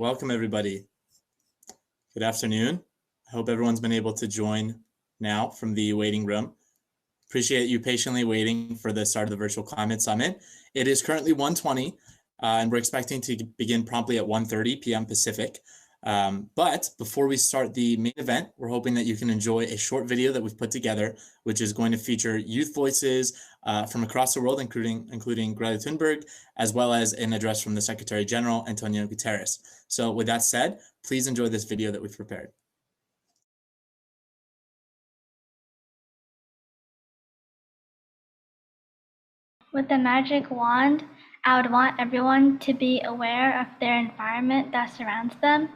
Welcome, everybody. Good afternoon. I hope everyone's been able to join now from the waiting room. Appreciate you patiently waiting for the start of the Virtual Climate Summit. It is currently 1:20, and we're expecting to begin promptly at 1:30 p.m. Pacific. But before we start the main event, we're hoping that you can enjoy a short video that we've put together, which is going to feature youth voices from across the world, including Greta Thunberg, as well as an address from the Secretary General, Antonio Guterres. So with that said, please enjoy this video that we've prepared. With a magic wand, I would want everyone to be aware of their environment that surrounds them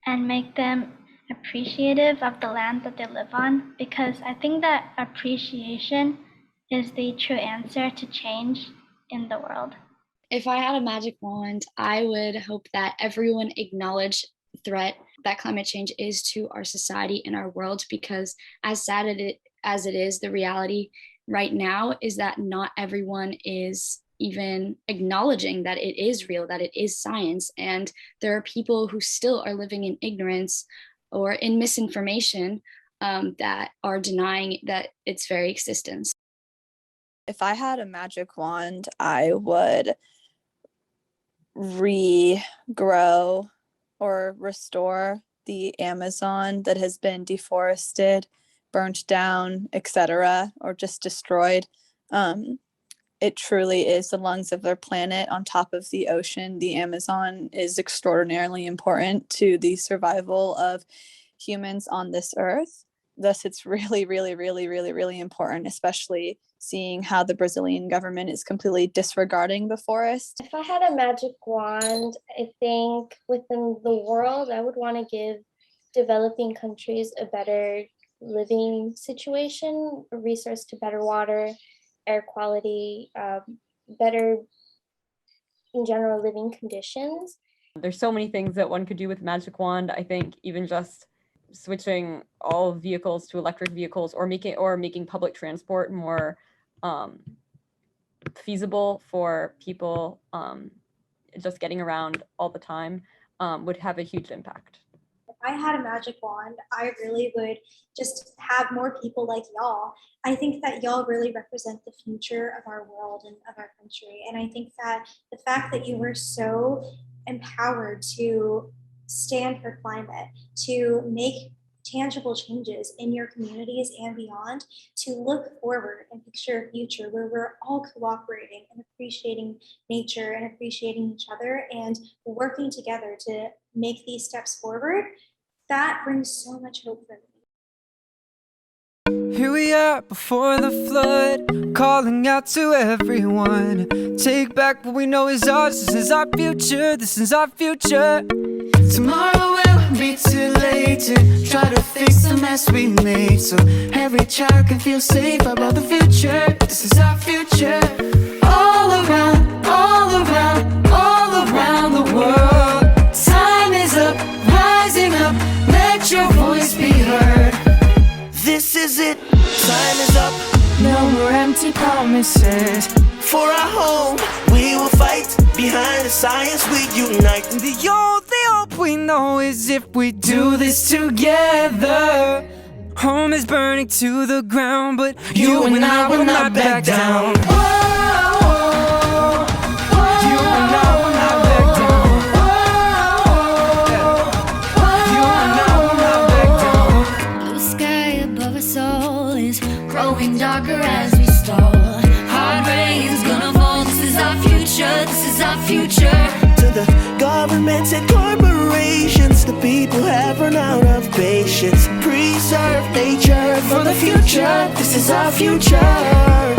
and make them appreciative of the land that they live on, because I think that appreciation is the true answer to change in the world. If I had a magic wand, I would hope that everyone acknowledged the threat that climate change is to our society and our world, because as sad as it is, the reality right now is that not everyone is even acknowledging that it is real, that it is science. And there are people who still are living in ignorance or in misinformation that are denying that its very existence. If I had a magic wand, I would regrow or restore the Amazon that has been deforested, burnt down, etc., or just destroyed. It truly is the lungs of their planet on top of the ocean. The Amazon is extraordinarily important to the survival of humans on this earth. Thus, it's really, really, really, really, really important, especially seeing how the Brazilian government is completely disregarding the forest. If I had a magic wand, I think within the world, I would want to give developing countries a better living situation, a resource to better water, air quality, better in general living conditions. There's so many things that one could do with magic wand. I think even just switching all vehicles to electric vehicles, or making public transport more feasible for people just getting around all the time would have a huge impact. If I had a magic wand, I really would just have more people like y'all. I think that y'all really represent the future of our world and of our country. And I think that the fact that you were so empowered to stand for climate, to make tangible changes in your communities and beyond, to look forward and picture a future where we're all cooperating and appreciating nature and appreciating each other and working together to make these steps forward, that brings so much hope for me. Here we are before the flood, calling out to everyone. Take back what we know is ours. This is our future, this is our future. Tomorrow will be too late to try to fix the mess we made, so every child can feel safe about the future. This is our future. All around, all around, all around the world. Time is up, rising up, let your voice be heard. This is it, time is up. No more empty promises. For our home, we will fight. Behind the science, we unite. And the only hope we know is if we do this together. Home is burning to the ground, but you and I will not back down. You and I will not back down. You and I will not back down. Blue sky above us all is growing darker as we stall. Hard rain's gonna fall. This is our future. This is our future. To the governments and corporations, the people have run out of patience. Preserve nature for the future. This is our future.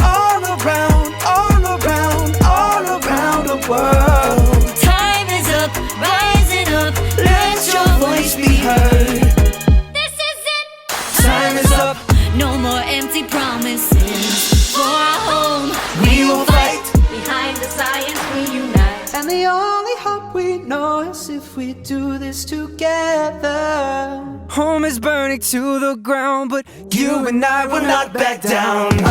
All around, all around, all around the world. Time is up, rising up. Let your voice be heard. This is it. Time is up. No more empty promises. For our home, We will fight. behind the science we unite. And the only hope we know is if we do this together. Home is burning to the ground, but you and I will not back down. You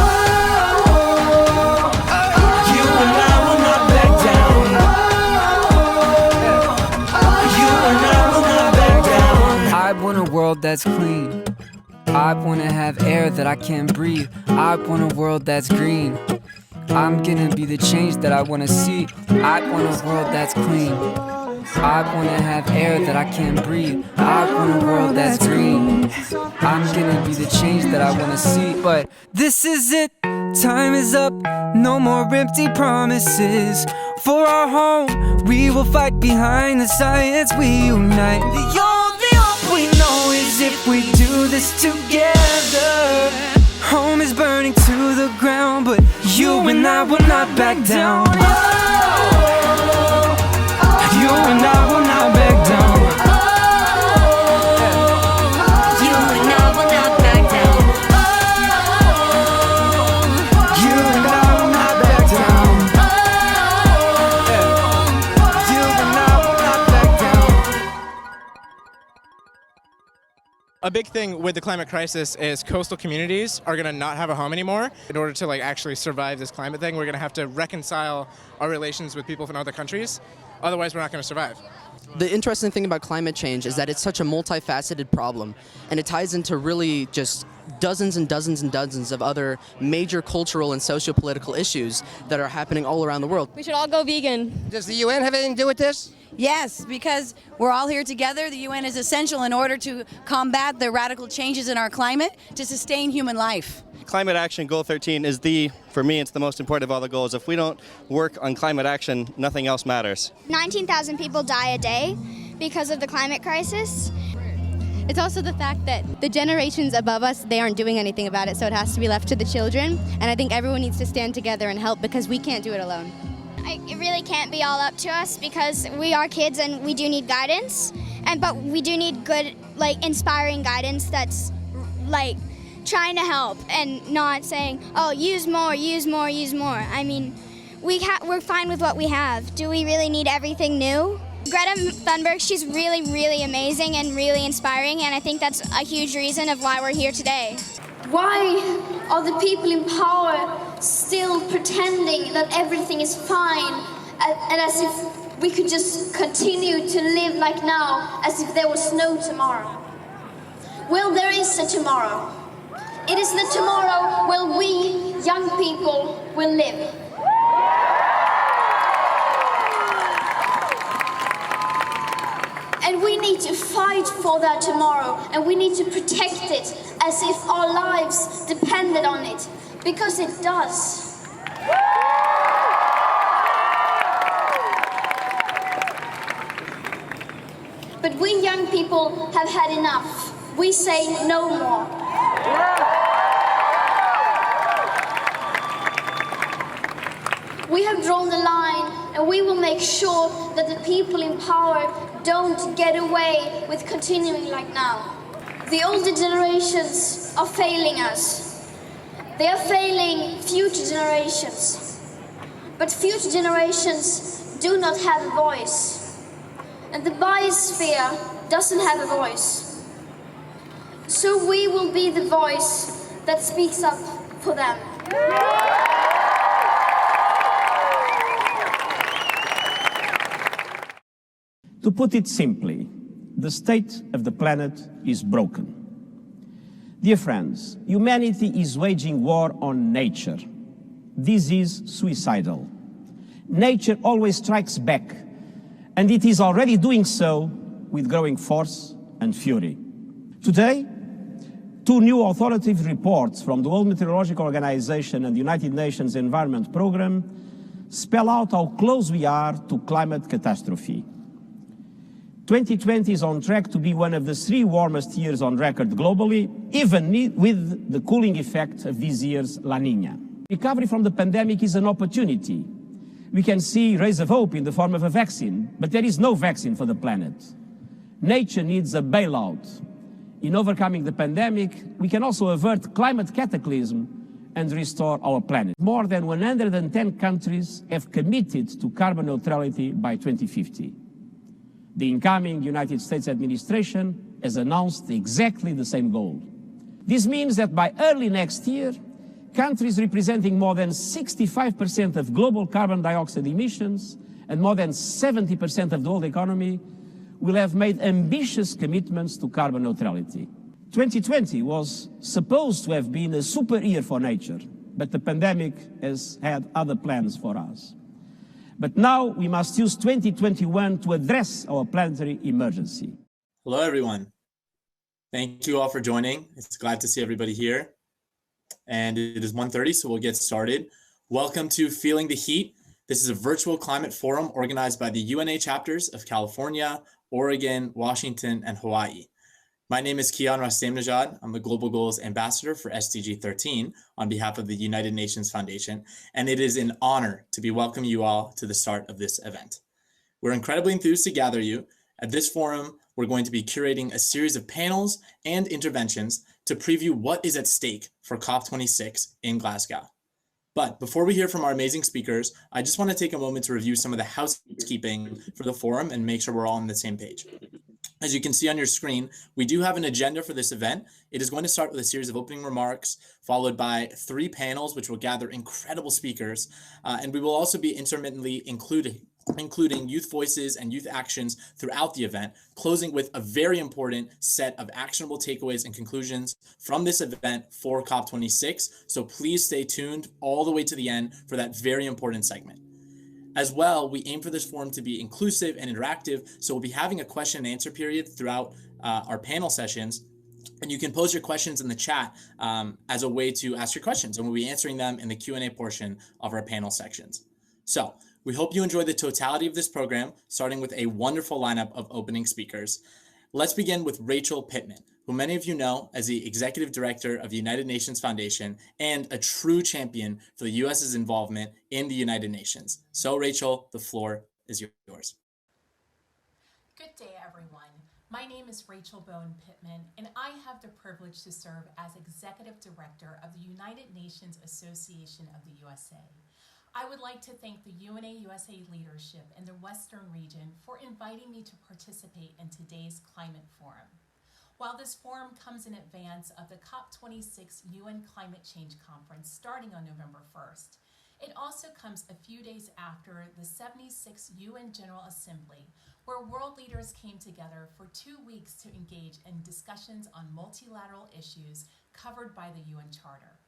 and I will not back down. You and world that's clean. I wanna have air that I can breathe. I want a world that's green. I'm gonna be the change that I wanna see. I want a world that's clean. I wanna have air that I can breathe. I want a world that's green. I'm gonna be the change that I wanna see. But this is it, time is up. No more empty promises. For our home, we will fight behind the science. We unite. The only hope we know is if we do this together. Home is burning to the ground, but you and I will not back down. You and I will not back down. You and I will not back down. You and I will not back down. You and I will not back down. A big thing with the climate crisis is coastal communities are going to not have a home anymore. In order to actually survive this climate thing, we're going to have to reconcile our relations with people from other countries. Otherwise, we're not going to survive. The interesting thing about climate change is that it's such a multifaceted problem, and it ties into really just dozens and dozens and dozens of other major cultural and socio-political issues that are happening all around the world. We should all go vegan. Does the UN have anything to do with this? Yes, because we're all here together. The UN is essential in order to combat the radical changes in our climate to sustain human life. Climate action goal 13 is for me, it's the most important of all the goals. If we don't work on climate action, nothing else matters. 19,000 people die a day because of the climate crisis. It's also the fact that the generations above us, they aren't doing anything about it, so it has to be left to the children. And I think everyone needs to stand together and help because we can't do it alone. It really can't be all up to us because we are kids and we do need guidance. But we do need good, inspiring guidance that's, trying to help and not saying, oh, use more, use more, use more. I mean, we're fine with what we have. Do we really need everything new? Greta Thunberg, she's really, really amazing and really inspiring, and I think that's a huge reason of why we're here today. Why are the people in power still pretending that everything is fine and as if we could just continue to live like now, as if there was no tomorrow? Well, there is a tomorrow. It is the tomorrow where we, young people, will live. And we need to fight for that tomorrow, and we need to protect it as if our lives depended on it, because it does. But we young people have had enough. We say no more. We have drawn the line, and we will make sure that the people in power don't get away with continuing like now. The older generations are failing us. They are failing future generations. But future generations do not have a voice. And the biosphere doesn't have a voice. So we will be the voice that speaks up for them. To put it simply, the state of the planet is broken. Dear friends, humanity is waging war on nature. This is suicidal. Nature always strikes back, and it is already doing so with growing force and fury. Today, two new authoritative reports from the World Meteorological Organization and the United Nations Environment Programme spell out how close we are to climate catastrophe. 2020 is on track to be one of the 3 warmest years on record globally, even with the cooling effect of this year's La Niña. Recovery from the pandemic is an opportunity. We can see rays of hope in the form of a vaccine, but there is no vaccine for the planet. Nature needs a bailout. In overcoming the pandemic, we can also avert climate cataclysm and restore our planet. More than 110 countries have committed to carbon neutrality by 2050. The incoming United States administration has announced exactly the same goal. This means that by early next year, countries representing more than 65% of global carbon dioxide emissions and more than 70% of the world economy will have made ambitious commitments to carbon neutrality. 2020 was supposed to have been a super year for nature, but the pandemic has had other plans for us. But now we must use 2021 to address our planetary emergency. Hello, everyone. Thank you all for joining. It's glad to see everybody here. And it is 1:30, so we'll get started. Welcome to Feeling the Heat. This is a virtual climate forum organized by the UNA chapters of California, Oregon, Washington, and Hawaii. My name is Kian Rastamnajad. I'm the Global Goals Ambassador for SDG 13 on behalf of the United Nations Foundation, and it is an honor to be welcoming you all to the start of this event. We're incredibly enthused to gather you. At this forum, we're going to be curating a series of panels and interventions to preview what is at stake for COP26 in Glasgow. But before we hear from our amazing speakers, I just want to take a moment to review some of the housekeeping for the forum and make sure we're all on the same page. As you can see on your screen, we do have an agenda for this event. It is going to start with a series of opening remarks, followed by 3 panels, which will gather incredible speakers. And we will also be intermittently including youth voices and youth actions throughout the event, closing with a very important set of actionable takeaways and conclusions from this event for COP26. So please stay tuned all the way to the end for that very important segment. As well, we aim for this forum to be inclusive and interactive, so we'll be having a question and answer period throughout our panel sessions. And you can pose your questions in the chat as a way to ask your questions, and we'll be answering them in the Q&A portion of our panel sections. So we hope you enjoy the totality of this program, starting with a wonderful lineup of opening speakers. Let's begin with Rachel Pittman, who many of you know as the Executive Director of the United Nations Foundation and a true champion for the U.S.'s involvement in the United Nations. So Rachel, the floor is yours. Good day, everyone. My name is Rachel Bowen Pittman, and I have the privilege to serve as Executive Director of the United Nations Association of the USA. I would like to thank the UNA USA leadership in the Western region for inviting me to participate in today's climate forum. While this forum comes in advance of the COP26 UN Climate Change Conference starting on November 1st, it also comes a few days after the 76th UN General Assembly, where world leaders came together for 2 weeks to engage in discussions on multilateral issues covered by the UN Charter.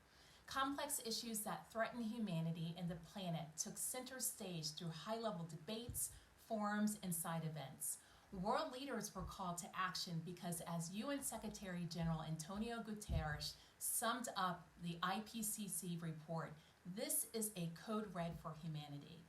Complex issues that threaten humanity and the planet took center stage through high-level debates, forums, and side events. World leaders were called to action because, as UN Secretary General Antonio Guterres summed up the IPCC report, this is a code red for humanity.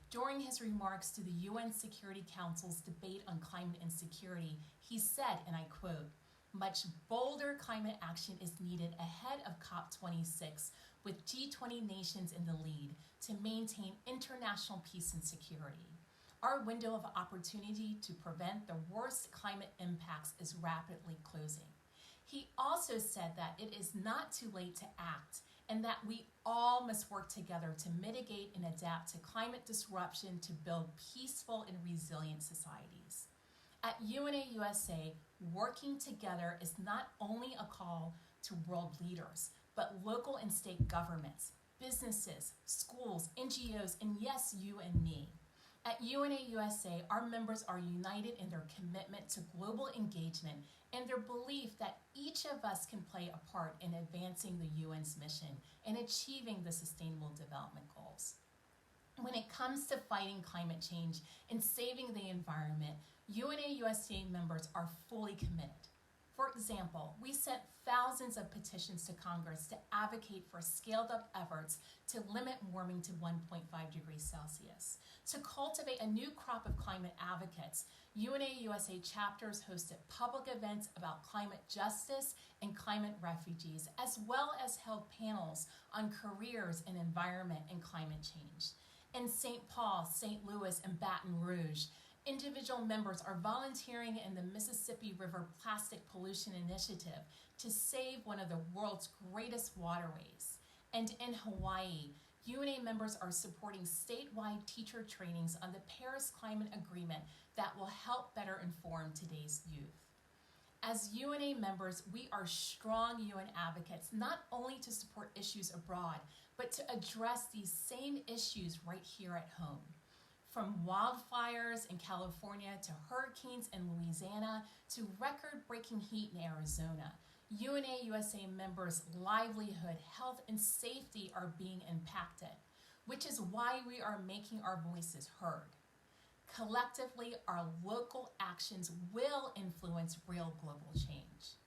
During his remarks to the UN Security Council's debate on climate insecurity, he said, and I quote, "Much bolder climate action is needed ahead of COP26, with G20 nations in the lead, to maintain international peace and security. Our window of opportunity to prevent the worst climate impacts is rapidly closing." He also said that it is not too late to act, and that we all must work together to mitigate and adapt to climate disruption to build peaceful and resilient societies. At UNA USA, working together is not only a call to world leaders, but local and state governments, businesses, schools, NGOs, and yes, you and me. At UNA USA, our members are united in their commitment to global engagement and their belief that each of us can play a part in advancing the UN's mission and achieving the Sustainable Development Goals. When it comes to fighting climate change and saving the environment, UNA USA members are fully committed. For example, we sent thousands of petitions to Congress to advocate for scaled-up efforts to limit warming to 1.5 degrees Celsius. To cultivate a new crop of climate advocates, UNA USA chapters hosted public events about climate justice and climate refugees, as well as held panels on careers in environment and climate change. In St. Paul, St. Louis, and Baton Rouge, individual members are volunteering in the Mississippi River Plastic Pollution Initiative to save one of the world's greatest waterways. And in Hawaii, UNA members are supporting statewide teacher trainings on the Paris Climate Agreement that will help better inform today's youth. As UNA members, we are strong UN advocates, not only to support issues abroad, but to address these same issues right here at home. From wildfires in California to hurricanes in Louisiana to record-breaking heat in Arizona, UNA USA members' livelihood, health, and safety are being impacted, which is why we are making our voices heard. Collectively, our local actions will influence real global change.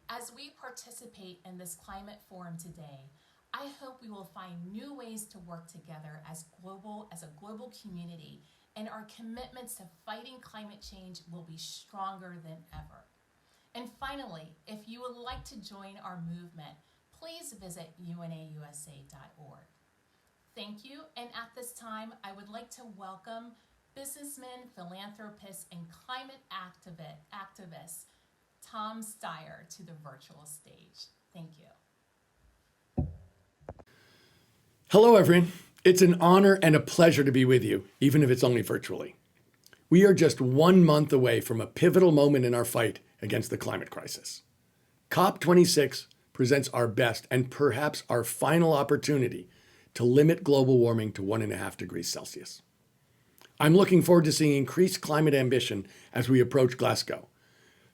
As we participate in this climate forum today, I hope we will find new ways to work together as a global community, and our commitments to fighting climate change will be stronger than ever. And finally, if you would like to join our movement, please visit unausa.org. Thank you, and at this time, I would like to welcome businessman, philanthropist, and climate activist Tom Steyer to the virtual stage. Thank you. Hello, everyone. It's an honor and a pleasure to be with you, even if it's only virtually. We are just 1 month away from a pivotal moment in our fight against the climate crisis. COP26 presents our best and perhaps our final opportunity to limit global warming to 1.5 degrees Celsius. I'm looking forward to seeing increased climate ambition as we approach Glasgow.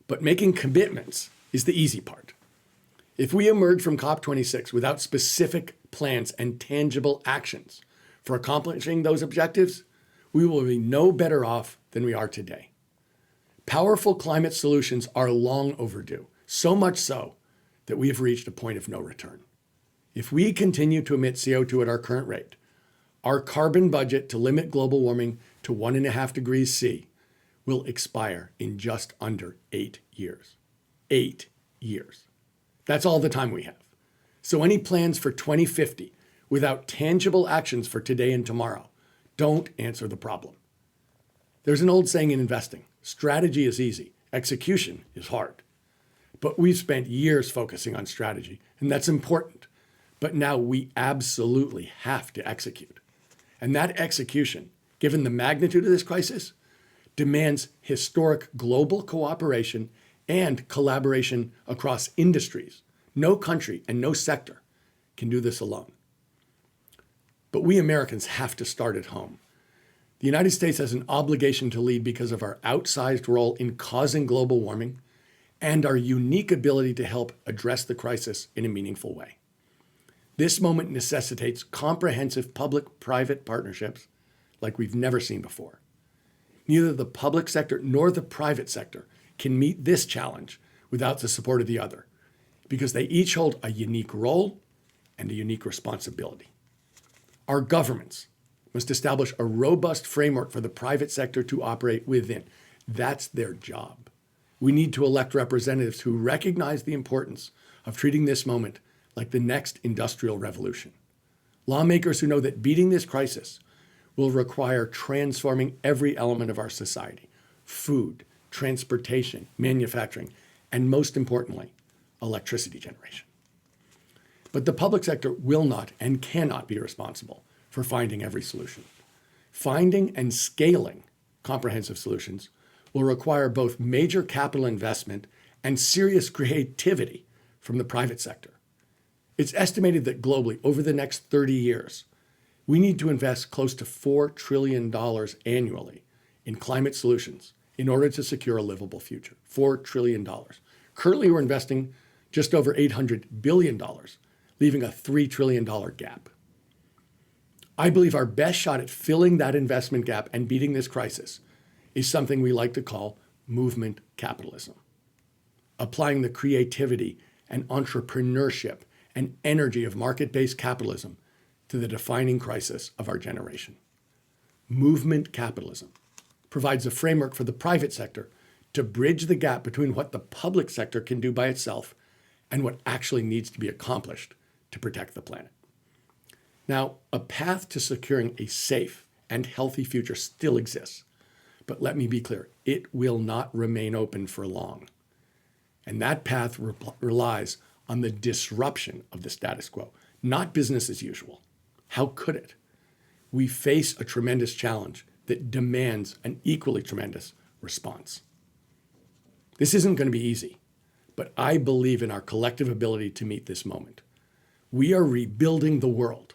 But making commitments is the easy part. If we emerge from COP26 without specific plans and tangible actions for accomplishing those objectives, we will be no better off than we are today. Powerful climate solutions are long overdue, so much so that we have reached a point of no return. If we continue to emit CO2 at our current rate, our carbon budget to limit global warming to 1.5 degrees C will expire in just under 8 years. 8 years. That's all the time we have. So any plans for 2050 without tangible actions for today and tomorrow don't answer the problem. There's an old saying in investing, strategy is easy, execution is hard. But we've spent years focusing on strategy, and that's important. But now we absolutely have to execute. And that execution, given the magnitude of this crisis, demands historic global cooperation and collaboration across industries. No country and no sector can do this alone. But we Americans have to start at home. The United States has an obligation to lead because of our outsized role in causing global warming and our unique ability to help address the crisis in a meaningful way. This moment necessitates comprehensive public-private partnerships like we've never seen before. Neither the public sector nor the private sector can meet this challenge without the support of the other, because they each hold a unique role and a unique responsibility. Our governments must establish a robust framework for the private sector to operate within. That's their job. We need to elect representatives who recognize the importance of treating this moment like the next industrial revolution. Lawmakers who know that beating this crisis will require transforming every element of our society: food, transportation, manufacturing, and most importantly, electricity generation. But the public sector will not and cannot be responsible for finding every solution. Finding and scaling comprehensive solutions will require both major capital investment and serious creativity from the private sector. It's estimated that globally, over the next 30 years, we need to invest close to $4 trillion annually in climate solutions in order to secure a livable future. $4 trillion. Currently, we're investing just over $800 billion, leaving a $3 trillion gap. I believe our best shot at filling that investment gap and beating this crisis is something we like to call movement capitalism. Applying the creativity and entrepreneurship and energy of market-based capitalism to the defining crisis of our generation. Movement capitalism provides a framework for the private sector to bridge the gap between what the public sector can do by itself and what actually needs to be accomplished to protect the planet. Now, a path to securing a safe and healthy future still exists, but let me be clear, it will not remain open for long. And that path relies on the disruption of the status quo, not business as usual. How could it? We face a tremendous challenge that demands an equally tremendous response. This isn't going to be easy, but I believe in our collective ability to meet this moment. We are rebuilding the world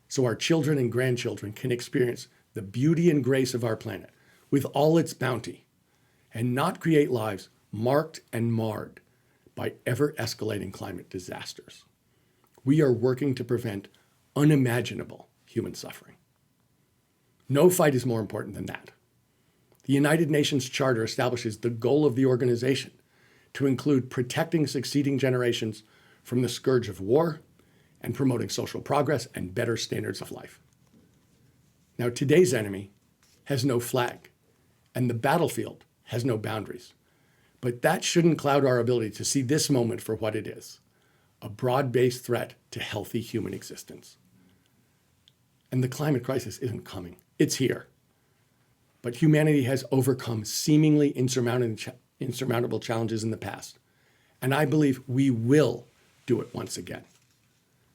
so our children and grandchildren can experience the beauty and grace of our planet with all its bounty, and not create lives marked and marred by ever-escalating climate disasters. We are working to prevent unimaginable human suffering. No fight is more important than that. The United Nations Charter establishes the goal of the organization to include protecting succeeding generations from the scourge of war and promoting social progress and better standards of life. Now, today's enemy has no flag, and the battlefield has no boundaries. But that shouldn't cloud our ability to see this moment for what it is, a broad-based threat to healthy human existence. And the climate crisis isn't coming, it's here. But humanity has overcome seemingly insurmountable challenges in the past, and I believe we will do it once again.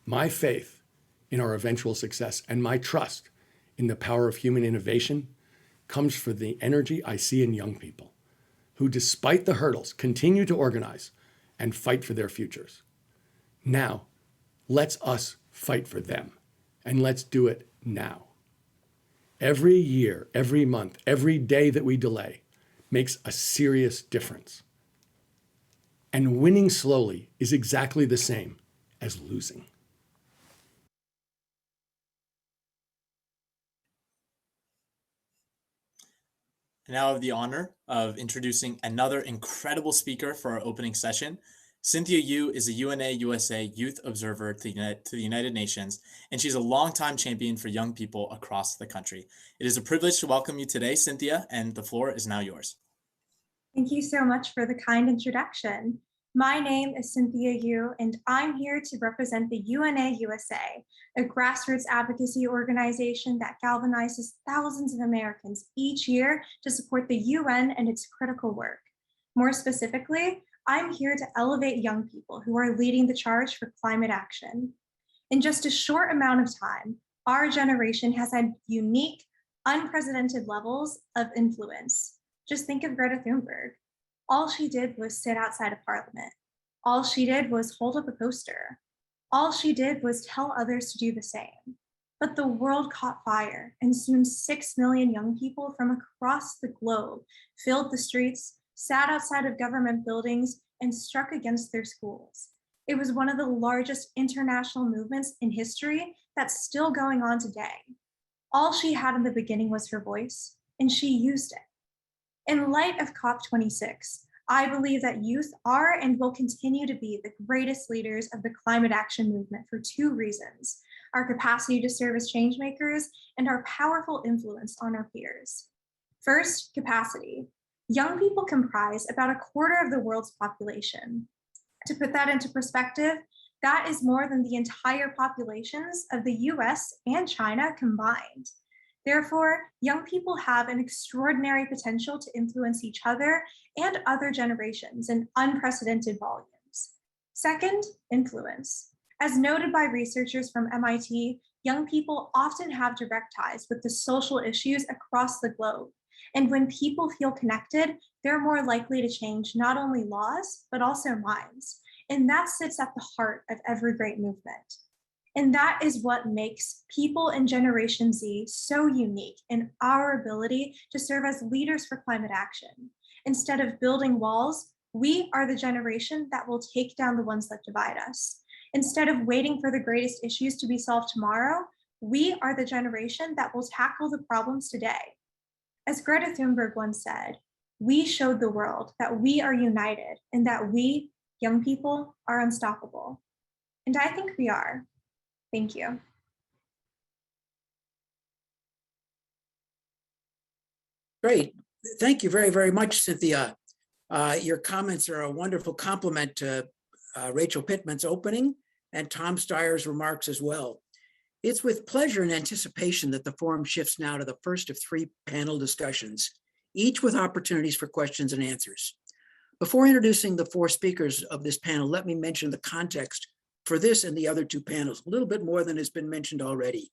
My faith in our eventual success and my trust in the power of human innovation comes from the energy I see in young people who, despite the hurdles, continue to organize and fight for their futures. Now, let's us fight for them, and let's do it now. Every year, every month, every day that we delay makes a serious difference. And winning slowly is exactly the same as losing. I now have the honor of introducing another incredible speaker for our opening session. Cynthia Yu is a UNA USA Youth Observer to the United Nations, and she's a longtime champion for young people across the country. It is a privilege to welcome you today, Cynthia, and the floor is now yours. Thank you so much for the kind introduction. My name is Cynthia Yu, and I'm here to represent the UNA USA, a grassroots advocacy organization that galvanizes thousands of Americans each year to support the UN and its critical work. More specifically, I'm here to elevate young people who are leading the charge for climate action. In just a short amount of time, our generation has had unique, unprecedented levels of influence. Just think of Greta Thunberg. All she did was sit outside of Parliament. All she did was hold up a poster. All she did was tell others to do the same. But the world caught fire, and soon 6 million young people from across the globe filled the streets, sat outside of government buildings, and struck against their schools. It was one of the largest international movements in history that's still going on today. All she had in the beginning was her voice, and she used it. In light of COP26, I believe that youth are and will continue to be the greatest leaders of the climate action movement for 2 reasons: our capacity to serve as change makers and our powerful influence on our peers. First, capacity. Young people comprise about 1/4 of the world's population. To put that into perspective, that is more than the entire populations of the US and China combined. Therefore, young people have an extraordinary potential to influence each other and other generations in unprecedented volumes. Second, influence. As noted by researchers from MIT, young people often have direct ties with the social issues across the globe. And when people feel connected, they're more likely to change not only laws, but also minds. And that sits at the heart of every great movement. And that is what makes people in Generation Z so unique in our ability to serve as leaders for climate action. Instead of building walls, we are the generation that will take down the ones that divide us. Instead of waiting for the greatest issues to be solved tomorrow, we are the generation that will tackle the problems today. As Greta Thunberg once said, we showed the world that we are united and that we, young people, are unstoppable. And I think we are. Thank you. Great. Thank you very, very much, Cynthia. Your comments are a wonderful complement to Rachel Pittman's opening and Tom Steyer's remarks as well. It's with pleasure and anticipation that the forum shifts now to the first of 3 panel discussions, each with opportunities for questions and answers. Before introducing the 4 speakers of this panel, let me mention the context for this and the other 2 panels, a little bit more than has been mentioned already.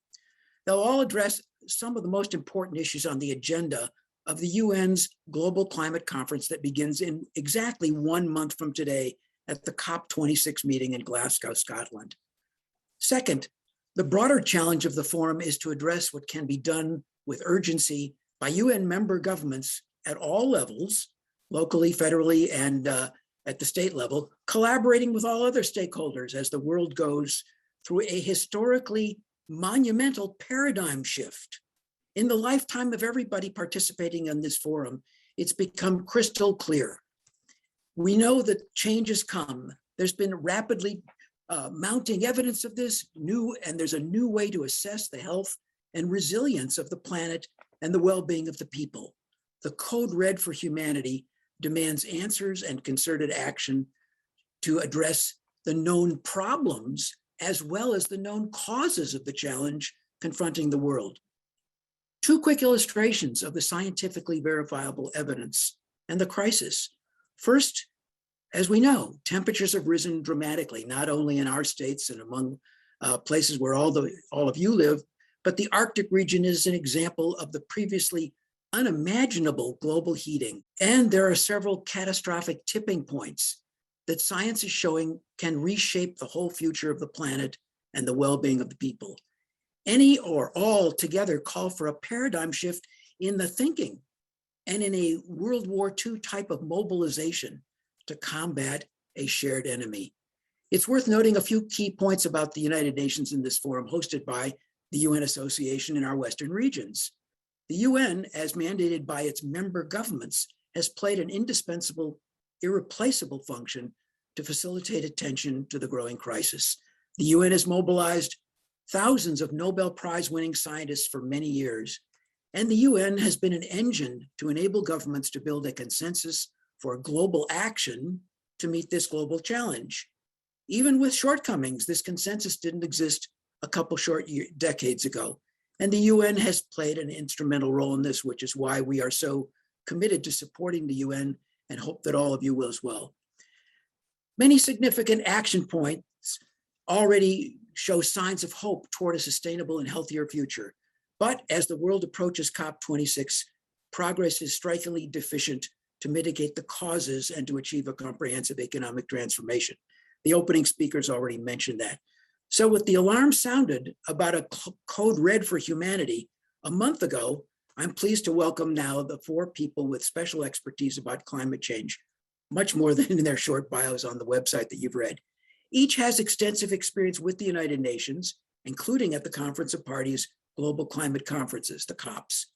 They'll all address some of the most important issues on the agenda of the UN's Global Climate Conference that begins in exactly 1 month from today at the COP26 meeting in Glasgow, Scotland. Second, the broader challenge of the forum is to address what can be done with urgency by UN member governments at all levels, locally, federally, and at the state level, collaborating with all other stakeholders as the world goes through a historically monumental paradigm shift. In the lifetime of everybody participating in this forum, it's become crystal clear. We know that change has come. There's been rapidly mounting evidence of this and there's a new way to assess the health and resilience of the planet and the well-being of the people. The Code Red for Humanity demands answers and concerted action to address the known problems as well as the known causes of the challenge confronting the world. Two quick illustrations of the scientifically verifiable evidence and the crisis. First, as we know, temperatures have risen dramatically, not only in our states and among places where all of you live, but the Arctic region is an example of the previously unimaginable global heating. And there are several catastrophic tipping points that science is showing can reshape the whole future of the planet and the well-being of the people. Any or all together call for a paradigm shift in the thinking and in a World War II type of mobilization to combat a shared enemy. It's worth noting a few key points about the United Nations in this forum hosted by the UN Association in our Western regions. The UN, as mandated by its member governments, has played an indispensable, irreplaceable function to facilitate attention to the growing crisis. The UN has mobilized thousands of Nobel Prize winning scientists for many years, and the UN has been an engine to enable governments to build a consensus for global action to meet this global challenge. Even with shortcomings, this consensus didn't exist a couple decades ago. And the UN has played an instrumental role in this, which is why we are so committed to supporting the UN and hope that all of you will as well. Many significant action points already show signs of hope toward a sustainable and healthier future. But as the world approaches COP26, progress is strikingly deficient to mitigate the causes and to achieve a comprehensive economic transformation. The opening speakers already mentioned that. So with the alarm sounded about a Code Red for Humanity a month ago, I'm pleased to welcome now the 4 people with special expertise about climate change, much more than in their short bios on the website that you've read. Each has extensive experience with the United Nations, including at the Conference of Parties Global Climate Conferences, the COPs.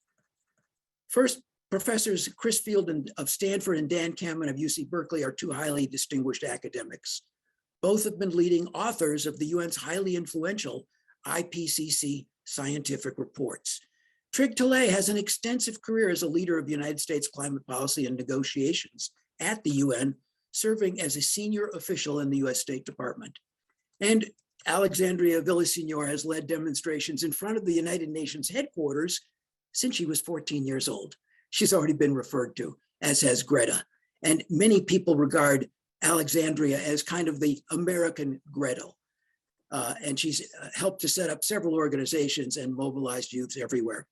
First, Professors Chris Field of Stanford and Dan Kamen of UC Berkeley are 2 highly distinguished academics. Both have been leading authors of the UN's highly influential IPCC scientific reports. Trig Tilley has an extensive career as a leader of United States climate policy and negotiations at the UN, serving as a senior official in the US State Department. And Alexandria Villaseñor has led demonstrations in front of the United Nations headquarters since she was 14 years old. She's already been referred to, as has Greta. And many people regard Alexandria as kind of the American Greta. And she's helped to set up several organizations and mobilized youth everywhere.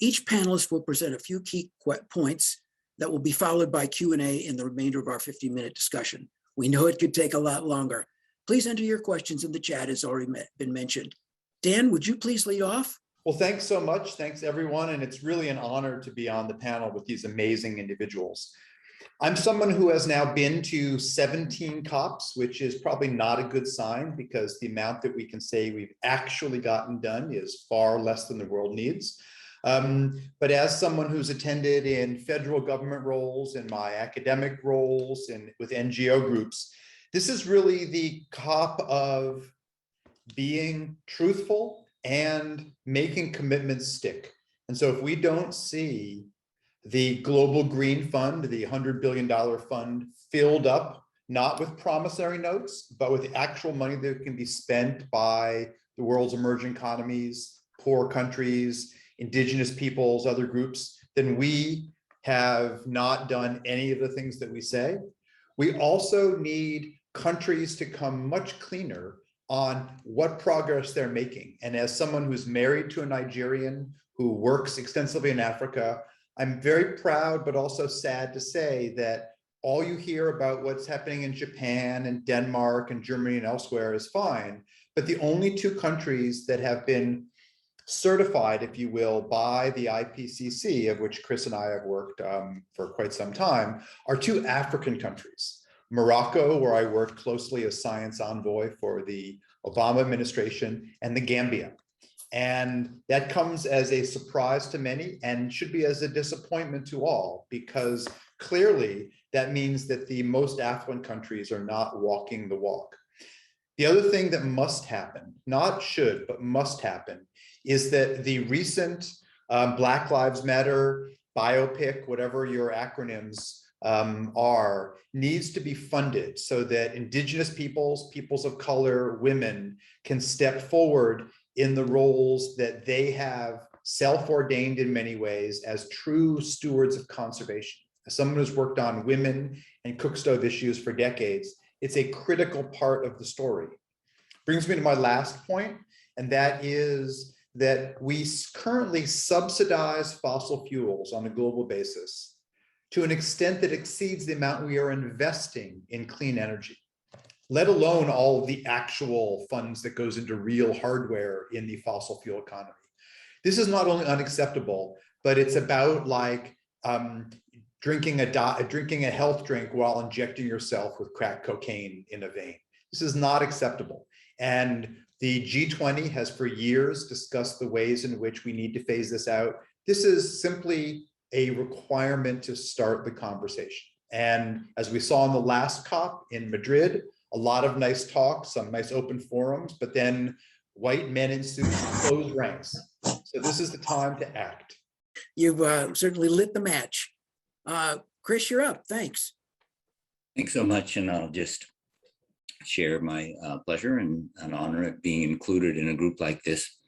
Each panelist will present a few key points that will be followed by Q&A in the remainder of our 50-minute discussion. We know it could take a lot longer. Please enter your questions in the chat as already been mentioned. Dan, would you please lead off? Well, thanks so much. Thanks everyone. And it's really an honor to be on the panel with these amazing individuals. I'm someone who has now been to 17 COPs, which is probably not a good sign because the amount that we can say we've actually gotten done is far less than the world needs. But as someone who's attended in federal government roles, in my academic roles, and with NGO groups, this is really the COP of being truthful and making commitments stick. And so if we don't see the Global Green Fund, the $100 billion fund, filled up, not with promissory notes, but with actual money that can be spent by the world's emerging economies, poor countries, indigenous peoples, other groups, then we have not done any of the things that we say. We also need countries to come much cleaner on what progress they're making. And as someone who's married to a Nigerian who works extensively in Africa, I'm very proud, but also sad to say that all you hear about what's happening in Japan and Denmark and Germany and elsewhere is fine. But the only 2 countries that have been certified, if you will, by the IPCC, of which Chris and I have worked for quite some time, are two African countries. Morocco, where I worked closely as science envoy for the Obama administration, and the Gambia. And that comes as a surprise to many and should be as a disappointment to all, because clearly that means that the most affluent countries are not walking the walk. The other thing that must happen, not should, but must happen, is that the recent Black Lives Matter biopic, whatever your acronyms are, needs to be funded so that Indigenous peoples, peoples of color, women can step forward in the roles that they have self-ordained in many ways as true stewards of conservation. As someone who's worked on women and cook stove issues for decades, it's a critical part of the story. Brings me to my last point, and that is that we currently subsidize fossil fuels on a global basis to an extent that exceeds the amount we are investing in clean energy, let alone all of the actual funds that goes into real hardware in the fossil fuel economy. This is not only unacceptable, but it's about like drinking a health drink while injecting yourself with crack cocaine in a vein. This is not acceptable. And the G20 has for years discussed the ways in which we need to phase this out. This is simply a requirement to start the conversation. And as we saw in the last COP in Madrid, a lot of nice talks, some nice open forums, but then white men in suits close ranks. So this is the time to act. You've certainly lit the match. Chris, you're up. Thanks. Thanks so much. And I'll just share my pleasure and an honor at being included in a group like this.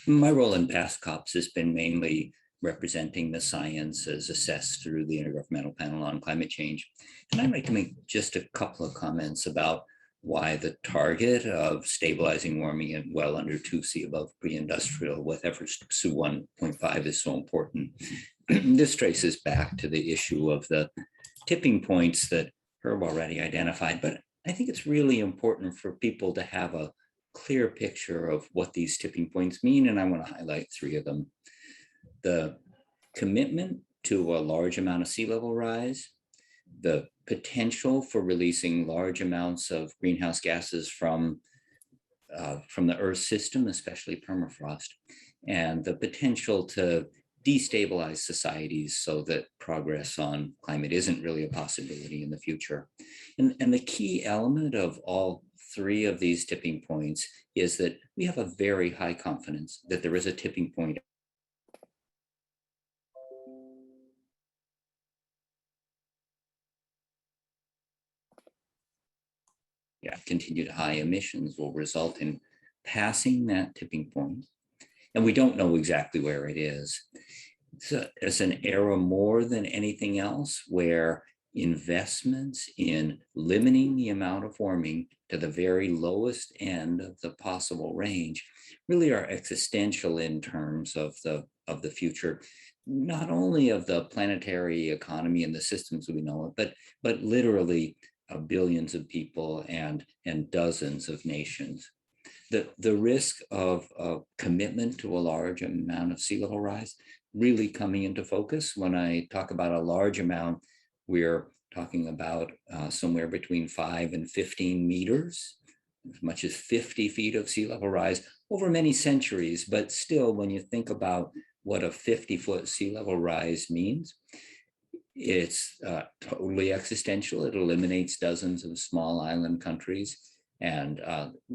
My role in past COPs has been mainly representing the science as assessed through the Intergovernmental Panel on Climate Change. And I'd like to make just a couple of comments about why the target of stabilizing warming at well under 2°C above pre-industrial with efforts to pursue 1.5 is so important. This traces back to the issue of the tipping points that Herb already identified, but I think it's really important for people to have a clear picture of what these tipping points mean, and I want to highlight 3 of them. The commitment to a large amount of sea level rise, the potential for releasing large amounts of greenhouse gases from the Earth's system, especially permafrost, and the potential to destabilize societies so that progress on climate isn't really a possibility in the future. And the key element of all 3 of these tipping points is that we have a very high confidence that there is a tipping point continued high emissions will result in passing that tipping point. And we don't know exactly where it is. So it's an era more than anything else where investments in limiting the amount of warming to the very lowest end of the possible range really are existential in terms of the future, not only of the planetary economy and the systems we know of, but literally billions of people and dozens of nations. The risk of commitment to a large amount of sea level rise really coming into focus. When I talk about a large amount, we're talking about somewhere between 5 and 15 meters, as much as 50 feet of sea level rise over many centuries. But still, when you think about what a 50-foot sea level rise means, it's totally existential. It eliminates dozens of small island countries and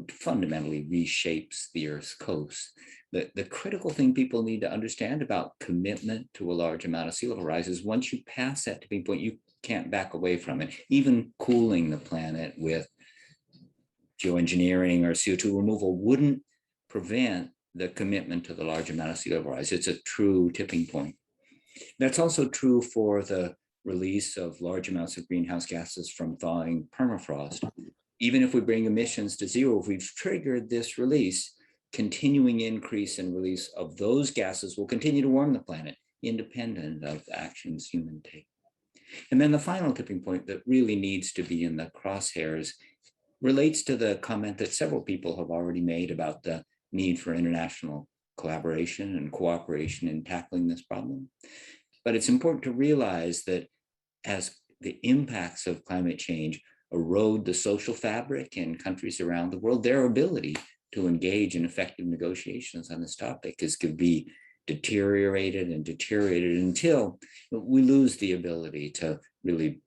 fundamentally reshapes the Earth's coast. The critical thing people need to understand about commitment to a large amount of sea level rise is once you pass that tipping point, you can't back away from it. Even cooling the planet with geoengineering or CO2 removal wouldn't prevent the commitment to the large amount of sea level rise. It's a true tipping point. That's also true for the release of large amounts of greenhouse gases from thawing permafrost. Even if we bring emissions to zero, if we've triggered this release, continuing increase in release of those gases will continue to warm the planet, independent of actions humans take. And then the final tipping point that really needs to be in the crosshairs relates to the comment that several people have already made about the need for international collaboration and cooperation in tackling this problem. But it's important to realize that as the impacts of climate change erode the social fabric in countries around the world, their ability to engage in effective negotiations on this topic could be deteriorated until we lose the ability to really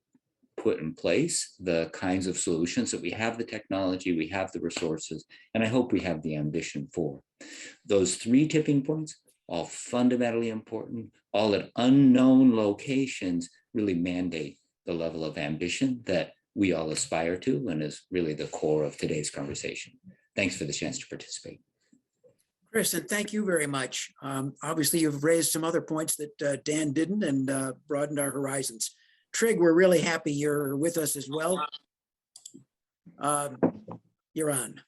put in place the kinds of solutions that we have the technology, we have the resources, and I hope we have the ambition for. Those three tipping points, all fundamentally important, all at unknown locations, really mandate the level of ambition that we all aspire to and is really the core of today's conversation. Thanks for the chance to participate. Chris, and thank you very much. Obviously, you've raised some other points that Dan didn't and broadened our horizons. Trig, we're really happy you're with us as well. You're on.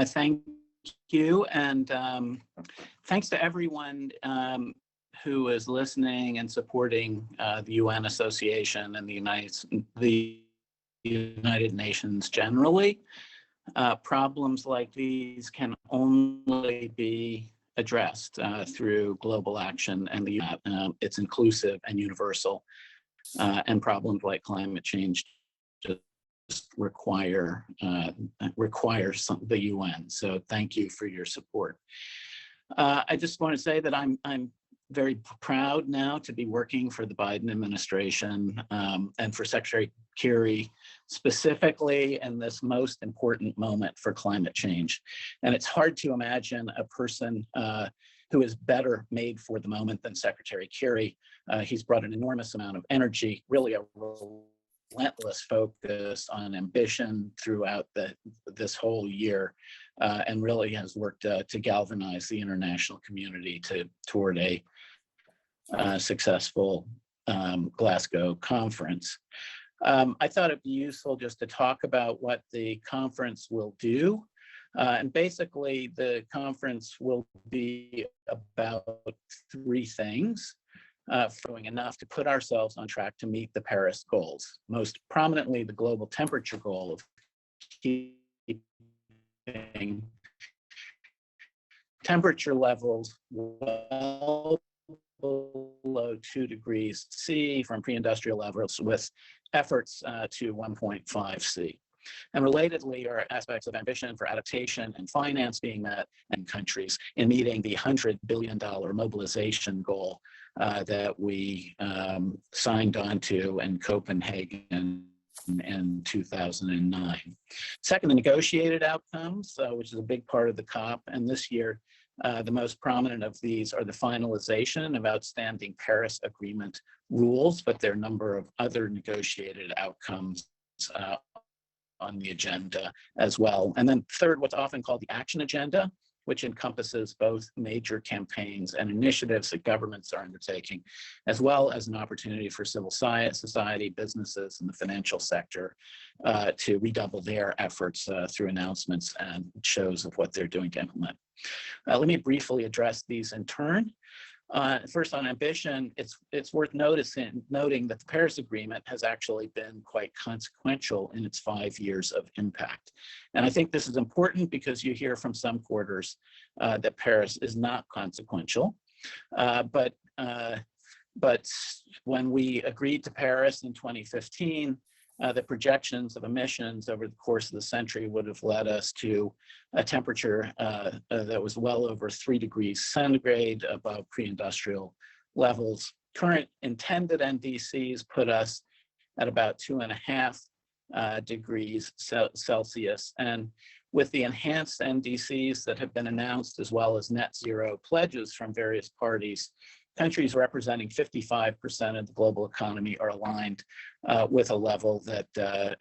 Thank you, and thanks to everyone who is listening and supporting the UN Association and the United Nations generally. Problems like these can only be addressed through global action, and it's inclusive and universal. And problems like climate change just require the UN. So thank you for your support. I just want to say that I'm very proud now to be working for the Biden administration and for Secretary Kerry specifically in this most important moment for climate change. And it's hard to imagine a person who is better made for the moment than Secretary Kerry. He's brought an enormous amount of energy, really a relentless focus on ambition throughout this whole year, and really has worked to galvanize the international community toward a successful Glasgow conference. I thought it'd be useful just to talk about what the conference will do. And basically, the conference will be about three things. Doing enough to put ourselves on track to meet the Paris goals, most prominently the global temperature goal of keeping temperature levels well below 2 degrees C from pre-industrial levels with efforts to 1.5 C. And relatedly are aspects of ambition for adaptation and finance being met in countries in meeting the $100 billion mobilization goal that we signed on to in Copenhagen in 2009. Second, the negotiated outcomes, which is a big part of the COP. And this year, the most prominent of these are the finalization of outstanding Paris Agreement rules, but there are a number of other negotiated outcomes on the agenda as well. And then third, what's often called the action agenda, which encompasses both major campaigns and initiatives that governments are undertaking, as well as an opportunity for civil society, businesses, and the financial sector to redouble their efforts through announcements and shows of what they're doing to implement. Let me briefly address these in turn. First, on ambition, it's worth noting that the Paris Agreement has actually been quite consequential in its 5 years of impact. And I think this is important because you hear from some quarters that Paris is not consequential. But when we agreed to Paris in 2015, the projections of emissions over the course of the century would have led us to a temperature that was well over 3 degrees centigrade above pre-industrial levels. Current intended NDCs put us at about 2.5 degrees Celsius. And with the enhanced NDCs that have been announced, as well as net zero pledges from various parties, countries representing 55% of the global economy are aligned with a level that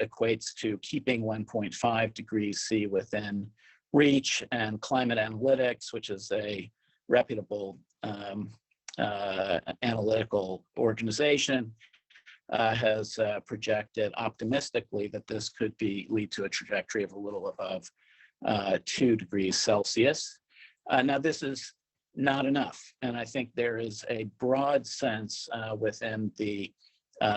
equates to keeping 1.5 degrees C within reach. And Climate Analytics, which is a reputable analytical organization, has projected optimistically that this could lead to a trajectory of a little above 2 degrees Celsius. Now, this is not enough. And I think there is a broad sense within the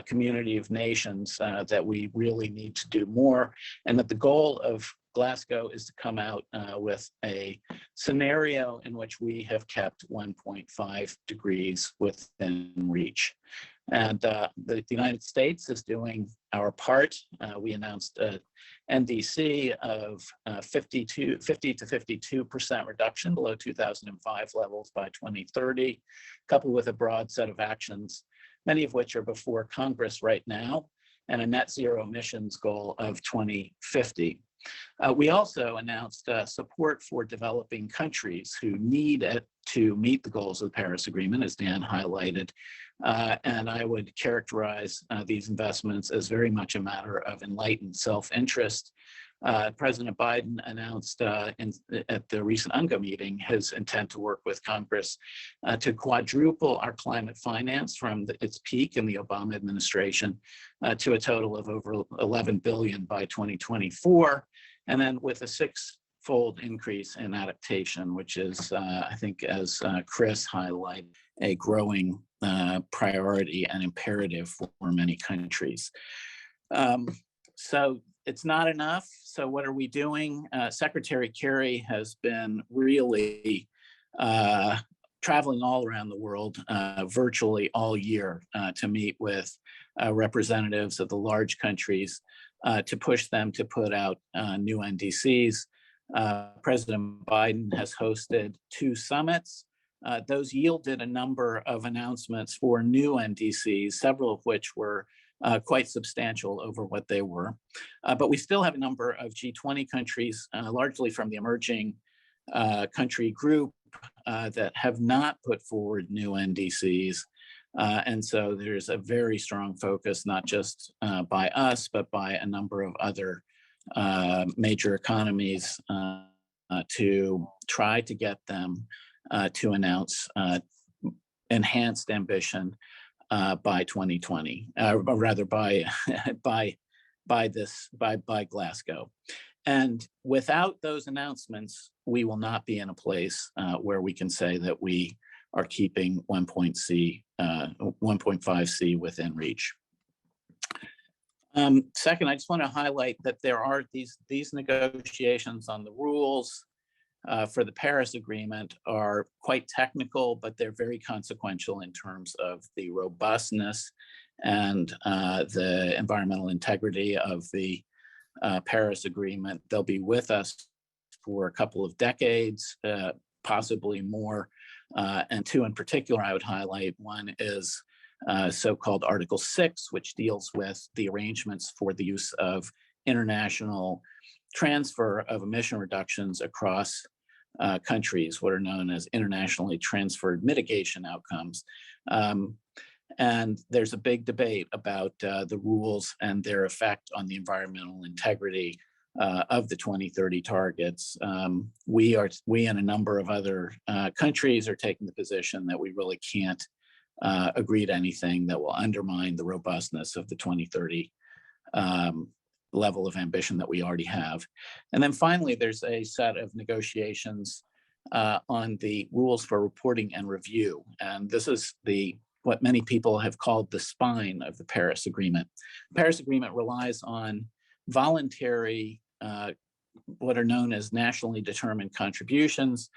community of nations that we really need to do more, and that the goal of Glasgow is to come out with a scenario in which we have kept 1.5 degrees within reach. And the United States is doing our part. We announced a NDC of 50 to 52% reduction below 2005 levels by 2030, coupled with a broad set of actions, many of which are before Congress right now, and a net zero emissions goal of 2050. We also announced support for developing countries who need it to meet the goals of the Paris Agreement, as Dan highlighted. And I would characterize these investments as very much a matter of enlightened self-interest. President Biden announced at the recent UNGA meeting his intent to work with Congress to quadruple our climate finance from its peak in the Obama administration to a total of over $11 billion by 2024, and then with a six-fold increase in adaptation, which is, I think, as Chris highlighted, a growing priority and imperative for many countries. So it's not enough. So what are we doing? Secretary Kerry has been really traveling all around the world virtually all year to meet with representatives of the large countries to push them to put out new NDCs. President Biden has hosted 2 summits. Those yielded a number of announcements for new NDCs, several of which were quite substantial over what they were. But we still have a number of G20 countries, largely from the emerging country group, that have not put forward new NDCs. And so there's a very strong focus, not just by us, but by a number of other major economies to try to get them to announce enhanced ambition by 2020, or rather by Glasgow. And without those announcements, we will not be in a place where we can say that we are keeping 1.5C within reach. Second, I just want to highlight that there are these negotiations on the rules for the Paris Agreement are quite technical, but they're very consequential in terms of the robustness and the environmental integrity of the Paris Agreement. They'll be with us for a couple of decades, possibly more. And 2 in particular I would highlight. One is so-called Article 6, which deals with the arrangements for the use of international transfer of emission reductions across countries, what are known as internationally transferred mitigation outcomes. And there's a big debate about the rules and their effect on the environmental integrity of the 2030 targets. We and a number of other countries are taking the position that we really can't agree to anything that will undermine the robustness of the 2030 level of ambition that we already have. And then finally, there's a set of negotiations on the rules for reporting and review. And this is what many people have called the spine of the Paris Agreement. The Paris Agreement relies on voluntary, what are known as nationally determined contributions.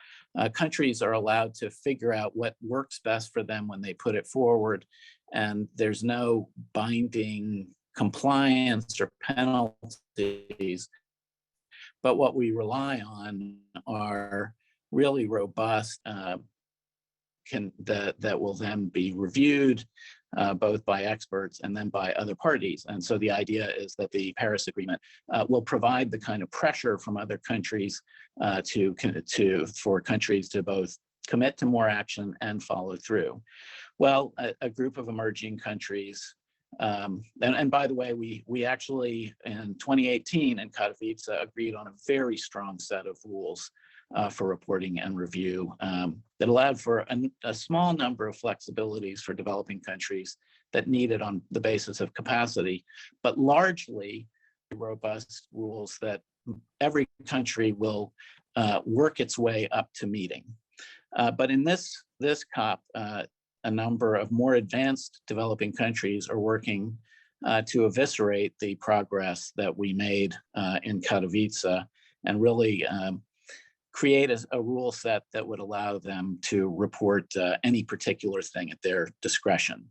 Countries are allowed to figure out what works best for them when they put it forward, and there's no binding compliance or penalties. But what we rely on are really robust that will then be reviewed both by experts and then by other parties. And so the idea is that the Paris Agreement will provide the kind of pressure from other countries for countries to both commit to more action and follow through. Well, a group of emerging countries, and by the way, we actually in 2018 in Katowice agreed on a very strong set of rules for reporting and review that allowed for a small number of flexibilities for developing countries that needed on the basis of capacity, but largely robust rules that every country will work its way up to meeting. But in this COP, a number of more advanced developing countries are working to eviscerate the progress that we made in Katowice and really create a rule set that would allow them to report any particular thing at their discretion.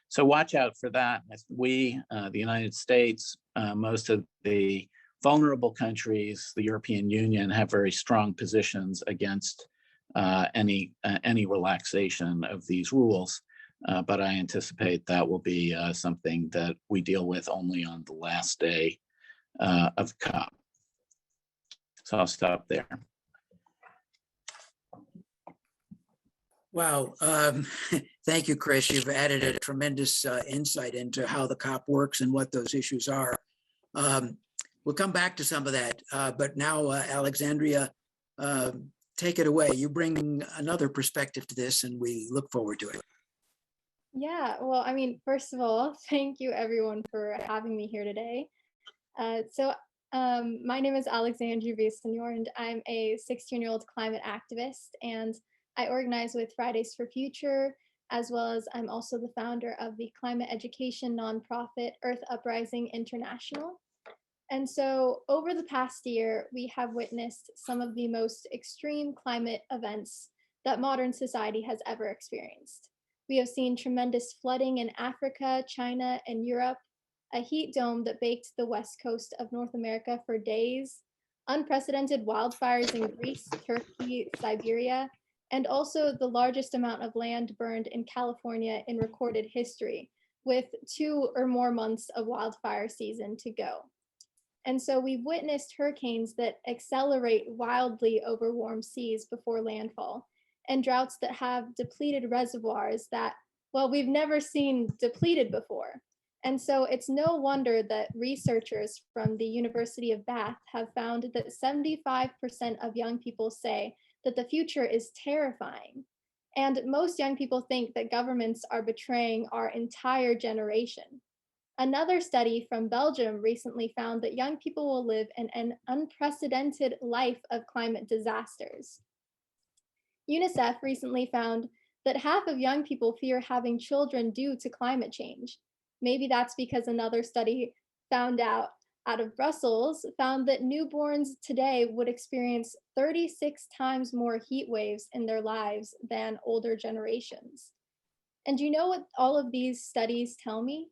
So watch out for that. We, the United States, most of the vulnerable countries, the European Union, have very strong positions against any relaxation of these rules. But I anticipate that will be something that we deal with only on the last day of COP. So I'll stop there. Wow. Thank you, Chris. You've added a tremendous insight into how the COP works and what those issues are. We'll come back to some of that, but now, Alexandria, take it away. You bring another perspective to this, and we look forward to it. Yeah, well, I mean, first of all, thank you everyone for having me here today. My name is Alexandria Villasenor, and I'm a 16-year-old climate activist, and I organize with Fridays for Future, as well as I'm also the founder of the climate education nonprofit Earth Uprising International. And so over the past year, we have witnessed some of the most extreme climate events that modern society has ever experienced. We have seen tremendous flooding in Africa, China, and Europe, a heat dome that baked the west coast of North America for days, unprecedented wildfires in Greece, Turkey, Siberia, and also the largest amount of land burned in California in recorded history, with 2 or more months of wildfire season to go. And so we've witnessed hurricanes that accelerate wildly over warm seas before landfall, and droughts that have depleted reservoirs that, well, we've never seen depleted before. And so it's no wonder that researchers from the University of Bath have found that 75% of young people say that the future is terrifying. And most young people think that governments are betraying our entire generation. Another study from Belgium recently found that young people will live in an unprecedented life of climate disasters. UNICEF recently found that half of young people fear having children due to climate change. Maybe that's because another study found out of Brussels found that newborns today would experience 36 times more heat waves in their lives than older generations. And do you know what all of these studies tell me?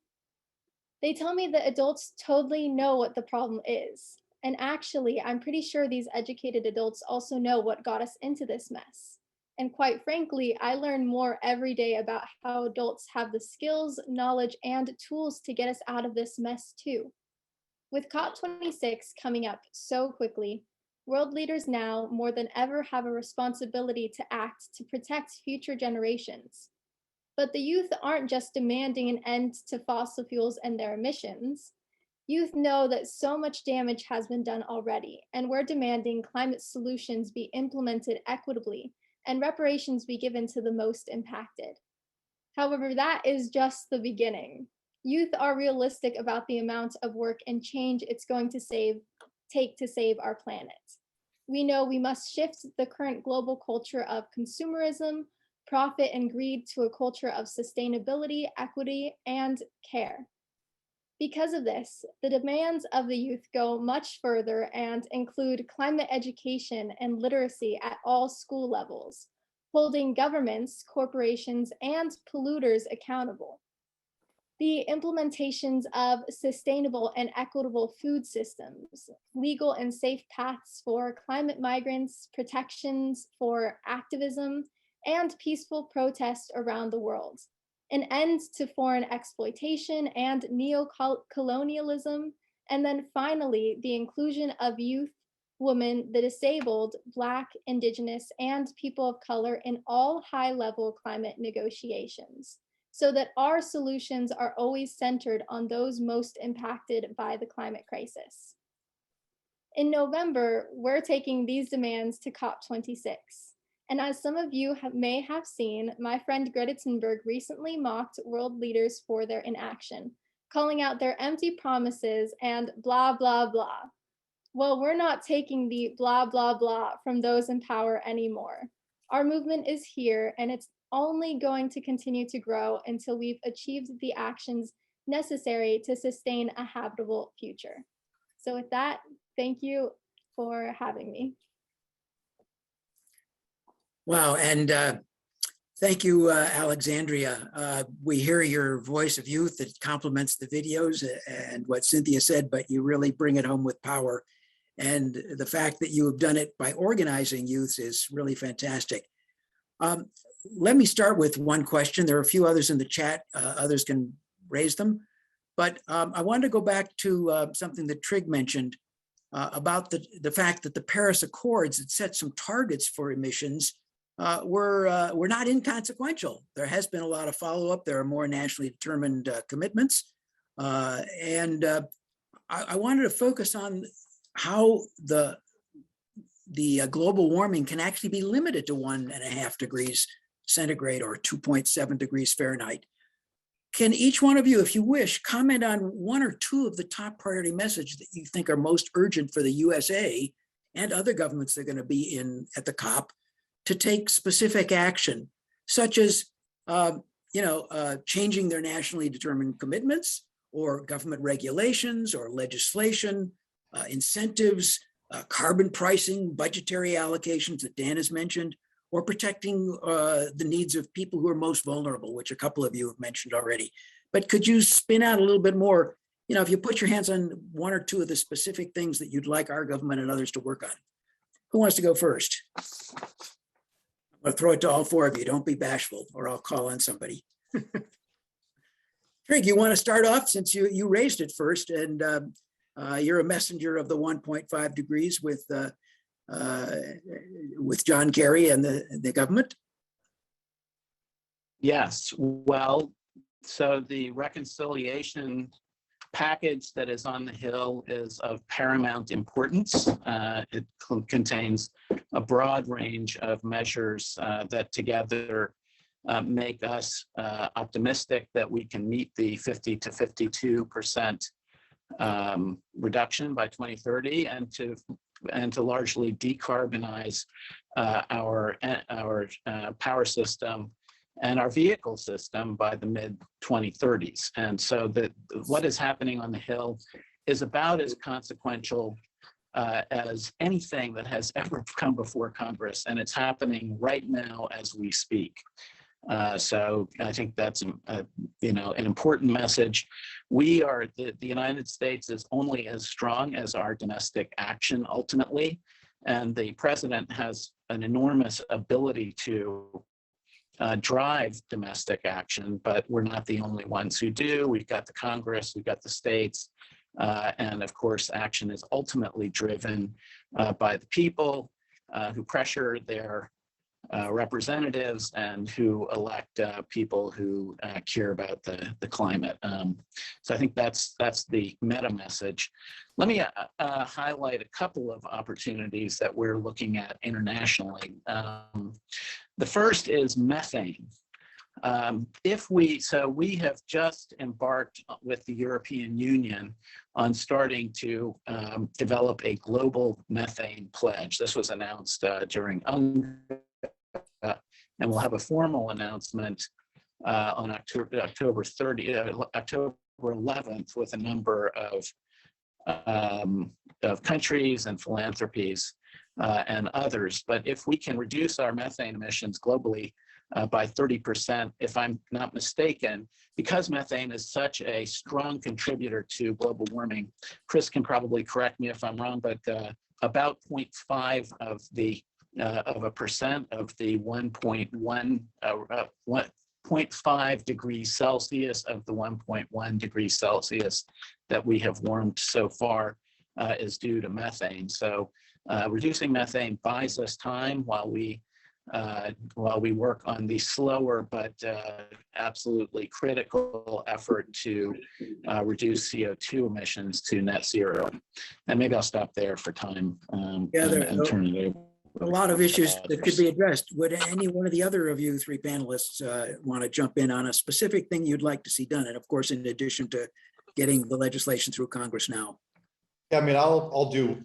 They tell me that adults totally know what the problem is. And actually, I'm pretty sure these educated adults also know what got us into this mess. And quite frankly, I learn more every day about how adults have the skills, knowledge, and tools to get us out of this mess too. With COP26 coming up so quickly, world leaders now more than ever have a responsibility to act to protect future generations. But the youth aren't just demanding an end to fossil fuels and their emissions. Youth know that so much damage has been done already, and we're demanding climate solutions be implemented equitably and reparations be given to the most impacted. However, that is just the beginning. Youth are realistic about the amount of work and change it's going to take to save our planet. We know we must shift the current global culture of consumerism, profit, and greed to a culture of sustainability, equity, and care. Because of this, the demands of the youth go much further and include climate education and literacy at all school levels, holding governments, corporations, and polluters accountable. The implementations of sustainable and equitable food systems, legal and safe paths for climate migrants, protections for activism, and peaceful protest around the world, an end to foreign exploitation and neo-colonialism, and then finally, the inclusion of youth, women, the disabled, Black, Indigenous, and people of color in all high-level climate negotiations, so that our solutions are always centered on those most impacted by the climate crisis. In November, we're taking these demands to COP26. And as some of you may have seen, my friend Greta Thunberg recently mocked world leaders for their inaction, calling out their empty promises and blah, blah, blah. Well, we're not taking the blah, blah, blah from those in power anymore. Our movement is here, and it's only going to continue to grow until we've achieved the actions necessary to sustain a habitable future. So with that, thank you for having me. Wow, and thank you, Alexandria. We hear your voice of youth that complements the videos and what Cynthia said, but you really bring it home with power. And the fact that you have done it by organizing youths is really fantastic. Let me start with one question. There are a few others in the chat. Others can raise them. But I wanted to go back to something that Trig mentioned about the fact that the Paris Accords that set some targets for emissions were not inconsequential. There has been a lot of follow-up. There are more nationally determined commitments. And I wanted to focus on how the global warming can actually be limited to 1.5 degrees centigrade or 2.7 degrees Fahrenheit. Can each one of you, if you wish, comment on one or two of the top priority messages that you think are most urgent for the USA and other governments that are going to be in at the COP to take specific action, such as changing their nationally determined commitments or government regulations or legislation, incentives, carbon pricing, budgetary allocations that Dan has mentioned, or protecting the needs of people who are most vulnerable, which a couple of you have mentioned already. But could you spin out a little bit more, if you put your hands on one or two of the specific things that you'd like our government and others to work on? Who wants to go first? I'm going to throw it to all four of you. Don't be bashful, or I'll call on somebody. Trig, you want to start off since you raised it first, and you're a messenger of the 1.5 degrees with John Kerry and the government? Yes, well, so the reconciliation package that is on the Hill is of paramount importance. It contains a broad range of measures that together make us optimistic that we can meet the 50 to 52% reduction by 2030 and to largely decarbonize our power system and our vehicle system by the mid-2030s. And so what is happening on the Hill is about as consequential as anything that has ever come before Congress, and it's happening right now as we speak. So I think that's an important message. We are the United States is only as strong as our domestic action ultimately, and the president has an enormous ability to drive domestic action, but we're not the only ones who do. We've got the Congress, we've got the states, and of course, action is ultimately driven by the people who pressure their representatives and who elect people who care about the climate. So I think that's the meta message. Let me highlight a couple of opportunities that we're looking at internationally. The first is methane. We have just embarked with the European Union on starting to develop a global methane pledge. This was announced during and we'll have a formal announcement on October 11th with a number of countries and philanthropies and others. But if we can reduce our methane emissions globally by 30%, if I'm not mistaken, because methane is such a strong contributor to global warming, Chris can probably correct me if I'm wrong, but about 0.5 of a percent of the 0.5 degrees Celsius of the 1.1 degrees Celsius that we have warmed so far is due to methane. So reducing methane buys us time while we work on the slower but absolutely critical effort to reduce CO2 emissions to net zero. And maybe I'll stop there for time and turn it over. A lot of issues that could be addressed. Would any one of the other of you three panelists want to jump in on a specific thing you'd like to see done? And of course, in addition to getting the legislation through Congress now. Yeah, I mean, I'll do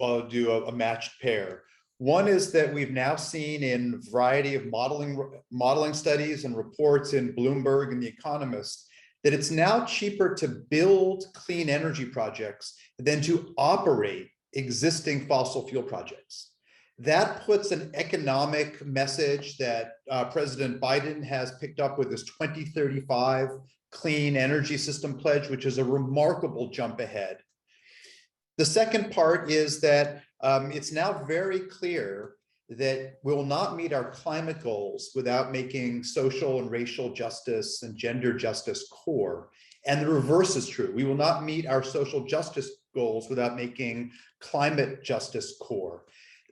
a matched pair. One is that we've now seen in a variety of modeling studies and reports in Bloomberg and The Economist that it's now cheaper to build clean energy projects than to operate existing fossil fuel projects. That puts an economic message that President Biden has picked up with his 2035 clean energy system pledge, which is a remarkable jump ahead. The second part is that it's now very clear that we'll not meet our climate goals without making social and racial justice and gender justice core. And the reverse is true. We will not meet our social justice goals without making climate justice core.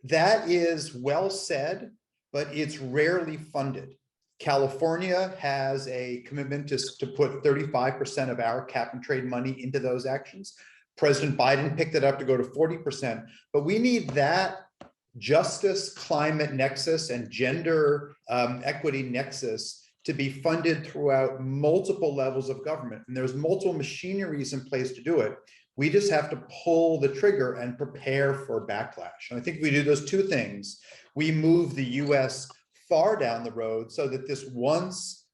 That is well said, but it's rarely funded. California has a commitment to put 35% of our cap and trade money into those actions. President Biden picked it up to go to 40%, but we need that justice, climate nexus, and gender equity nexus to be funded throughout multiple levels of government. And there's multiple machineries in place to do it. We just have to pull the trigger and prepare for backlash. And I think if we do those two things, we move the US far down the road so that this once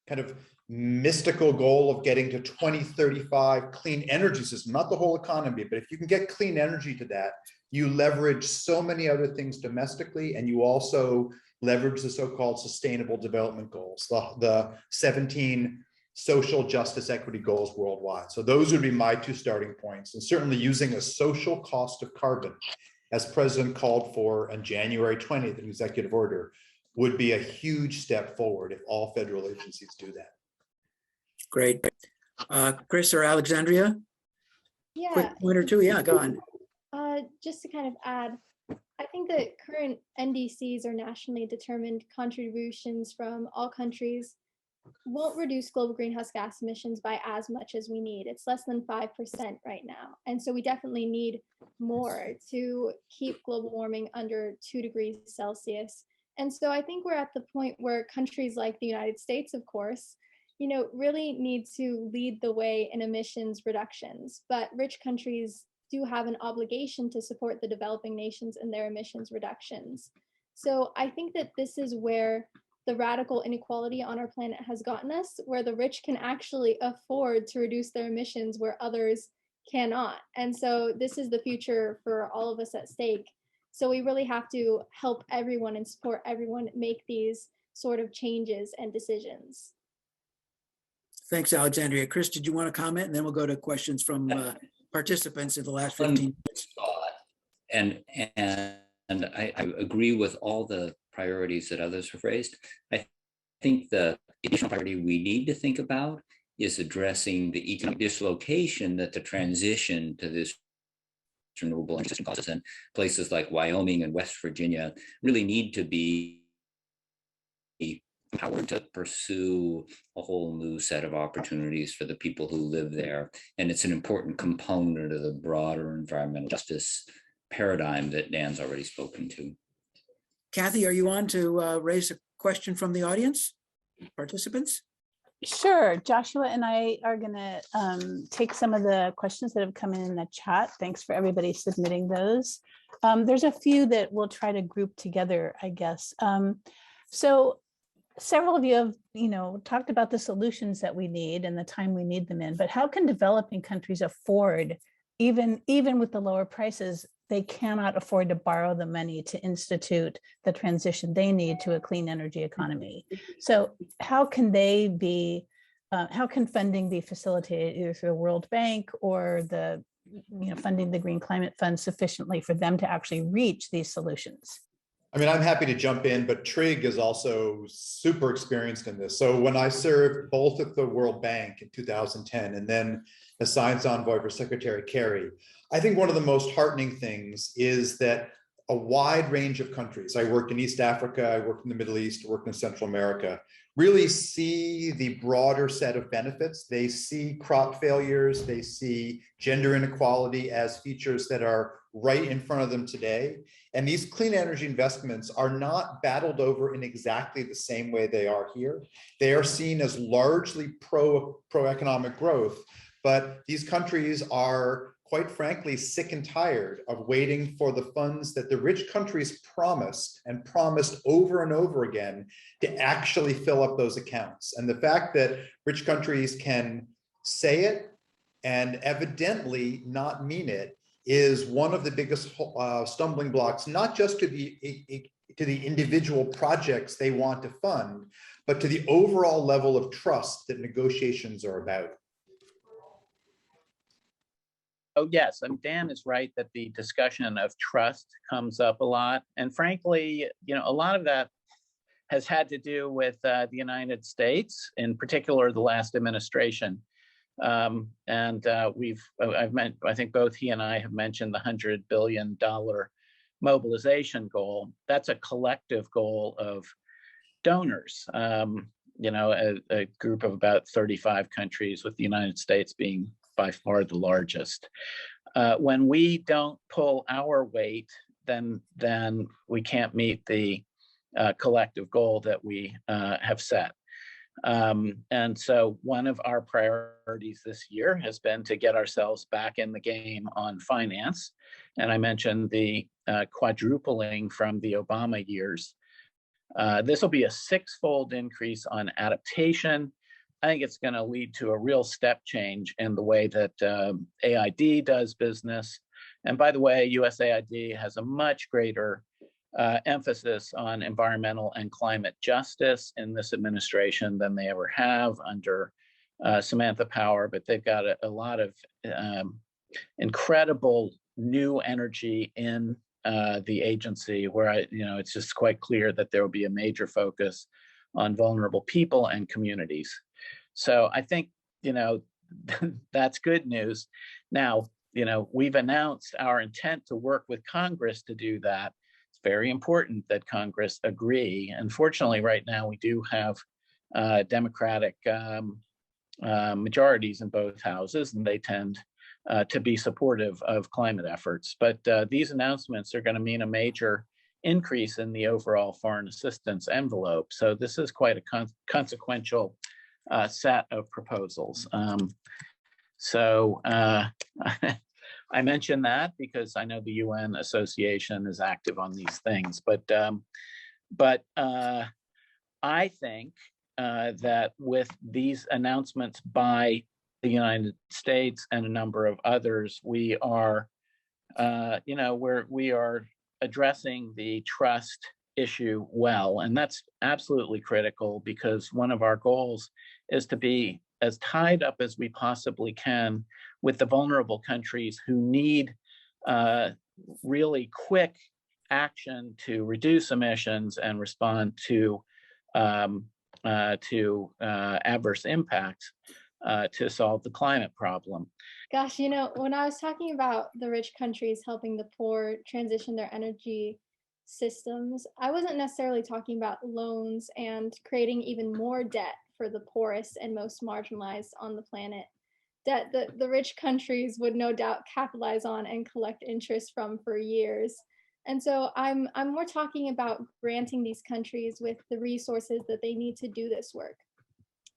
kind of mystical goal of getting to 2035 clean energy system, not the whole economy, but if you can get clean energy to that, you leverage so many other things domestically, and you also leverage the so-called sustainable development goals, the 17 social justice equity goals worldwide. So those would be my two starting points. And certainly using a social cost of carbon, as President called for on January 20th, an executive order, would be a huge step forward if all federal agencies do that. Great. Chris or Alexandria? Yeah. Quick point or two. Yeah, go on. Just to kind of add, I think that current NDCs, or nationally determined contributions from all countries, won't reduce global greenhouse gas emissions by as much as we need. It's less than 5% right now. And so we definitely need more to keep global warming under 2 degrees Celsius. And so I think we're at the point where countries like the United States, of course, really need to lead the way in emissions reductions. But rich countries do have an obligation to support the developing nations in their emissions reductions. So I think that this is where the radical inequality on our planet has gotten us, where the rich can actually afford to reduce their emissions where others cannot. And so this is the future for all of us at stake. So we really have to help everyone and support everyone make these sort of changes and decisions. Thanks, Alexandria. Chris, did you want to comment? And then we'll go to questions from participants in the last 15 minutes. And I agree with all the priorities that others have raised. I think the additional priority we need to think about is addressing the economic dislocation that the transition to this renewable energy system causes, and places like Wyoming and West Virginia really need to be empowered to pursue a whole new set of opportunities for the people who live there. And it's an important component of the broader environmental justice paradigm that Dan's already spoken to. Kathy, are you on to raise a question from the audience, participants? Sure. Joshua and I are going to take some of the questions that have come in the chat. Thanks for everybody submitting those. There's a few that we'll try to group together, I guess. So several of you have, talked about the solutions that we need and the time we need them in, but how can developing countries afford, even with the lower prices, they cannot afford to borrow the money to institute the transition they need to a clean energy economy. So how can they be, how can funding be facilitated either through the World Bank or the, funding the Green Climate Fund sufficiently for them to actually reach these solutions? I mean, I'm happy to jump in, but Trig is also super experienced in this. So when I served both at the World Bank in 2010 and then as Science Envoy for Secretary Kerry, I think one of the most heartening things is that a wide range of countries, I worked in East Africa, I worked in the Middle East, I worked in Central America, really see the broader set of benefits. They see crop failures, they see gender inequality as features that are right in front of them today. And these clean energy investments are not battled over in exactly the same way they are here. They are seen as largely pro-economic growth, but these countries are, quite frankly, sick and tired of waiting for the funds that the rich countries promised and promised over and over again to actually fill up those accounts. And the fact that rich countries can say it and evidently not mean it is one of the biggest stumbling blocks, not just to the individual projects they want to fund, but to the overall level of trust that negotiations are about. Oh, yes, and Dan is right that the discussion of trust comes up a lot. And frankly, a lot of that has had to do with the United States, in particular, the last administration. I think both he and I have mentioned the $100 billion mobilization goal. That's a collective goal of donors, a group of about 35 countries, with the United States being by far the largest. When we don't pull our weight, then we can't meet the collective goal that we have set. And so one of our priorities this year has been to get ourselves back in the game on finance. And I mentioned the quadrupling from the Obama years. This will be a 6-fold increase on adaptation. I think it's going to lead to a real step change in the way that AID does business. And by the way, USAID has a much greater emphasis on environmental and climate justice in this administration than they ever have under Samantha Power, but they've got a lot of incredible new energy in the agency where it's just quite clear that there will be a major focus on vulnerable people and communities. So I think, that's good news. Now, we've announced our intent to work with Congress to do that. It's very important that Congress agree. Unfortunately, right now, we do have Democratic majorities in both houses, and they tend to be supportive of climate efforts. But these announcements are going to mean a major increase in the overall foreign assistance envelope. So this is quite a consequential set of proposals. I mention that because I know the UN Association is active on these things, but I think that with these announcements by the United States and a number of others, we are, we are addressing the trust issue well, and that's absolutely critical because one of our goals is to be as tied up as we possibly can with the vulnerable countries who need really quick action to reduce emissions and respond to adverse impacts to solve the climate problem. Gosh, when I was talking about the rich countries helping the poor transition their energy systems, I wasn't necessarily talking about loans and creating even more debt for the poorest and most marginalized on the planet. Debt that the rich countries would no doubt capitalize on and collect interest from for years. And so I'm more talking about granting these countries with the resources that they need to do this work.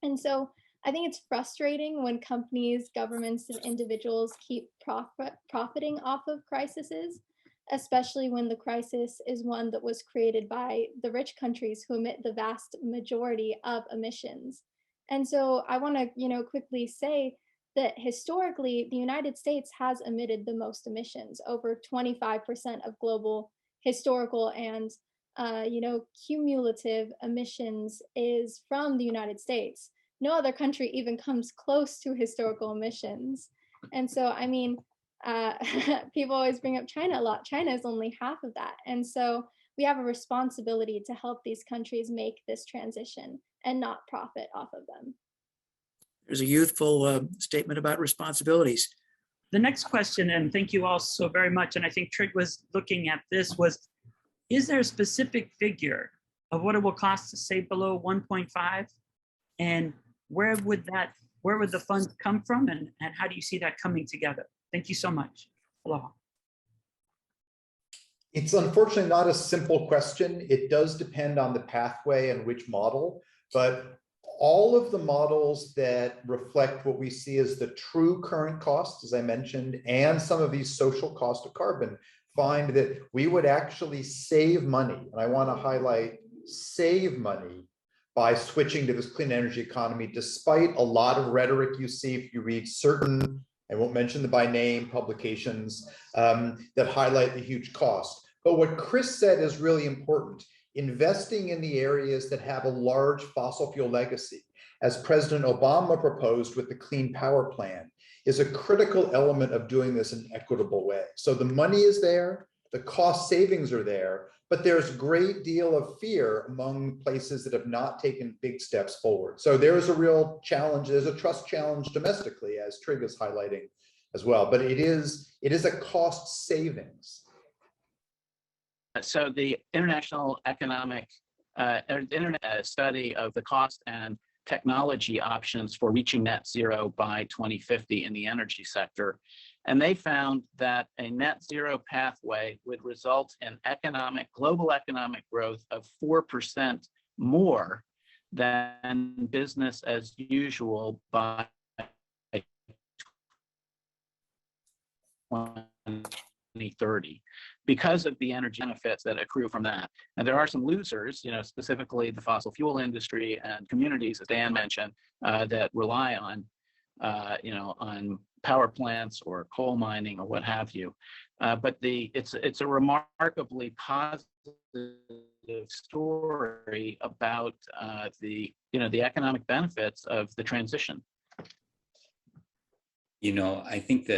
And so I think it's frustrating when companies, governments, and individuals keep profiting off of crises, especially when the crisis is one that was created by the rich countries who emit the vast majority of emissions. And so I want to, quickly say that historically, the United States has emitted the most emissions. Over 25% of global historical and, cumulative emissions is from the United States. No other country even comes close to historical emissions. And so, people always bring up China a lot. China is only half of that. And so we have a responsibility to help these countries make this transition and not profit off of them. There's a youthful statement about responsibilities. The next question, and thank you all so very much, and I think Trig was looking at this, was, is there a specific figure of what it will cost to stay below 1.5? And where would the funds come from, and how do you see that coming together? Thank you so much. Aloha. It's unfortunately not a simple question. It does depend on the pathway and which model, but all of the models that reflect what we see as the true current costs, as I mentioned, and some of these social cost of carbon, find that we would actually save money. And I want to highlight save money by switching to this clean energy economy, despite a lot of rhetoric you see if you read certain I won't mention the by name publications that highlight the huge cost. But what Chris said is really important. Investing in the areas that have a large fossil fuel legacy, as President Obama proposed with the Clean Power Plan, is a critical element of doing this in an equitable way. So the money is there, the cost savings are there, but there's a great deal of fear among places that have not taken big steps forward. So there's a real challenge, there's a trust challenge domestically, as Trig is highlighting as well, but it is a cost savings. So the international economic study of the cost and technology options for reaching net zero by 2050 in the energy sector. And they found that a net zero pathway would result in global economic growth of 4% more than business as usual by 2030, because of the energy benefits that accrue from that. And there are some losers, specifically the fossil fuel industry and communities, as Dan mentioned, that rely on, on power plants or coal mining or what have you. But it's a remarkably positive story about the economic benefits of the transition. I think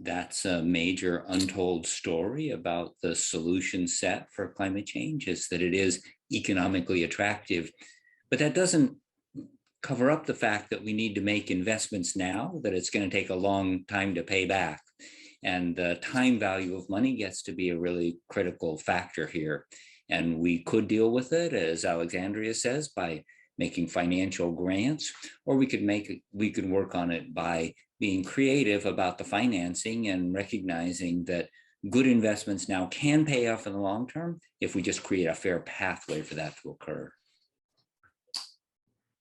that's a major untold story about the solution set for climate change, is that it is economically attractive. But that doesn't cover up the fact that we need to make investments now, that it's going to take a long time to pay back. And the time value of money gets to be a really critical factor here. And we could deal with it, as Alexandria says, by making financial grants, or we could work on it by being creative about the financing and recognizing that good investments now can pay off in the long term if we just create a fair pathway for that to occur.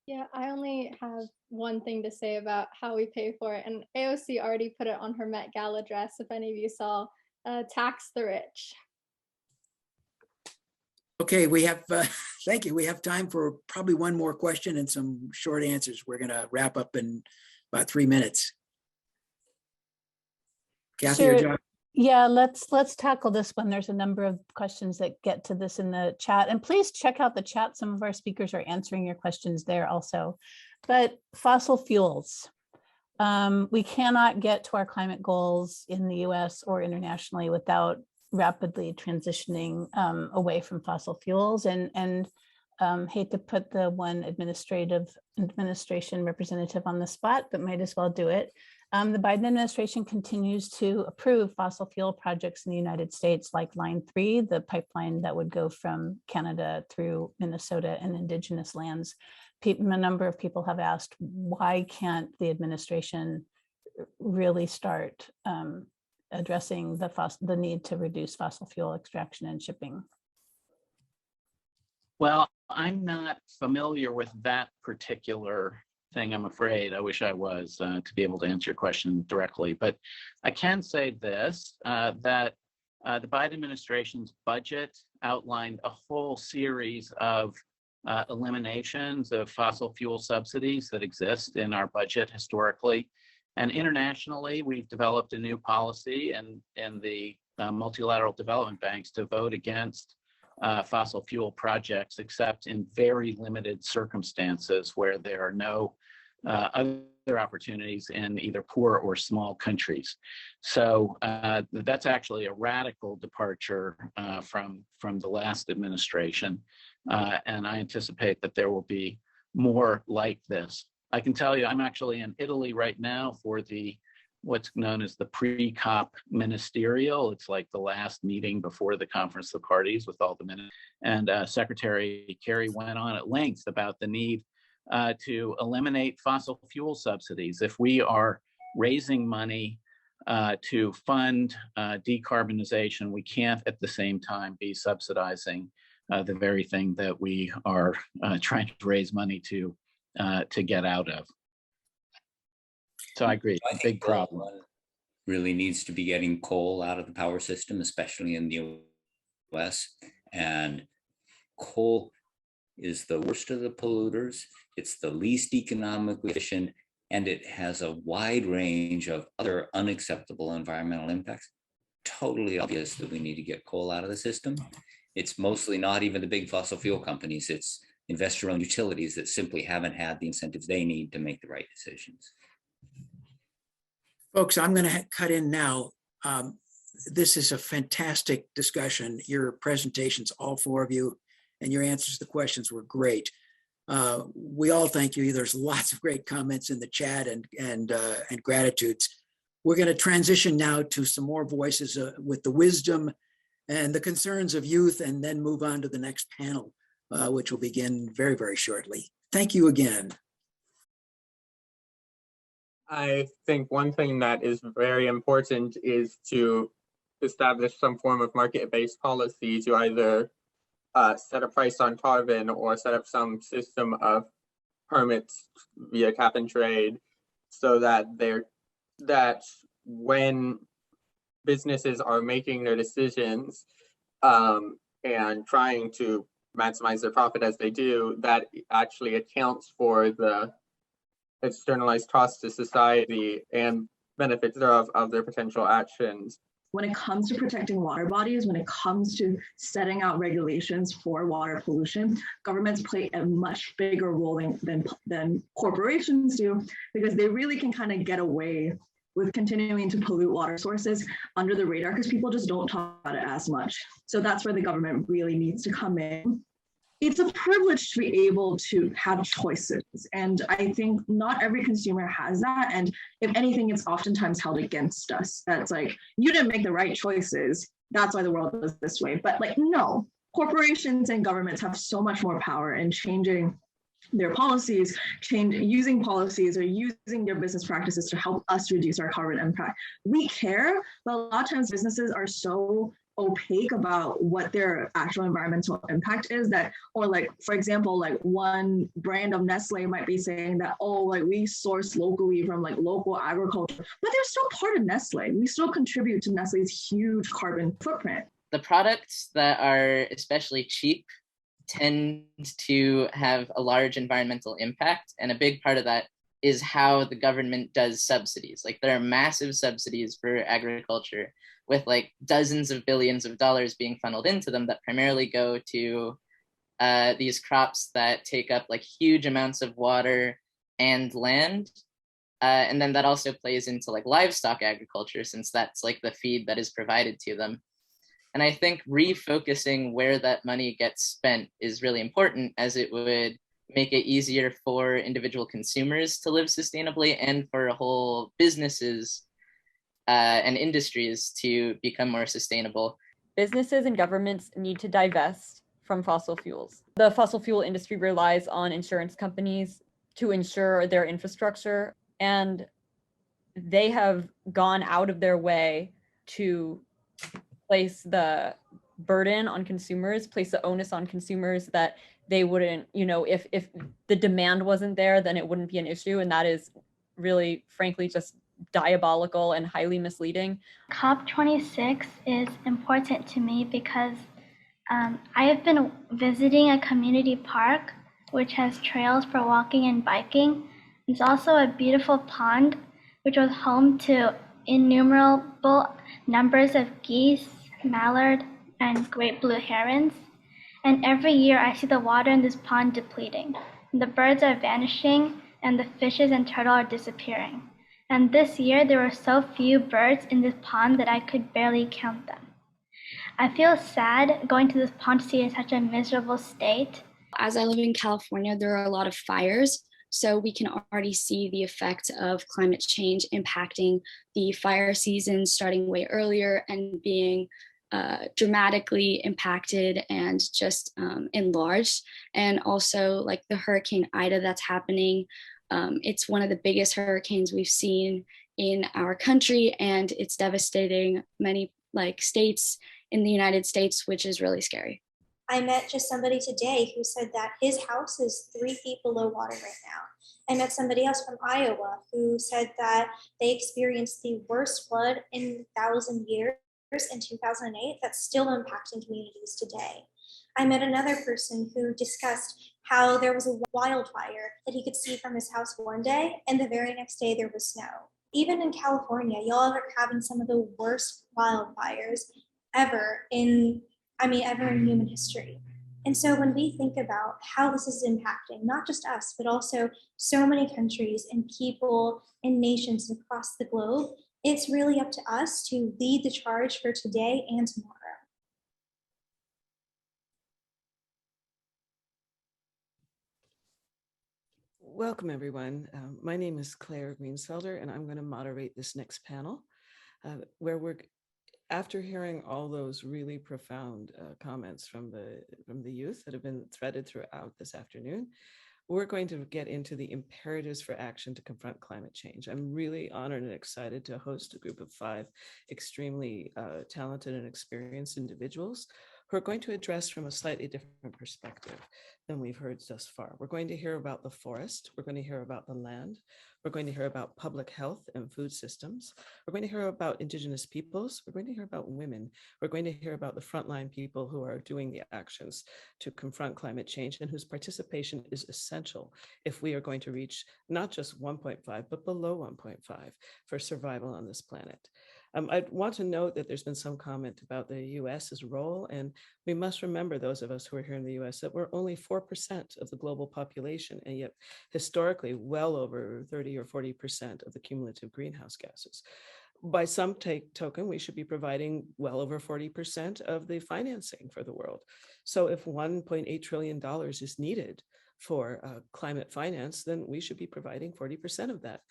Yeah, I only have one thing to say about how we pay for it. And AOC already put it on her Met Gala dress, if any of you saw, tax the rich. Okay, we have, thank you. We have time for probably one more question and some short answers. We're going to wrap up in about 3 minutes. Kathy or John? Yeah, let's tackle this one. There's a number of questions that get to this in the chat, and please check out the chat. Some of our speakers are answering your questions there also. But fossil fuels, we cannot get to our climate goals in the US or internationally without rapidly transitioning away from fossil fuels, and hate to put the one administration representative on the spot, but might as well do it. The Biden administration continues to approve fossil fuel projects in the United States, like Line 3, the pipeline that would go from Canada through Minnesota and indigenous lands. A number of people have asked, why can't the administration really start addressing the need to reduce fossil fuel extraction and shipping? Well, I'm not familiar with that particular thing, I'm afraid. I wish I was to be able to answer your question directly. But I can say this, that the Biden administration's budget outlined a whole series of eliminations of fossil fuel subsidies that exist in our budget historically. And internationally, we've developed a new policy in the multilateral development banks to vote against fossil fuel projects, except in very limited circumstances where there are no other opportunities in either poor or small countries. So that's actually a radical departure from the last administration. And I anticipate that there will be more like this. I can tell you, I'm actually in Italy right now for what's known as the pre-COP ministerial. It's like the last meeting before the conference of parties with all the minutes. And Secretary Kerry went on at length about the need to eliminate fossil fuel subsidies. If we are raising money to fund decarbonization, we can't at the same time be subsidizing the very thing that we are trying to raise money to get out of. So I agree, I think big problem. Really needs to be getting coal out of the power system, especially in the US. And coal is the worst of the polluters. It's the least economically efficient, and it has a wide range of other unacceptable environmental impacts, totally obvious that we need to get coal out of the system. It's mostly not even the big fossil fuel companies, it's investor-owned utilities that simply haven't had the incentives they need to make the right decisions. Folks, I'm going to cut in now. This is a fantastic discussion. Your presentations, all four of you, and your answers to the questions were great. We all thank you. There's lots of great comments in the chat and gratitudes. We're going to transition now to some more voices with the wisdom and the concerns of youth, and then move on to the next panel, which will begin very, very shortly. Thank you again. I think one thing that is very important is to establish some form of market-based policy to either set a price on carbon or set up some system of permits via cap and trade, so that when businesses are making their decisions and trying to maximize their profit as they do, that actually accounts for the externalized costs to society and benefits thereof of their potential actions. When it comes to protecting water bodies, when it comes to setting out regulations for water pollution, governments play a much bigger role than corporations do, because they really can kind of get away with continuing to pollute water sources under the radar because people just don't talk about it as much. So that's where the government really needs to come in. It's a privilege to be able to have choices. And I think not every consumer has that. And if anything, it's oftentimes held against us. That's like, you didn't make the right choices. That's why the world is this way. But like, no, corporations and governments have so much more power in changing their policies, using policies or using their business practices to help us reduce our carbon impact. We care, but a lot of times businesses are so opaque about what their actual environmental impact is that, or like, for example, like one brand of Nestle might be saying that, oh, like we source locally from like local agriculture, but they're still part of Nestle. We still contribute to Nestle's huge carbon footprint. The products that are especially cheap tend to have a large environmental impact. And a big part of that is how the government does subsidies. Like there are massive subsidies for agriculture with like dozens of billions of dollars being funneled into them that primarily go to these crops that take up like huge amounts of water and land. And then that also plays into like livestock agriculture, since that's like the feed that is provided to them. And I think refocusing where that money gets spent is really important, as it would make it easier for individual consumers to live sustainably and for whole businesses and industries to become more sustainable. Businesses and governments need to divest from fossil fuels. The fossil fuel industry relies on insurance companies to insure their infrastructure, and they have gone out of their way to place the burden on consumers, place the onus on consumers that they wouldn't, if the demand wasn't there, then it wouldn't be an issue. And that is really, frankly, just diabolical and highly misleading. COP26 is important to me because I have been visiting a community park which has trails for walking and biking. There's also a beautiful pond which was home to innumerable numbers of geese, mallard, and great blue herons. And every year I see the water in this pond depleting. The birds are vanishing and the fishes and turtle are disappearing. And this year there were so few birds in this pond that I could barely count them. I feel sad going to this pond to see it in such a miserable state. As I live in California, there are a lot of fires. So we can already see the effect of climate change impacting the fire season starting way earlier and being dramatically impacted and just enlarged. And also like the Hurricane Ida that's happening. It's one of the biggest hurricanes we've seen in our country, and it's devastating many like states in the United States, which is really scary. I met just somebody today who said that his house is 3 feet below water right now. I met somebody else from Iowa who said that they experienced the worst flood in 1,000 years in 2008 that's still impacting communities today. I met another person who discussed how there was a wildfire that he could see from his house one day, and the very next day there was snow. Even in California, y'all are having some of the worst wildfires ever in human history. And so when we think about how this is impacting not just us, but also so many countries and people and nations across the globe, it's really up to us to lead the charge for today and tomorrow. Welcome, everyone. My name is Claire Greensfelder, and I'm going to moderate this next panel, where we're, after hearing all those really profound comments from the youth that have been threaded throughout this afternoon, we're going to get into the imperatives for action to confront climate change. I'm really honored and excited to host a group of 5 extremely talented and experienced individuals who are going to address from a slightly different perspective than we've heard thus far. We're going to hear about the forest, we're going to hear about the land, we're going to hear about public health and food systems, we're going to hear about Indigenous peoples, we're going to hear about women, we're going to hear about the frontline people who are doing the actions to confront climate change and whose participation is essential if we are going to reach not just 1.5, but below 1.5 for survival on this planet. I want to note that there's been some comment about the US's role, and we must remember, those of us who are here in the US, that we're only 4% of the global population, and yet historically well over 30 or 40% of the cumulative greenhouse gases. By some token, we should be providing well over 40% of the financing for the world. So if $1.8 trillion is needed for climate finance, then we should be providing 40% of that.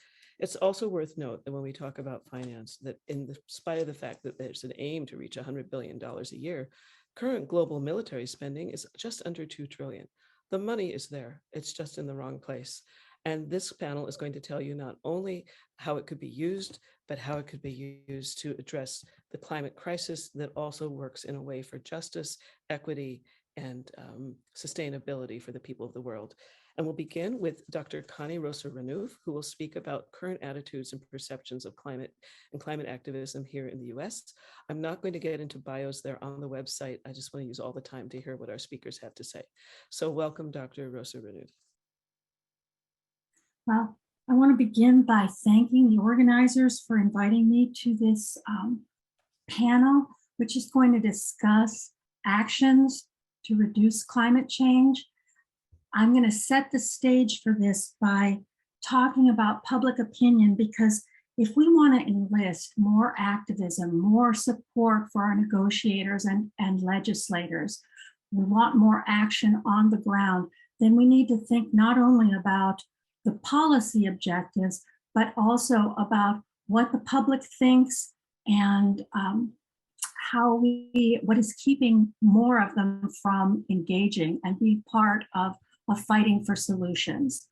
It's also worth note that when we talk about finance, that in spite of the fact that there's an aim to reach $100 billion a year, current global military spending is just under $2 trillion. The money is there, it's just in the wrong place. And this panel is going to tell you not only how it could be used, but how it could be used to address the climate crisis that also works in a way for justice, equity, and sustainability for the people of the world. And we'll begin with Dr. Connie Rosa Renouf, who will speak about current attitudes and perceptions of climate and climate activism here in the US. I'm not going to get into bios, they're on the website. I just want to use all the time to hear what our speakers have to say. So welcome, Dr. Rosa Renouf. Well, I want to begin by thanking the organizers for inviting me to this panel, which is going to discuss actions to reduce climate change. I'm going to set the stage for this by talking about public opinion, because if we want to enlist more activism, more support for our negotiators and legislators, we want more action on the ground, then we need to think not only about the policy objectives, but also about what the public thinks and what is keeping more of them from engaging and being part of fighting for solutions.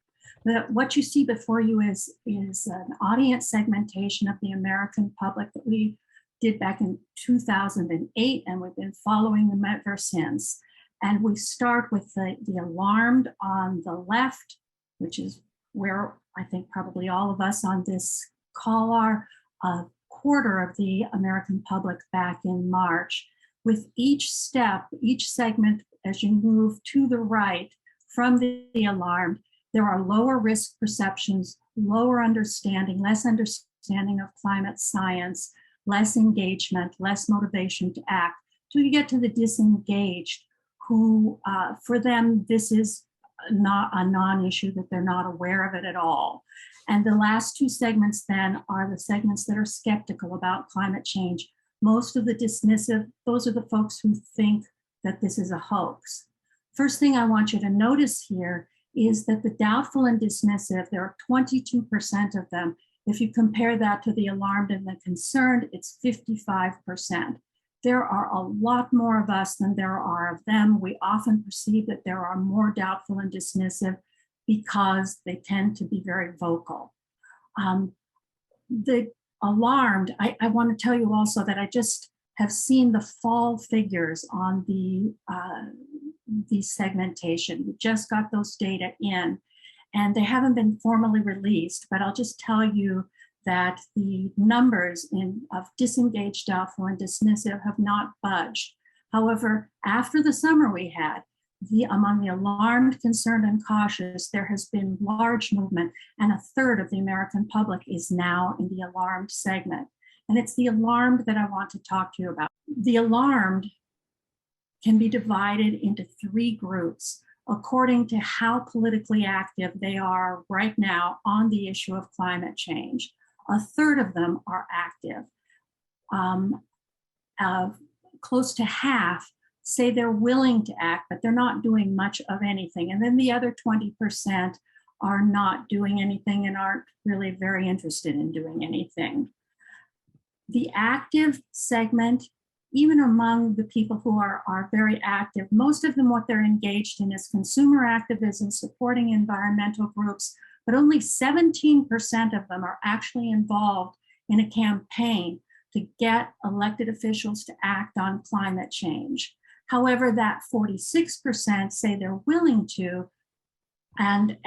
What you see before you is an audience segmentation of the American public that we did back in 2008, and we've been following them ever since. And we start with the alarmed on the left, which is where I think probably all of us on this call are, a quarter of the American public back in March. With each step, each segment, as you move to the right from the alarmed, there are lower risk perceptions, lower understanding, less understanding of climate science, less engagement, less motivation to act, till you get to the disengaged, who for them, this is not a non-issue, that they're not aware of it at all. And the last 2 segments then are the segments that are skeptical about climate change. Most of the dismissive, those are the folks who think that this is a hoax. First thing I want you to notice here is that the doubtful and dismissive, there are 22% of them. If you compare that to the alarmed and the concerned, it's 55%. There are a lot more of us than there are of them. We often perceive that there are more doubtful and dismissive because they tend to be very vocal. The alarmed, I want to tell you also that I just have seen the fall figures on the segmentation. We just got those data in, and they haven't been formally released, but I'll just tell you that the numbers of disengaged, doubtful, and dismissive have not budged. However, after the summer we had, among the alarmed, concerned, and cautious, there has been large movement, and a third of the American public is now in the alarmed segment. And it's the alarmed that I want to talk to you about. The alarmed can be divided into three groups according to how politically active they are right now on the issue of climate change. A third of them are active. Close to half say they're willing to act, but they're not doing much of anything. And then the other 20% are not doing anything and aren't really very interested in doing anything. The active segment, even among the people who are very active, most of them, what they're engaged in is consumer activism, supporting environmental groups, but only 17% of them are actually involved in a campaign to get elected officials to act on climate change. However, that 46% say they're willing to, and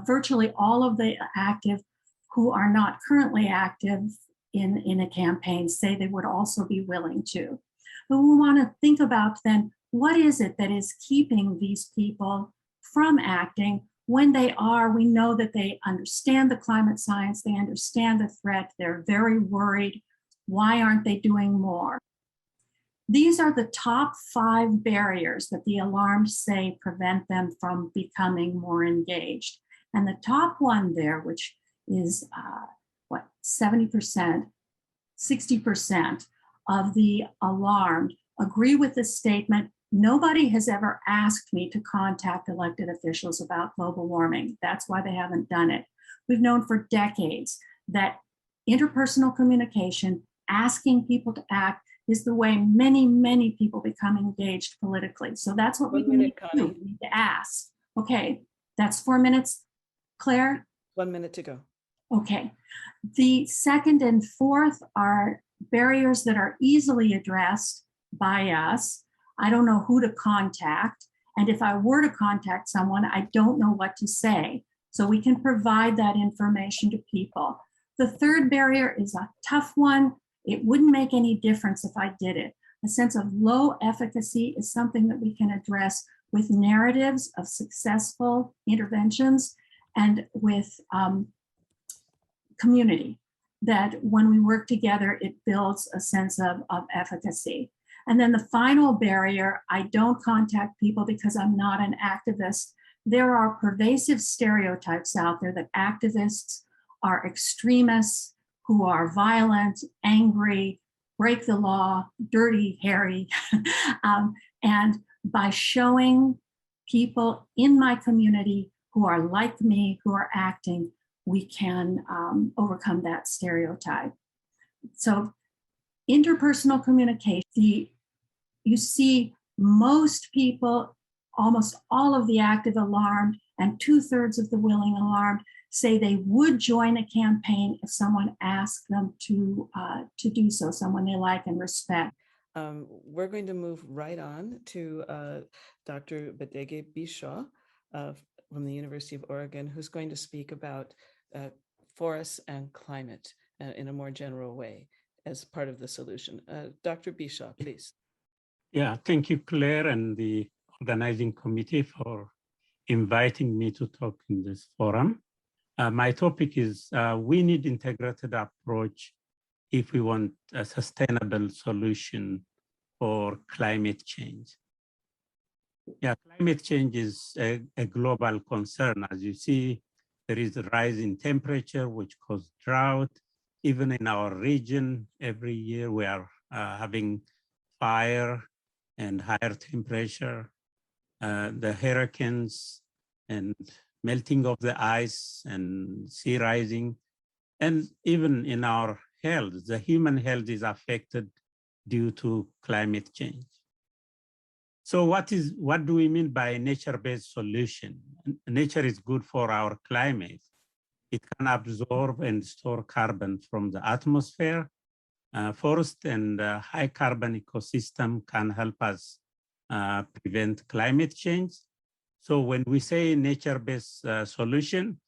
virtually all of the active who are not currently active in a campaign say they would also be willing to. But we want to think about then, what is it that is keeping these people from acting when they are? We know that they understand the climate science, they understand the threat, they're very worried. Why aren't they doing more? These are the top 5 barriers that the alarmed say prevent them from becoming more engaged. And the top one there, which is 70%, 60% of the alarmed agree with the statement, nobody has ever asked me to contact elected officials about global warming. That's why they haven't done it. We've known for decades that interpersonal communication, asking people to act, is the way many, many people become engaged politically. So that's what we need to do. We need to ask. Okay, that's 4 minutes. Claire? 1 minute to go. Okay. The second and fourth are barriers that are easily addressed by us. I don't know who to contact. And if I were to contact someone, I don't know what to say. So we can provide that information to people. The third barrier is a tough one. It wouldn't make any difference if I did it. A sense of low efficacy is something that we can address with narratives of successful interventions and with community, that when we work together, it builds a sense of efficacy. And then the final barrier, I don't contact people because I'm not an activist. There are pervasive stereotypes out there that activists are extremists who are violent, angry, break the law, dirty, hairy. And by showing people in my community who are like me, who are acting, we can overcome that stereotype. So interpersonal communication, you see most people, almost all of the active alarmed and 2/3 of the willing alarmed say they would join a campaign if someone asked them to do so, someone they like and respect. We're going to move right on to Dr. Badege Bishaw from the University of Oregon, who's going to speak about forests and climate in a more general way as part of the solution. Dr. Bishaw, please. Yeah, thank you, Claire, and the organizing committee for inviting me to talk in this forum. My topic is we need integrated approach if we want a sustainable solution for climate change. Yeah, climate change is a global concern. As you see, there is a rise in temperature, which causes drought. Even in our region, every year we are having fire and higher temperature, the hurricanes and melting of the ice and sea rising. And even in our health, the human health is affected due to climate change. So what do we mean by nature-based solution? Nature is good for our climate. It can absorb and store carbon from the atmosphere. Forest and high carbon ecosystem can help us prevent climate change. So when we say nature-based solution,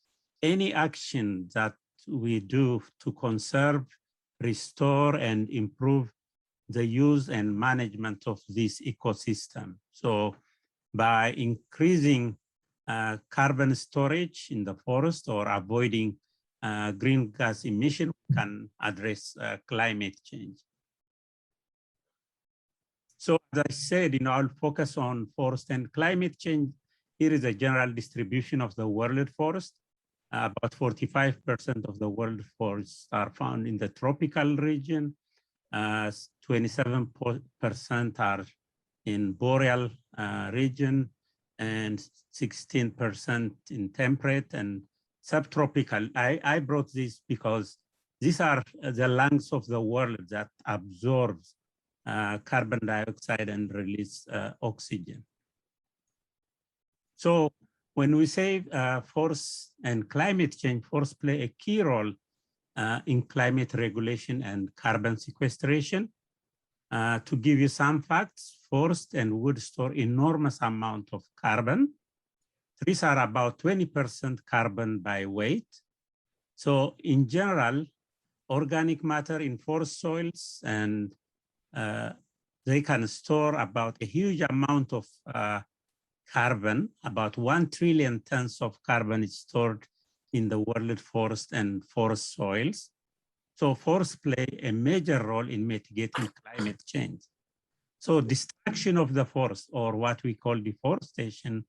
any action that we do to conserve, restore, and improve the use and management of this ecosystem. So by increasing carbon storage in the forest or avoiding green gas emission, we can address climate change. So as I said, I'll focus on forest and climate change. Here is a general distribution of the world forest. About 45% of the world forests are found in the tropical region. 27% are in boreal region, and 16% in temperate and subtropical. I brought this because these are the lungs of the world that absorbs carbon dioxide and release oxygen. So when we say forests and climate change, forests play a key role in climate regulation and carbon sequestration. To give you some facts, forest and wood store enormous amount of carbon. Trees are about 20% carbon by weight. So in general, organic matter in forest soils, and they can store about a huge amount of carbon. About 1 trillion tons of carbon is stored in the world forest and forest soils. So forests play a major role in mitigating climate change. So destruction of the forest, or what we call deforestation,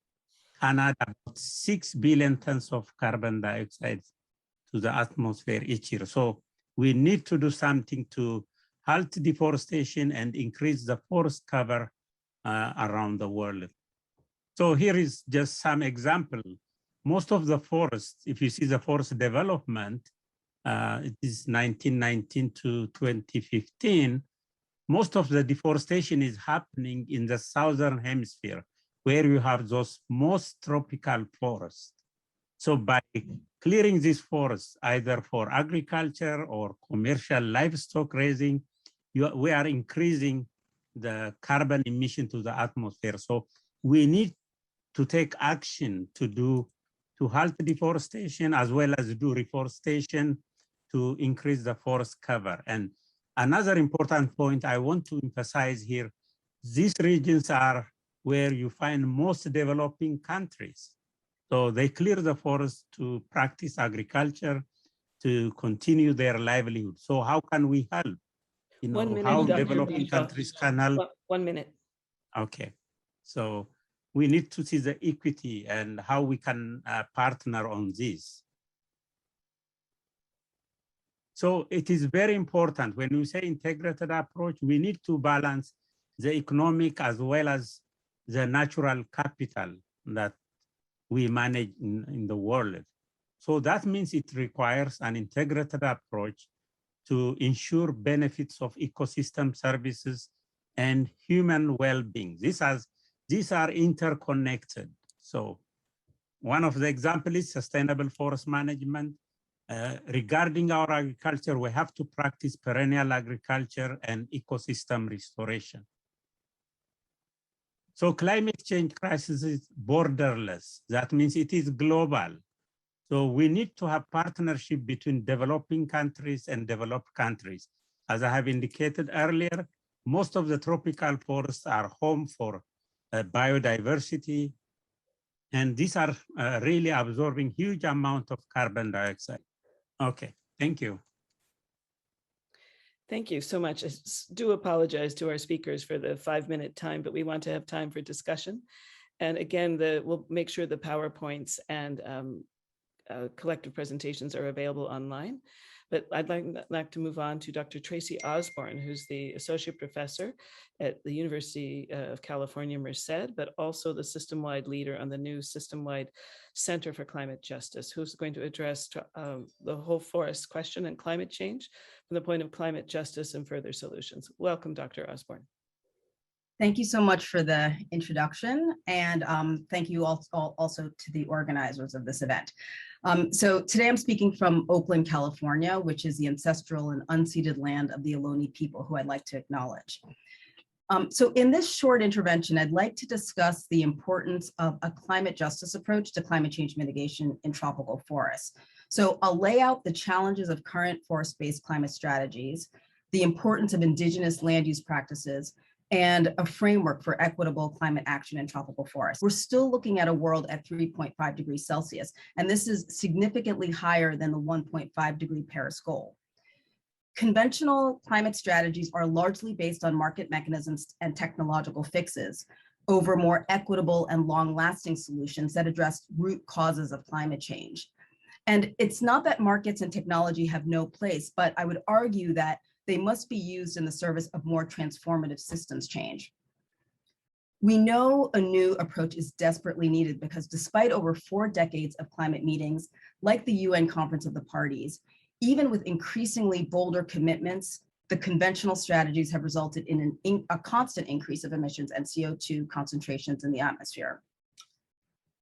can add about 6 billion tons of carbon dioxide to the atmosphere each year. So we need to do something to halt deforestation and increase the forest cover around the world. So here is just some example. Most of the forests, if you see the forest development, it is 1919 to 2015, most of the deforestation is happening in the southern hemisphere, where you have those most tropical forests. So by clearing these forests, either for agriculture or commercial livestock raising, we are increasing the carbon emission to the atmosphere. So we need to take action to halt deforestation, as well as do reforestation to increase the forest cover. And another important point I want to emphasize here, these regions are where you find most developing countries. So they clear the forest to practice agriculture, to continue their livelihood. So how can we help? 1 minute, how Dr. developing countries can help? 1 minute. Okay, so we need to see the equity and how we can partner on this. So it is very important when we say integrated approach, we need to balance the economic as well as the natural capital that we manage in the world. So that means it requires an integrated approach to ensure benefits of ecosystem services and human well-being. These are interconnected. So one of the examples is sustainable forest management. Regarding our agriculture, we have to practice perennial agriculture and ecosystem restoration. So climate change crisis is borderless. That means it is global. So we need to have partnership between developing countries and developed countries. As I have indicated earlier, most of the tropical forests are home for biodiversity, and these are really absorbing huge amount of carbon dioxide. Okay, thank you. Thank you so much. I do apologize to our speakers for the 5-minute time, but we want to have time for discussion. And again, we'll make sure the PowerPoints and collective presentations are available online. But I'd like to move on to Dr. Tracy Osborne, who's the Associate Professor at the University of California, Merced, but also the system-wide leader on the new system-wide Center for Climate Justice, who's going to address the whole forest question and climate change from the point of climate justice and further solutions. Welcome, Dr. Osborne. Thank you so much for the introduction, and thank you also to the organizers of this event. So today I'm speaking from Oakland, California, which is the ancestral and unceded land of the Ohlone people, who I'd like to acknowledge. So in this short intervention, I'd like to discuss the importance of a climate justice approach to climate change mitigation in tropical forests. So I'll lay out the challenges of current forest-based climate strategies, the importance of indigenous land use practices, and a framework for equitable climate action in tropical forests. We're still looking at a world at 3.5 degrees Celsius, and this is significantly higher than the 1.5 degree Paris goal. Conventional climate strategies are largely based on market mechanisms and technological fixes over more equitable and long-lasting solutions that address root causes of climate change. And it's not that markets and technology have no place, but I would argue that they must be used in the service of more transformative systems change. We know a new approach is desperately needed because despite over 4 decades of climate meetings, like the UN Conference of the Parties, even with increasingly bolder commitments, the conventional strategies have resulted in a constant increase of emissions and CO2 concentrations in the atmosphere.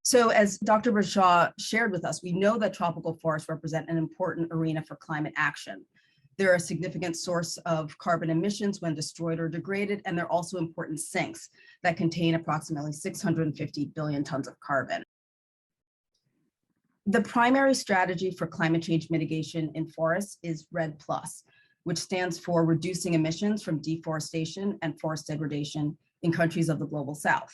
So as Dr. Bradshaw shared with us, we know that tropical forests represent an important arena for climate action. They're a significant source of carbon emissions when destroyed or degraded, and they're also important sinks that contain approximately 650 billion tons of carbon. The primary strategy for climate change mitigation in forests is REDD+, which stands for Reducing Emissions from Deforestation and Forest Degradation in Countries of the Global South.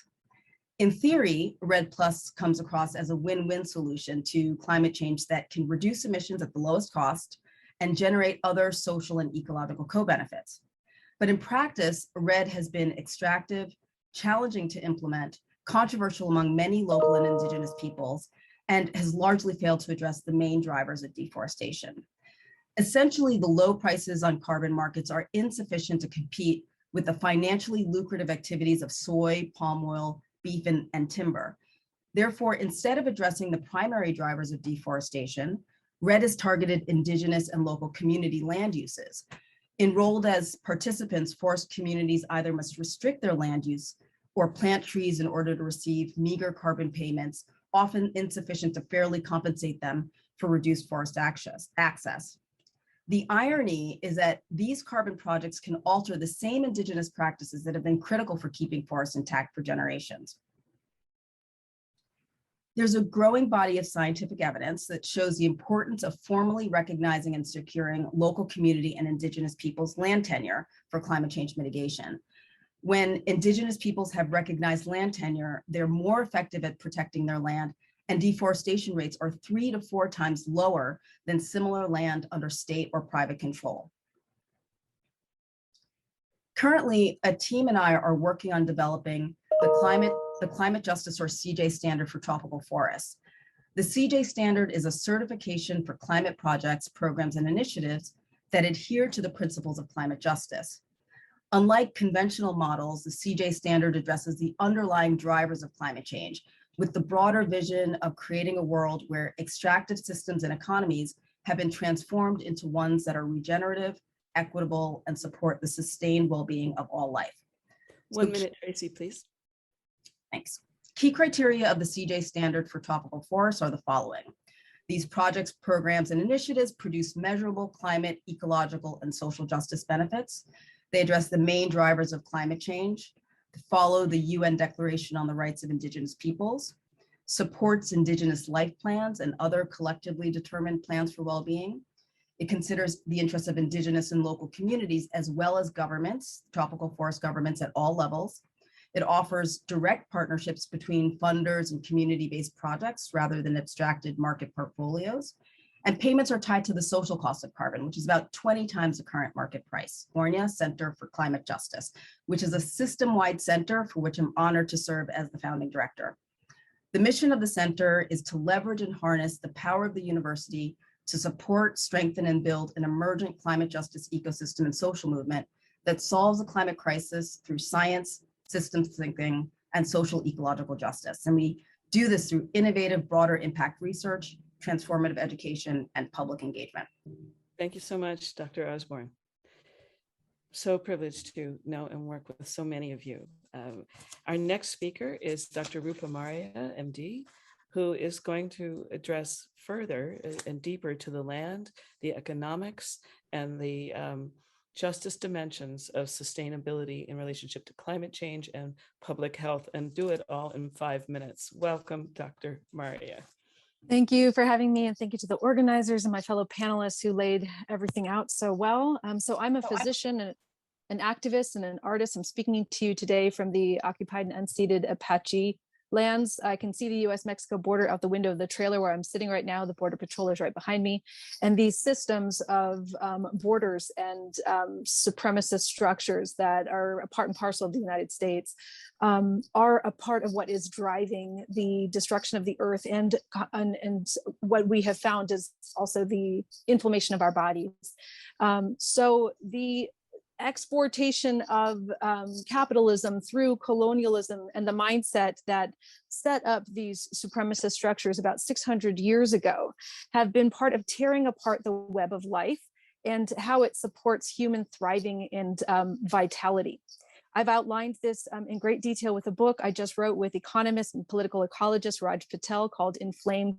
In theory, REDD+ comes across as a win-win solution to climate change that can reduce emissions at the lowest cost and generate other social and ecological co-benefits. But in practice, REDD has been extractive, challenging to implement, controversial among many local and indigenous peoples, and has largely failed to address the main drivers of deforestation. Essentially, the low prices on carbon markets are insufficient to compete with the financially lucrative activities of soy, palm oil, beef, and timber. Therefore, instead of addressing the primary drivers of deforestation, REDD has targeted indigenous and local community land uses. Enrolled as participants, forest communities either must restrict their land use or plant trees in order to receive meager carbon payments, often insufficient to fairly compensate them for reduced forest access. The irony is that these carbon projects can alter the same indigenous practices that have been critical for keeping forests intact for generations. There's a growing body of scientific evidence that shows the importance of formally recognizing and securing local community and indigenous peoples' land tenure for climate change mitigation. When indigenous peoples have recognized land tenure, they're more effective at protecting their land, and deforestation rates are 3 to 4 times lower than similar land under state or private control. Currently, a team and I are working on developing the climate justice or CJ standard for tropical forests. The CJ standard is a certification for climate projects, programs, and initiatives that adhere to the principles of climate justice. Unlike conventional models, the CJ standard addresses the underlying drivers of climate change with the broader vision of creating a world where extractive systems and economies have been transformed into ones that are regenerative, equitable, and support the sustained well-being of all life. 1 minute, Tracy, please. Thanks. Key criteria of the CJ standard for tropical forests are the following. These projects, programs, and initiatives produce measurable climate, ecological, and social justice benefits. They address the main drivers of climate change, follow the UN Declaration on the Rights of Indigenous Peoples, supports Indigenous life plans and other collectively determined plans for well-being. It considers the interests of Indigenous and local communities as well as governments, tropical forest governments at all levels. It offers direct partnerships between funders and community-based projects rather than abstracted market portfolios. And payments are tied to the social cost of carbon, which is about 20 times the current market price. Bornea Center for Climate Justice, which is a system-wide center for which I'm honored to serve as the founding director. The mission of the center is to leverage and harness the power of the university to support, strengthen, and build an emergent climate justice ecosystem and social movement that solves the climate crisis through science, systems thinking, and social ecological justice. And we do this through innovative, broader impact research, transformative education, and public engagement. Thank you so much, Dr. Osborne. So privileged to know and work with so many of you. Our next speaker is Dr. Rupa Maria, MD, who is going to address further and deeper to the land, the economics, and the justice dimensions of sustainability in relationship to climate change and public health, and do it all in 5 minutes. Welcome, Dr. Maria. Thank you for having me, and thank you to the organizers and my fellow panelists who laid everything out so well. So I'm a physician, and an activist and an artist. I'm speaking to you today from the occupied and unceded Apache lands. I can see the US-Mexico border out the window of the trailer where I'm sitting right now. The border patrol is right behind me. And these systems of borders and supremacist structures that are a part and parcel of the United States are a part of what is driving the destruction of the earth, and what we have found is also the inflammation of our bodies. So the exportation of capitalism through colonialism and the mindset that set up these supremacist structures about 600 years ago have been part of tearing apart the web of life and how it supports human thriving and vitality. I've outlined this in great detail with a book I just wrote with economist and political ecologist Raj Patel called Inflamed: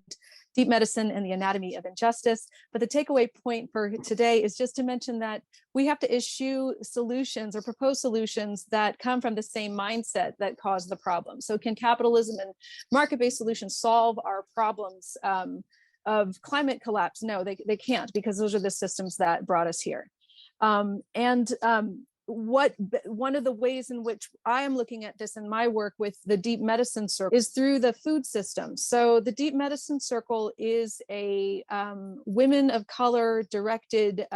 Deep Medicine and the Anatomy of Injustice. But the takeaway point for today is just to mention that we have to issue solutions or propose solutions that come from the same mindset that caused the problem. So can capitalism and market-based solutions solve our problems of climate collapse? No, they can't, because those are the systems that brought us here. One of the ways in which I am looking at this in my work with the Deep Medicine Circle is through the food system. So the Deep Medicine Circle is a women of color directed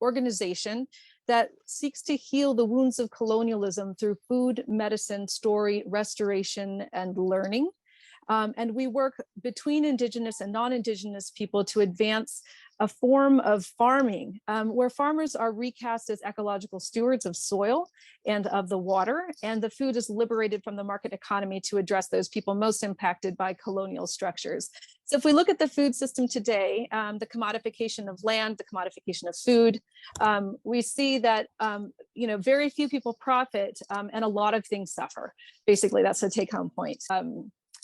organization that seeks to heal the wounds of colonialism through food, medicine, story, restoration, and learning. And we work between Indigenous and non-Indigenous people to advance a form of farming where farmers are recast as ecological stewards of soil and of the water, and the food is liberated from the market economy to address those people most impacted by colonial structures. So if we look at the food system today, the commodification of land, the commodification of food, we see that very few people profit and a lot of things suffer. Basically, that's the take-home point.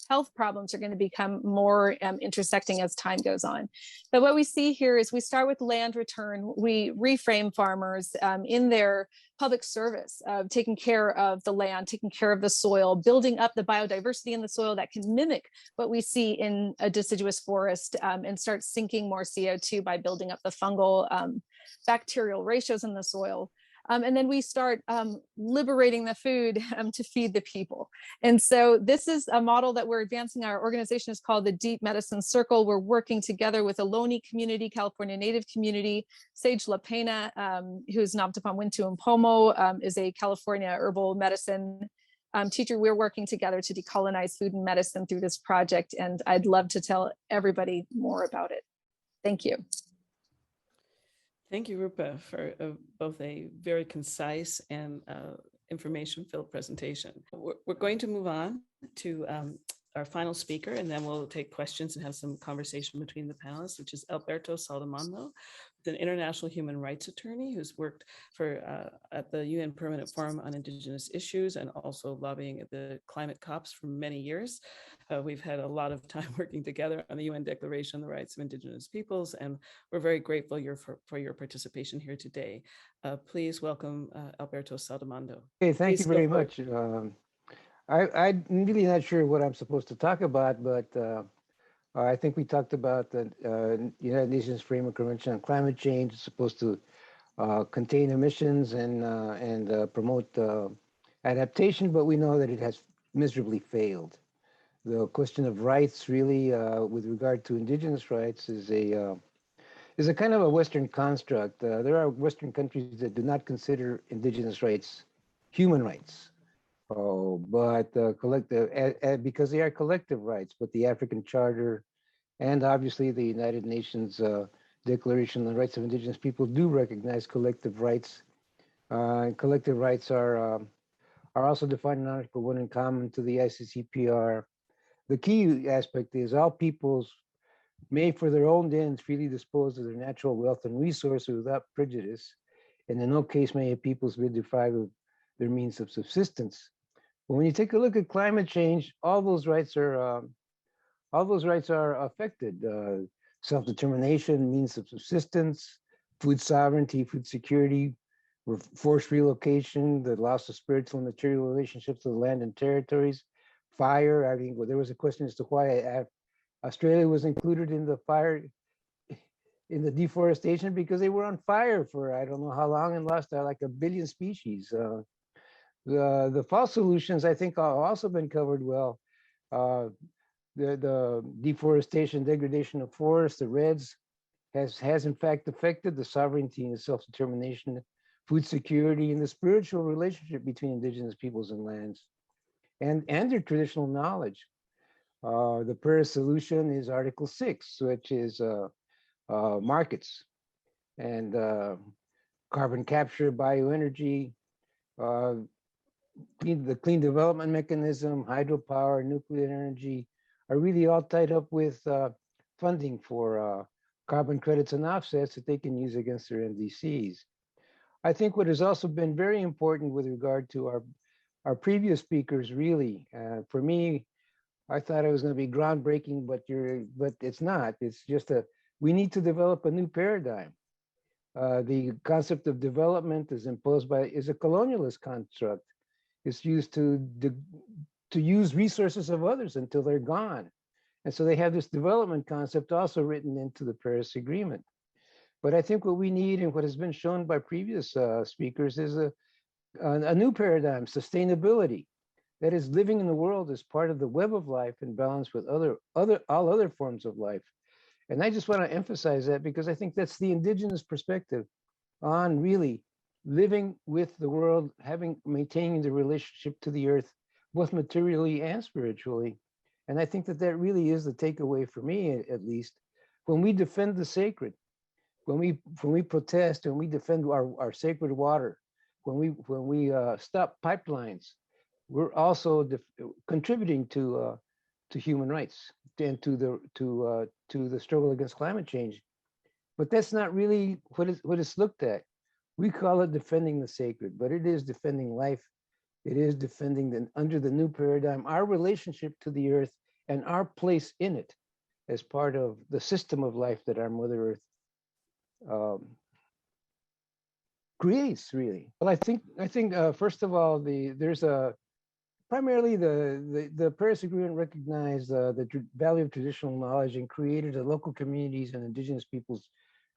Health problems are going to become more intersecting as time goes on. But what we see here is we start with land return. We reframe farmers in their public service of taking care of the land, taking care of the soil, building up the biodiversity in the soil that can mimic what we see in a deciduous forest and start sinking more CO2 by building up the fungal bacterial ratios in the soil. And then we start liberating the food to feed the people. And so this is a model that we're advancing. Our organization is called the Deep Medicine Circle. We're working together with Ohlone community, California Native community. Sage La Pena, who's Naptapan Wintu and Pomo, is a California herbal medicine teacher. We're working together to decolonize food and medicine through this project. And I'd love to tell everybody more about it. Thank you. Thank you, Rupa, for both a very concise and information-filled presentation. We're going to move on to our final speaker, and then we'll take questions and have some conversation between the panelists, which is Alberto Saldamando, an international human rights attorney who's worked for at the UN Permanent Forum on Indigenous Issues and also lobbying at the climate COPs for many years. We've had a lot of time working together on the UN Declaration on the Rights of Indigenous Peoples, and we're very grateful for your participation here today. Please welcome Alberto Saldamando. Okay, thank you very much. I'm really not sure what I'm supposed to talk about, but I think we talked about the United Nations Framework Convention on Climate Change. It's supposed to contain emissions and promote adaptation, but we know that it has miserably failed. The question of rights, really, with regard to indigenous rights, is a kind of a Western construct. There are Western countries that do not consider indigenous rights human rights. But because they are collective rights, but the African Charter and obviously the United Nations Declaration on the Rights of Indigenous People do recognize collective rights. Collective rights are also defined in Article 1 in common to the ICCPR. The key aspect is all peoples may for their own ends freely dispose of their natural wealth and resources without prejudice, and in no case may a peoples be deprived of their means of subsistence. But when you take a look at climate change, all those rights are affected. Self-determination, means of subsistence, food sovereignty, food security, forced relocation, the loss of spiritual and material relationships to the land and territories, fire. I mean, well, there was a question as to why Australia was included in the fire in the deforestation because they were on fire for I don't know how long and lost like 1 billion species. The false solutions I think have also been covered well. The deforestation, degradation of forests, the REDS has in fact affected the sovereignty and self-determination, food security, and the spiritual relationship between indigenous peoples and lands, and their traditional knowledge. The Paris solution is Article 6, which is markets and carbon capture, bioenergy, the clean development mechanism, hydropower, nuclear energy are really all tied up with funding for carbon credits and offsets that they can use against their NDCs. I think what has also been very important with regard to our previous speakers, really, for me, I thought it was going to be groundbreaking, but it's not. It's just we need to develop a new paradigm. The concept of development is a colonialist construct. It's used to use resources of others until they're gone. And so they have this development concept also written into the Paris Agreement. But I think what we need and what has been shown by previous speakers is a new paradigm, sustainability. That is living in the world as part of the web of life in balance with all other forms of life. And I just want to emphasize that because I think that's the indigenous perspective on really living with the world, maintaining the relationship to the earth, both materially and spiritually. And I think that really is the takeaway for me, at least, when we defend the sacred, when we protest and we defend our sacred water, when we stop pipelines, we're also contributing to human rights and to the struggle against climate change. But that's not really what it's looked at. We call it defending the sacred, but it is defending life. It is defending under the new paradigm, our relationship to the earth and our place in it as part of the system of life that our Mother Earth creates, really. Well, I think first of all, primarily the Paris Agreement recognized the value of traditional knowledge and created a local communities and indigenous peoples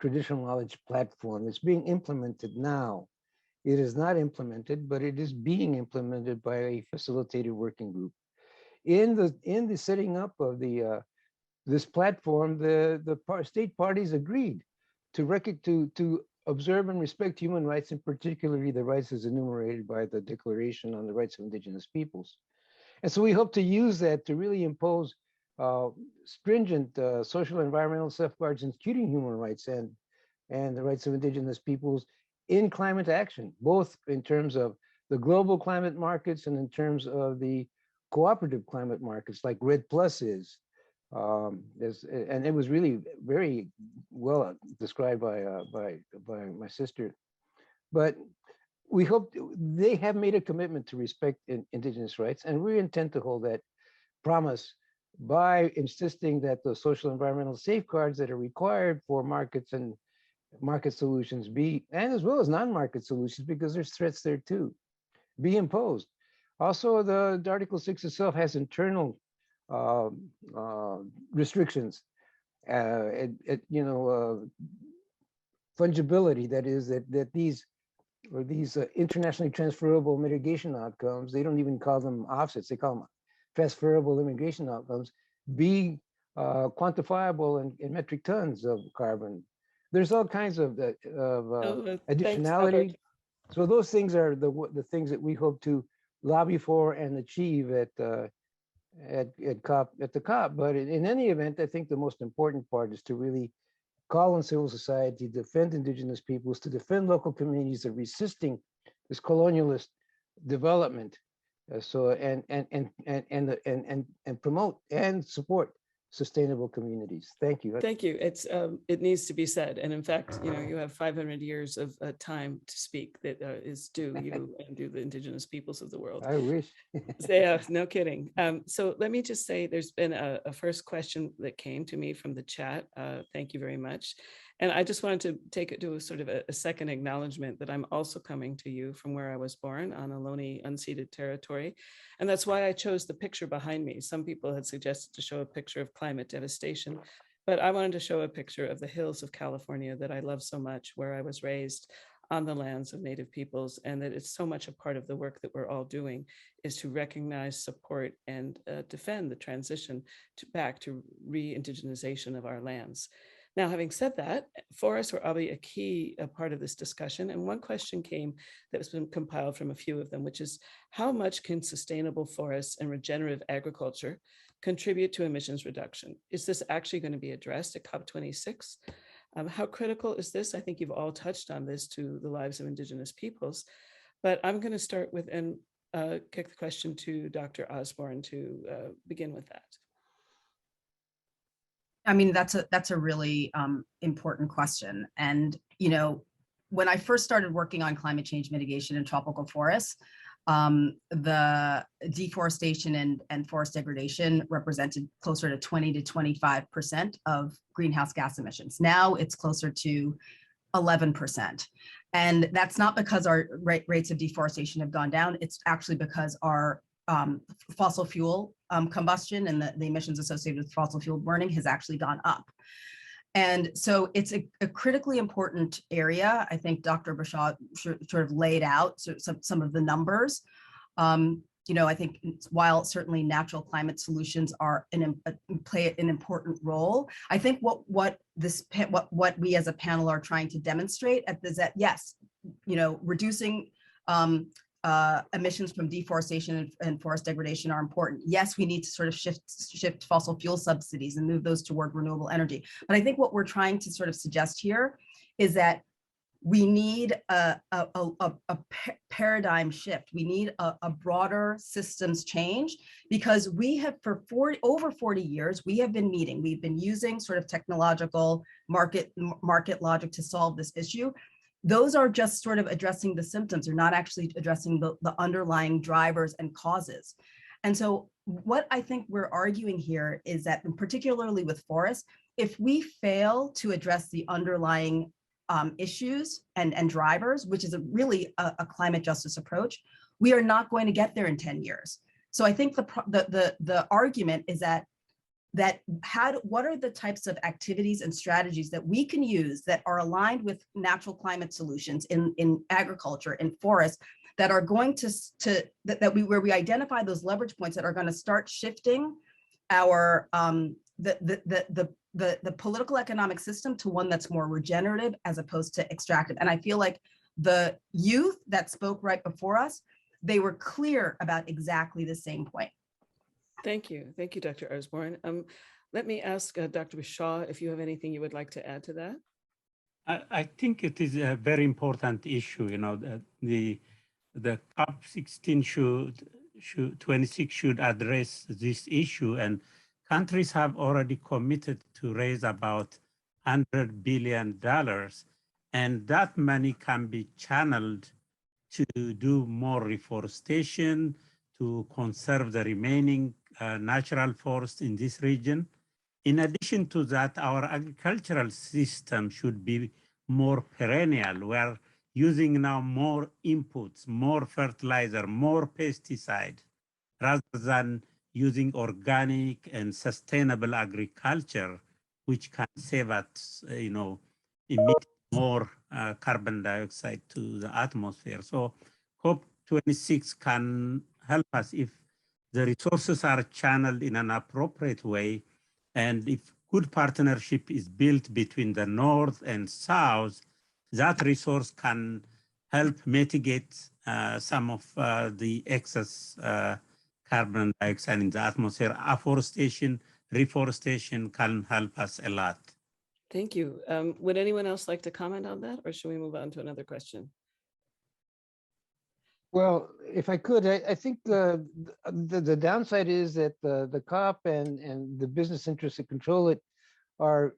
traditional knowledge platform. It's being implemented now. It is not implemented, but it is being implemented by a facilitated working group. In the setting up of this platform, the state parties agreed to observe and respect human rights, and particularly the rights as enumerated by the Declaration on the Rights of Indigenous Peoples. And so we hope to use that to really impose stringent social and environmental safeguards, including human rights and the rights of indigenous peoples in climate action, both in terms of the global climate markets and in terms of the cooperative climate markets like RED Plus is. And it was really very well described by my sister. But we hope they have made a commitment to respect indigenous rights, and we intend to hold that promise by insisting that the social environmental safeguards that are required for markets and market solutions and as well as non-market solutions, because there's threats there too, be imposed. Also, the Article 6 itself has internal restrictions, fungibility, that is that these internationally transferable mitigation outcomes, they don't even call them offsets, they call them transferable mitigation outcomes, be quantifiable in metric tons of carbon. There's all kinds of additionality. So those things are the things that we hope to lobby for and achieve at the COP. But in any event, I think the most important part is to really call on civil society, defend indigenous peoples, to defend local communities that are resisting this colonialist development. And promote and support sustainable communities. Thank you. Thank you. It needs to be said, and in fact, you have 500 years of time to speak that is due you and due the indigenous peoples of the world. I wish. Yeah, no kidding. So let me just say, there's been a first question that came to me from the chat. Thank you very much. And I just wanted to take it to a sort of a second acknowledgement that I'm also coming to you from where I was born, on Ohlone unceded territory. And that's why I chose the picture behind me. Some people had suggested to show a picture of climate devastation, But I wanted to show a picture of the hills of California that I love so much, where I was raised on the lands of Native peoples, and that it's so much a part of the work that we're all doing is to recognize, support, and defend the transition back to re-indigenization of our lands. Now, having said that, forests were obviously a key part of this discussion. And one question came that has been compiled from a few of them, which is how much can sustainable forests and regenerative agriculture contribute to emissions reduction? Is this actually going to be addressed at COP26? How critical is this? I think you've all touched on this to the lives of Indigenous peoples, but I'm going to start with and kick the question to Dr. Osborne to begin with that. I mean, that's a really important question. And, you know, when I first started working on climate change mitigation in tropical forests, the deforestation and forest degradation represented closer to 20 to 25% of greenhouse gas emissions. Now it's closer to 11%. And that's not because our rates of deforestation have gone down. It's actually because our fossil fuel combustion and the emissions associated with fossil fuel burning has actually gone up. And so it's a critically important area. I think Dr. Bashaw sort of laid out some of the numbers. You know, I think while certainly natural climate solutions are play an important role, I think what we as a panel are trying to demonstrate is that yes, you know, reducing emissions from deforestation and forest degradation are important. Yes, we need to sort of shift fossil fuel subsidies and move those toward renewable energy. But I think what we're trying to sort of suggest here is that we need a paradigm shift. We need a broader systems change, because we have for over 40 years, we've been using sort of technological market logic to solve this issue. Those are just sort of addressing the symptoms. They're not actually addressing the underlying drivers and causes. And so what I think we're arguing here is that, particularly with forests, if we fail to address the underlying issues and drivers, which is really a climate justice approach, we are not going to get there in 10 years. So I think the argument is that what are the types of activities and strategies that we can use that are aligned with natural climate solutions in agriculture, in forests, that are going where we identify those leverage points that are going to start shifting our the political economic system to one that's more regenerative as opposed to extractive. And I feel like the youth that spoke right before us, they were clear about exactly the same point. Thank you, Dr. Osborne. Let me ask Dr. Bashaw if you have anything you would like to add to that. I think it is a very important issue. You know, the COP26 should address this issue, and countries have already committed to raise about $100 billion, and that money can be channeled to do more reforestation, to conserve the remaining natural forest in this region. In addition to that, our agricultural system should be more perennial. We are using now more inputs, more fertilizer, more pesticide, rather than using organic and sustainable agriculture, which can save us, you know, emit more carbon dioxide to the atmosphere. So COP26 can help us if the resources are channeled in an appropriate way, and if good partnership is built between the North and South, that resource can help mitigate some of the excess carbon dioxide in the atmosphere. Afforestation, reforestation can help us a lot. Thank you. Would anyone else like to comment on that, or should we move on to another question? Well, if I could, I think the downside is that the COP and the business interests that control it are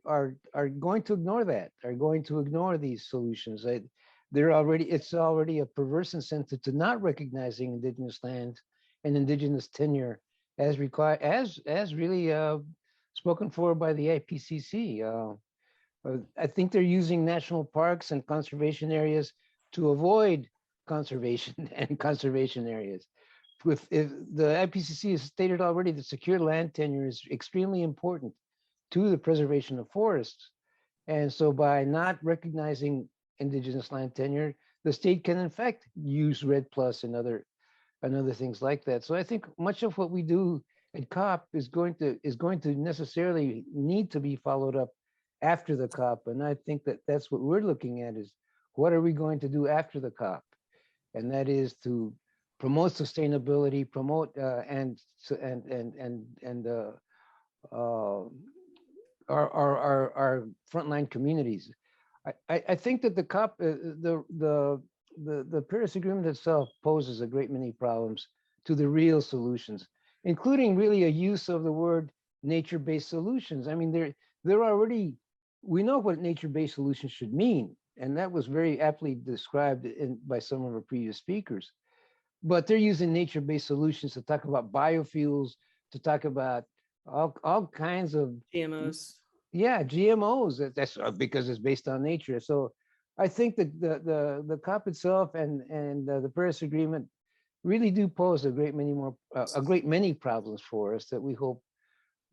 going to ignore that, are going to ignore these solutions. It's already a perverse incentive to not recognizing indigenous land and indigenous tenure as required, as really spoken for by the IPCC. I think they're using national parks and conservation areas to avoid conservation and conservation areas. If the IPCC has stated already that secure land tenure is extremely important to the preservation of forests. And so by not recognizing indigenous land tenure, the state can in fact use REDD+ and other things like that. So I think much of what we do at COP is going to necessarily need to be followed up after the COP. And I think that that's what we're looking at, is what are we going to do after the COP? And that is to promote sustainability, promote our frontline communities. I think that the COP, the Paris Agreement itself poses a great many problems to the real solutions, including really a use of the word nature-based solutions. I mean, they're already, we know what nature-based solutions should mean, and that was very aptly described by some of our previous speakers. But they're using nature-based solutions to talk about biofuels, to talk about all kinds of GMOs. Yeah, GMOs. That's because it's based on nature. So I think that the COP itself and the Paris Agreement really do pose a great many problems for us that we hope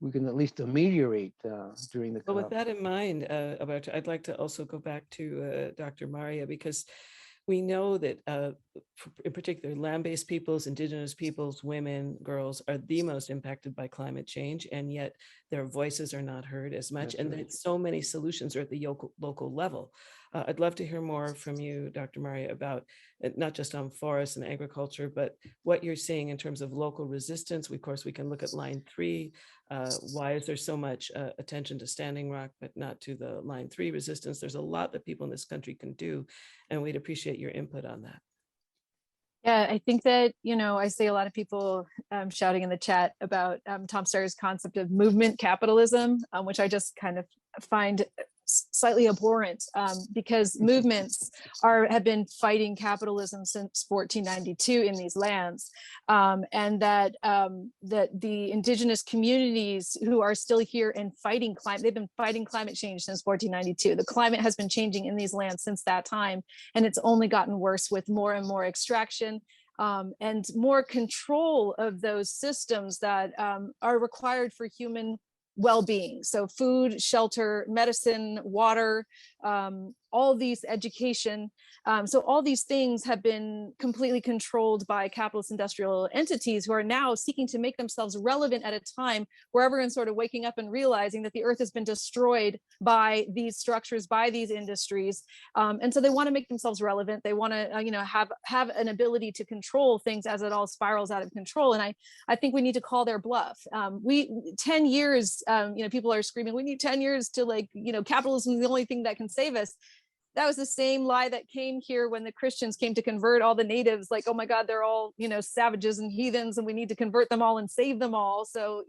we can at least ameliorate during the COP. Well, with that in mind, I'd like to also go back to Dr. Maria, because we know that in particular, land-based peoples, indigenous peoples, women, girls are the most impacted by climate change, and yet their voices are not heard as much. That's and right. that so many solutions are at the local level. I'd love to hear more from you, Dr. Maria, about not just on forests and agriculture, but what you're seeing in terms of local resistance. Of course, we can look at Line 3. Why is there so much attention to Standing Rock, but not to the Line 3 resistance? There's a lot that people in this country can do, and we'd appreciate your input on that. Yeah, I think that, I see a lot of people shouting in the chat about Tom Steyer's concept of movement capitalism, which I just kind of find slightly abhorrent, because movements have been fighting capitalism since 1492 in these lands, and that the indigenous communities who are still here and fighting climate, they've been fighting climate change since 1492. The climate has been changing in these lands since that time, and it's only gotten worse with more and more extraction and more control of those systems that are required for human well-being. So food, shelter, medicine, water, all these education. So all these things have been completely controlled by capitalist industrial entities who are now seeking to make themselves relevant at a time where everyone's sort of waking up and realizing that the earth has been destroyed by these structures, by these industries. And so they want to make themselves relevant. They want to, have an ability to control things as it all spirals out of control. And I think we need to call their bluff. 10 years, people are screaming, we need 10 years to capitalism is the only thing that can save us. That was the same lie that came here when the Christians came to convert all the natives, like, oh my God, they're all, savages and heathens, and we need to convert them all and save them all. So,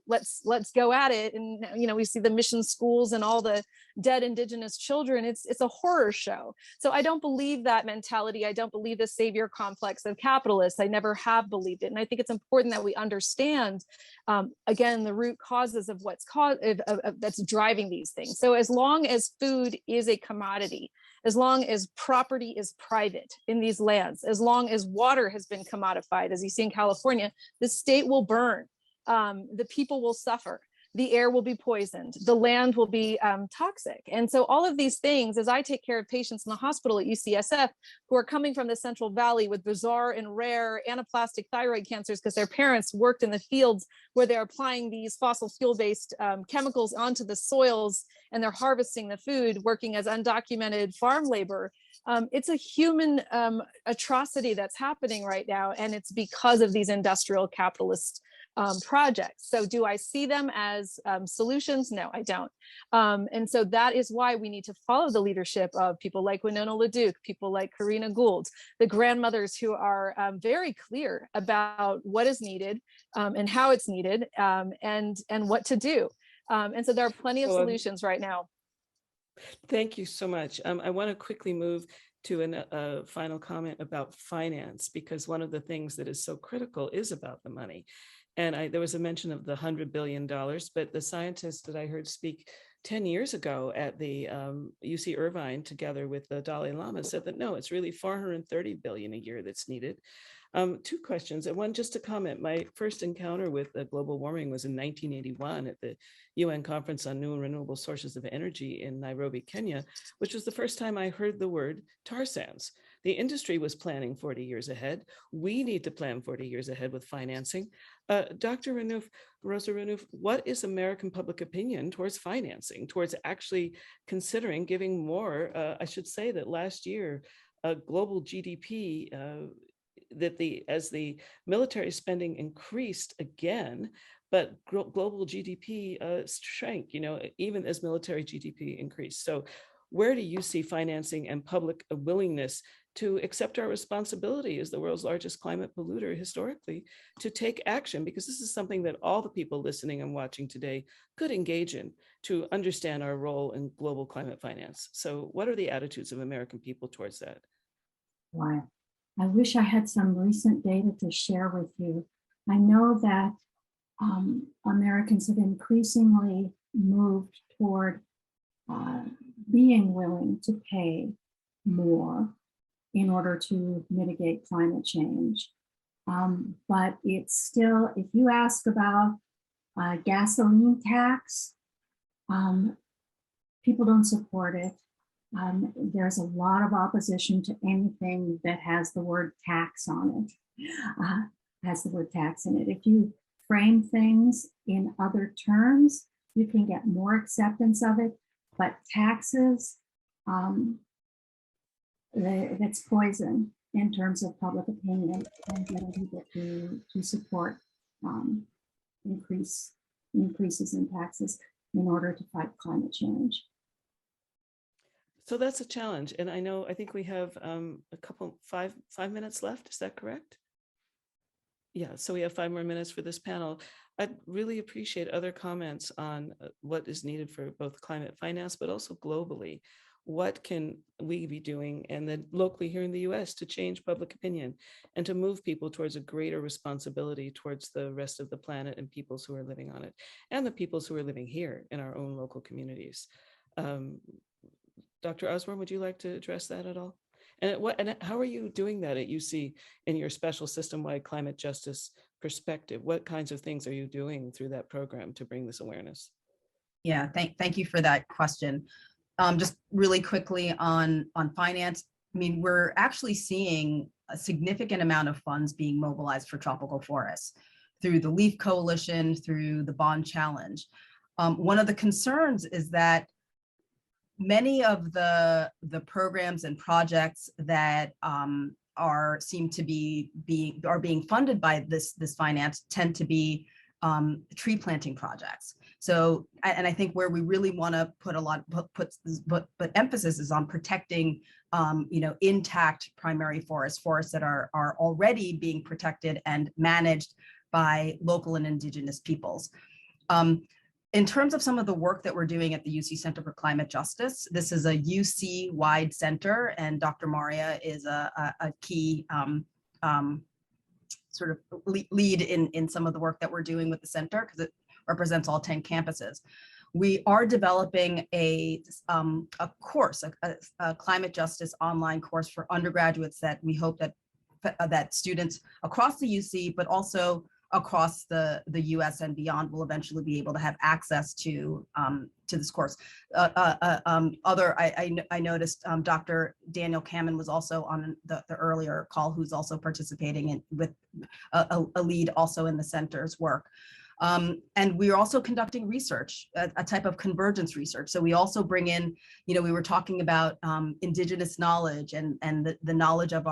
let's go at it. And, we see the mission schools and all the dead indigenous children. It's a horror show. So I don't believe that mentality. I don't believe the savior complex of capitalists. I never have believed it. And I think it's important that we understand, again, the root causes of what's that's driving these things. So as long as food is a commodity, as long as property is private in these lands, as long as water has been commodified, as you see in California, the state will burn, the people will suffer, the air will be poisoned, the land will be toxic. And so all of these things, as I take care of patients in the hospital at UCSF who are coming from the Central Valley with bizarre and rare anaplastic thyroid cancers because their parents worked in the fields where they're applying these fossil fuel-based chemicals onto the soils, and they're harvesting the food, working as undocumented farm labor. It's a human atrocity that's happening right now, and it's because of these industrial capitalist projects. So do I see them as solutions? No, I don't. And so that is why we need to follow the leadership of people like Winona LaDuke, people like Karina Gould, the grandmothers who are very clear about what is needed and how it's needed, and what to do. And so there are plenty of solutions right now. Thank you so much. I want to quickly move to a final comment about finance, because one of the things that is so critical is about the money. And there was a mention of the $100 billion, but the scientists that I heard speak 10 years ago at the UC Irvine, together with the Dalai Lama, said that no, it's really $430 billion a year that's needed. Two questions, and one just to comment. My first encounter with global warming was in 1981 at the UN Conference on New and Renewable Sources of Energy in Nairobi, Kenya, which was the first time I heard the word tar sands. The industry was planning 40 years ahead. We need to plan 40 years ahead with financing. Dr. Renouf, Rosa Renouf, what is American public opinion towards financing, towards actually considering giving more? I should say that last year, global GDP, as the military spending increased again, but global GDP shrank, even as military GDP increased. So where do you see financing and public willingness to accept our responsibility as the world's largest climate polluter historically to take action? Because this is something that all the people listening and watching today could engage in to understand our role in global climate finance. So what are the attitudes of American people towards that? Wow. I wish I had some recent data to share with you. I know that Americans have increasingly moved toward being willing to pay more in order to mitigate climate change. But it's still, if you ask about gasoline tax, people don't support it. There's a lot of opposition to anything that has the word tax on it, has the word tax in it. If you frame things in other terms, you can get more acceptance of it, but taxes, that's poison in terms of public opinion and getting people to support increases in taxes in order to fight climate change. So that's a challenge. And I think we have five minutes left. Is that correct? Yeah, so we have 5 more minutes for this panel. I'd really appreciate other comments on what is needed for both climate finance, but also globally. What can we be doing, and then locally here in the US, to change public opinion and to move people towards a greater responsibility towards the rest of the planet and peoples who are living on it, and the peoples who are living here in our own local communities. Dr. Osborne, would you like to address that at all? And how are you doing that at UC in your special system-wide climate justice perspective? What kinds of things are you doing through that program to bring this awareness? Yeah, thank you for that question. Just really quickly on finance, I mean, we're actually seeing a significant amount of funds being mobilized for tropical forests through the LEAF Coalition, through the Bond Challenge. One of the concerns is that many of the programs and projects that seem to be being funded by this finance tend to be tree planting projects. So, and I think where we really want to put emphasis is on protecting, intact primary forests that are already being protected and managed by local and indigenous peoples. In terms of some of the work that we're doing at the UC Center for Climate Justice, this is a UC-wide center, and Dr. Maria is a key sort of lead in some of the work that we're doing with the center, because it represents all 10 campuses. We are developing a course, a climate justice online course for undergraduates that we hope that students across the UC, but also across the US and beyond, will eventually be able to have access to this course. I noticed Dr. Daniel Kamen was also on the earlier call, who's also participating with a lead also in the center's work. And we are also conducting research, a type of convergence research. So we also bring in, we were talking about indigenous knowledge and the knowledge of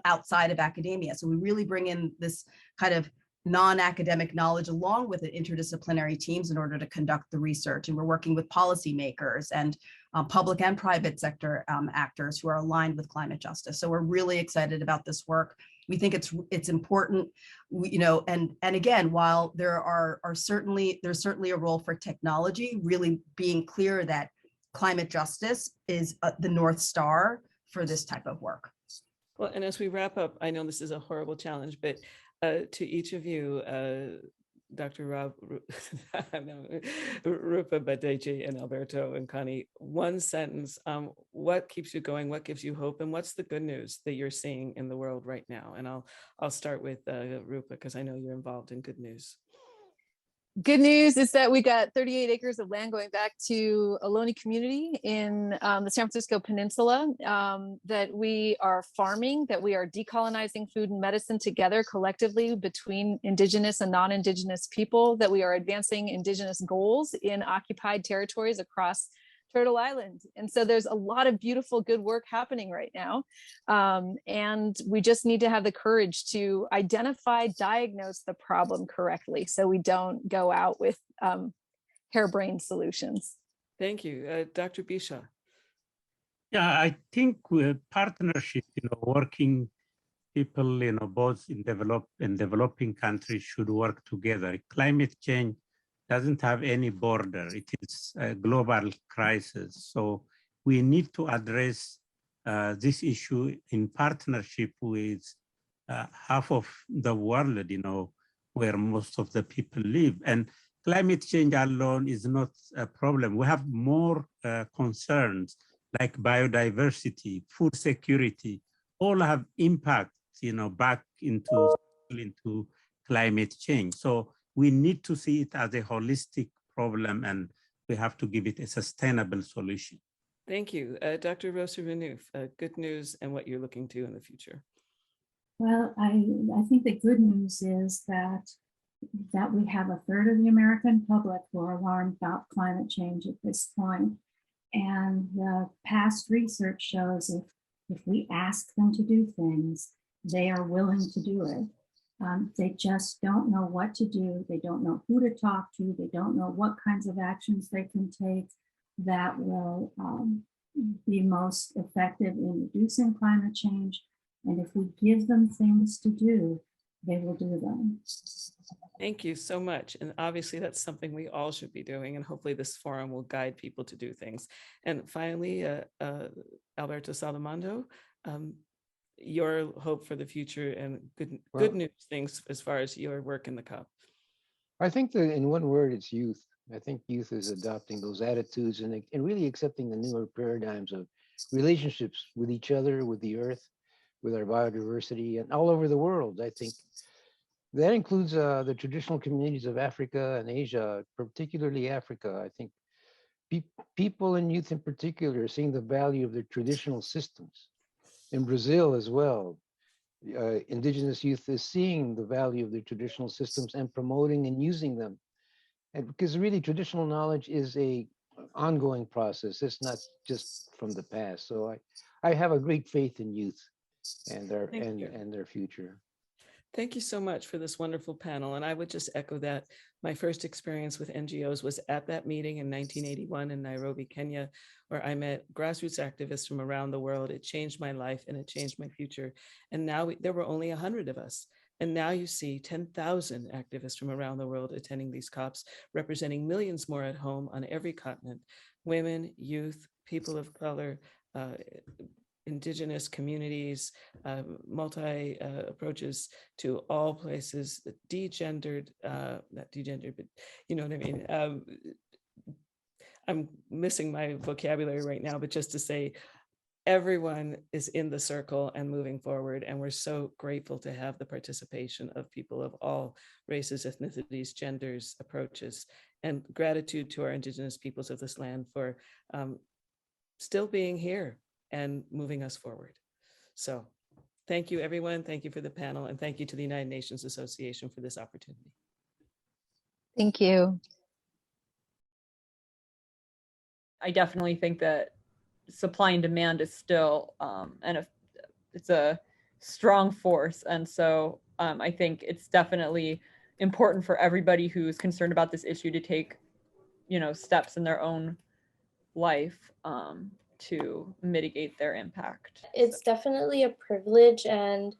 outside of academia. So we really bring in this kind of non-academic knowledge along with the interdisciplinary teams in order to conduct the research. And we're working with policymakers and public and private sector actors who are aligned with climate justice. So we're really excited about this work. We think it's important, and again, while there's certainly a role for technology, really being clear that climate justice is the North Star for this type of work. Well, and as we wrap up, I know this is a horrible challenge, but to each of you, Dr. Rupa Badeji and Alberto and Connie, one sentence, what keeps you going? What gives you hope? And what's the good news that you're seeing in the world right now? And I'll start with Rupa, because I know you're involved in good news. Good news is that we got 38 acres of land going back to Ohlone community in the San Francisco Peninsula that we are farming, that we are decolonizing food and medicine together collectively between Indigenous and non-Indigenous people, that we are advancing Indigenous goals in occupied territories across Turtle Island. And so there's a lot of beautiful, good work happening right now. And we just need to have the courage to identify, diagnose the problem correctly so we don't go out with harebrained solutions. Thank you. Dr. Bisha. Yeah, I think with partnership, working people, both in developing countries should work together. Climate change doesn't have any border. It is a global crisis. So we need to address this issue in partnership with half of the world, where most of the people live. And climate change alone is not a problem. We have more concerns like biodiversity, food security, all have impact, back into climate change. So we need to see it as a holistic problem, and we have to give it a sustainable solution. Thank you. Dr. Rosa Renouf, good news and what you're looking to in the future. Well, I think the good news is that we have a third of the American public who are alarmed about climate change at this point. And the past research shows if we ask them to do things, they are willing to do it. They just don't know what to do. They don't know who to talk to. They don't know what kinds of actions they can take that will be most effective in reducing climate change. And if we give them things to do, they will do them. Thank you so much. And obviously that's something we all should be doing. And hopefully this forum will guide people to do things. And finally, Alberto Salamando, your hope for the future and good news things as far as your work in the COP. I think that in one word, it's youth. I think youth is adopting those attitudes and really accepting the newer paradigms of relationships with each other, with the earth, with our biodiversity, and all over the world. I think that includes the traditional communities of Africa and Asia, particularly Africa. I think people and youth in particular are seeing the value of their traditional systems. In Brazil as well, indigenous youth is seeing the value of their traditional systems and promoting and using them. And because really traditional knowledge is a ongoing process. It's not just from the past. So I have a great faith in youth and their future. Thank you so much for this wonderful panel. And I would just echo that my first experience with NGOs was at that meeting in 1981 in Nairobi, Kenya, where I met grassroots activists from around the world. It changed my life and it changed my future. And now there were only 100 of us. And now you see 10,000 activists from around the world attending these COPs, representing millions more at home on every continent: women, youth, people of color, indigenous communities, multi approaches to all places, degendered, not degendered, but you know what I mean. I'm missing my vocabulary right now, but just to say everyone is in the circle and moving forward. And we're so grateful to have the participation of people of all races, ethnicities, genders, approaches, and gratitude to our indigenous peoples of this land for still being here and moving us forward. So thank you, everyone. Thank you for the panel. And thank you to the United Nations Association for this opportunity. Thank you. I definitely think that supply and demand is still, it's a strong force. And so I think it's definitely important for everybody who's concerned about this issue to take, steps in their own life to mitigate their impact. It's definitely a privilege and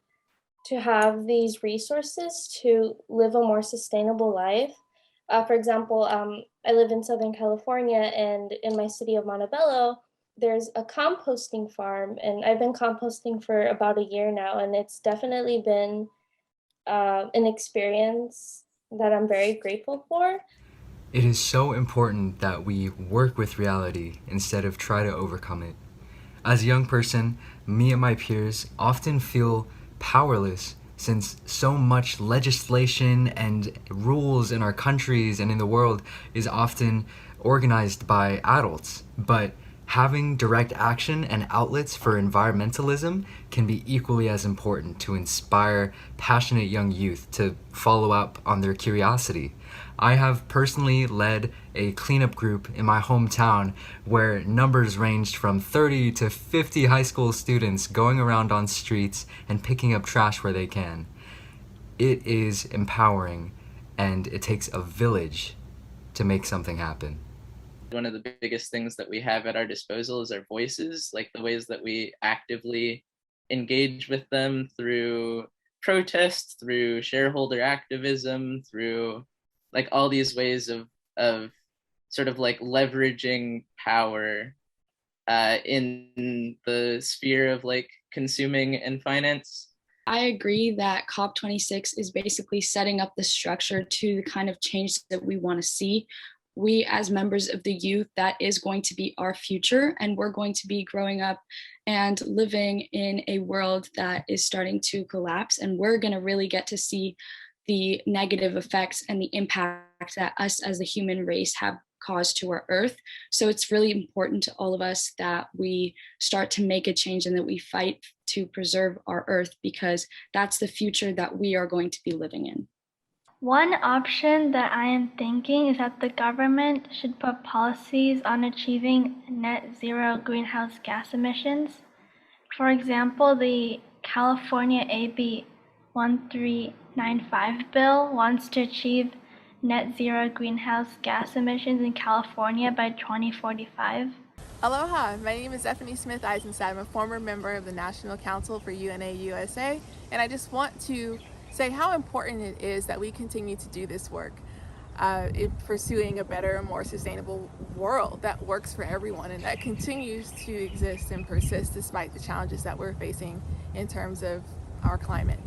to have these resources to live a more sustainable life. For example, I live in Southern California, and in my city of Montebello, there's a composting farm, and I've been composting for about a year now, and it's definitely been an experience that I'm very grateful for. It is so important that we work with reality instead of try to overcome it. As a young person, me and my peers often feel powerless since so much legislation and rules in our countries and in the world is often organized by adults. But having direct action and outlets for environmentalism can be equally as important to inspire passionate young youth to follow up on their curiosity. I have personally led a cleanup group in my hometown where numbers ranged from 30 to 50 high school students going around on streets and picking up trash where they can. It is empowering, and it takes a village to make something happen. One of the biggest things that we have at our disposal is our voices, like the ways that we actively engage with them through protest, through shareholder activism, through like all these ways of sort of like leveraging power in the sphere of like consuming and finance. I agree that COP26 is basically setting up the structure to the kind of change that we want to see. We, as members of the youth, that is going to be our future, and we're going to be growing up and living in a world that is starting to collapse, and we're going to really get to see the negative effects and the impact that us as the human race have caused to our earth. So it's really important to all of us that we start to make a change and that we fight to preserve our earth, because that's the future that we are going to be living in. One option that I am thinking is that the government should put policies on achieving net zero greenhouse gas emissions. For example, the California AB 1395 bill wants to achieve net zero greenhouse gas emissions in California by 2045. Aloha, my name is Stephanie Smith Eisenstadt. I'm a former member of the National Council for UNA USA, and I just want to say how important it is that we continue to do this work in pursuing a better and more sustainable world that works for everyone and that continues to exist and persist despite the challenges that we're facing in terms of our climate.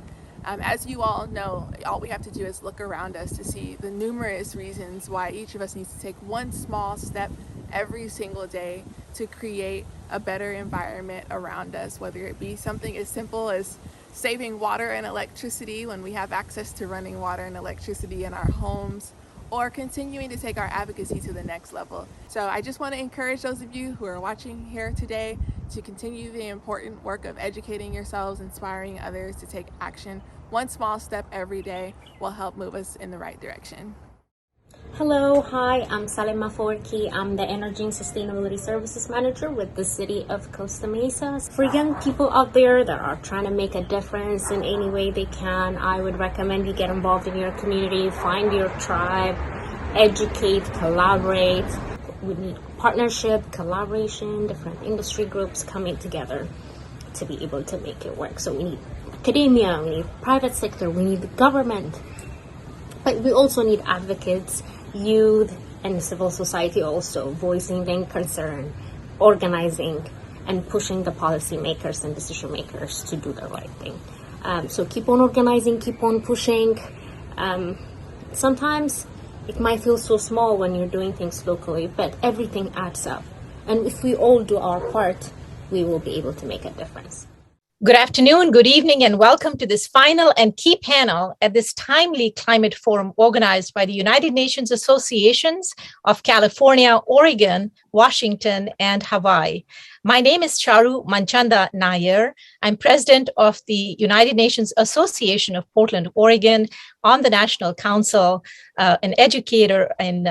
As you all know, all we have to do is look around us to see the numerous reasons why each of us needs to take one small step every single day to create a better environment around us, whether it be something as simple as saving water and electricity when we have access to running water and electricity in our homes, or continuing to take our advocacy to the next level. So I just want to encourage those of you who are watching here today to continue the important work of educating yourselves, inspiring others to take action. One small step every day will help move us in the right direction. Hello, hi, I'm Salima Forki. I'm the Energy and Sustainability Services Manager with the City of Costa Mesa. For young people out there that are trying to make a difference in any way they can, I would recommend you get involved in your community, find your tribe, educate, collaborate. We need partnership, collaboration, different industry groups coming together to be able to make it work. So we need academia, we need private sector, we need the government, but we also need advocates, youth, and civil society also voicing their concern, organizing, and pushing the policymakers and decision makers to do the right thing. So keep on organizing, keep on pushing. Sometimes it might feel so small when you're doing things locally, but everything adds up. And if we all do our part, we will be able to make a difference. Good afternoon, good evening, and welcome to this final and key panel at this timely climate forum organized by the United Nations Associations of California, Oregon, Washington, and Hawaii. My name is Charu Manchanda Nair. I'm president of the United Nations Association of Portland, Oregon, on the National Council, an educator in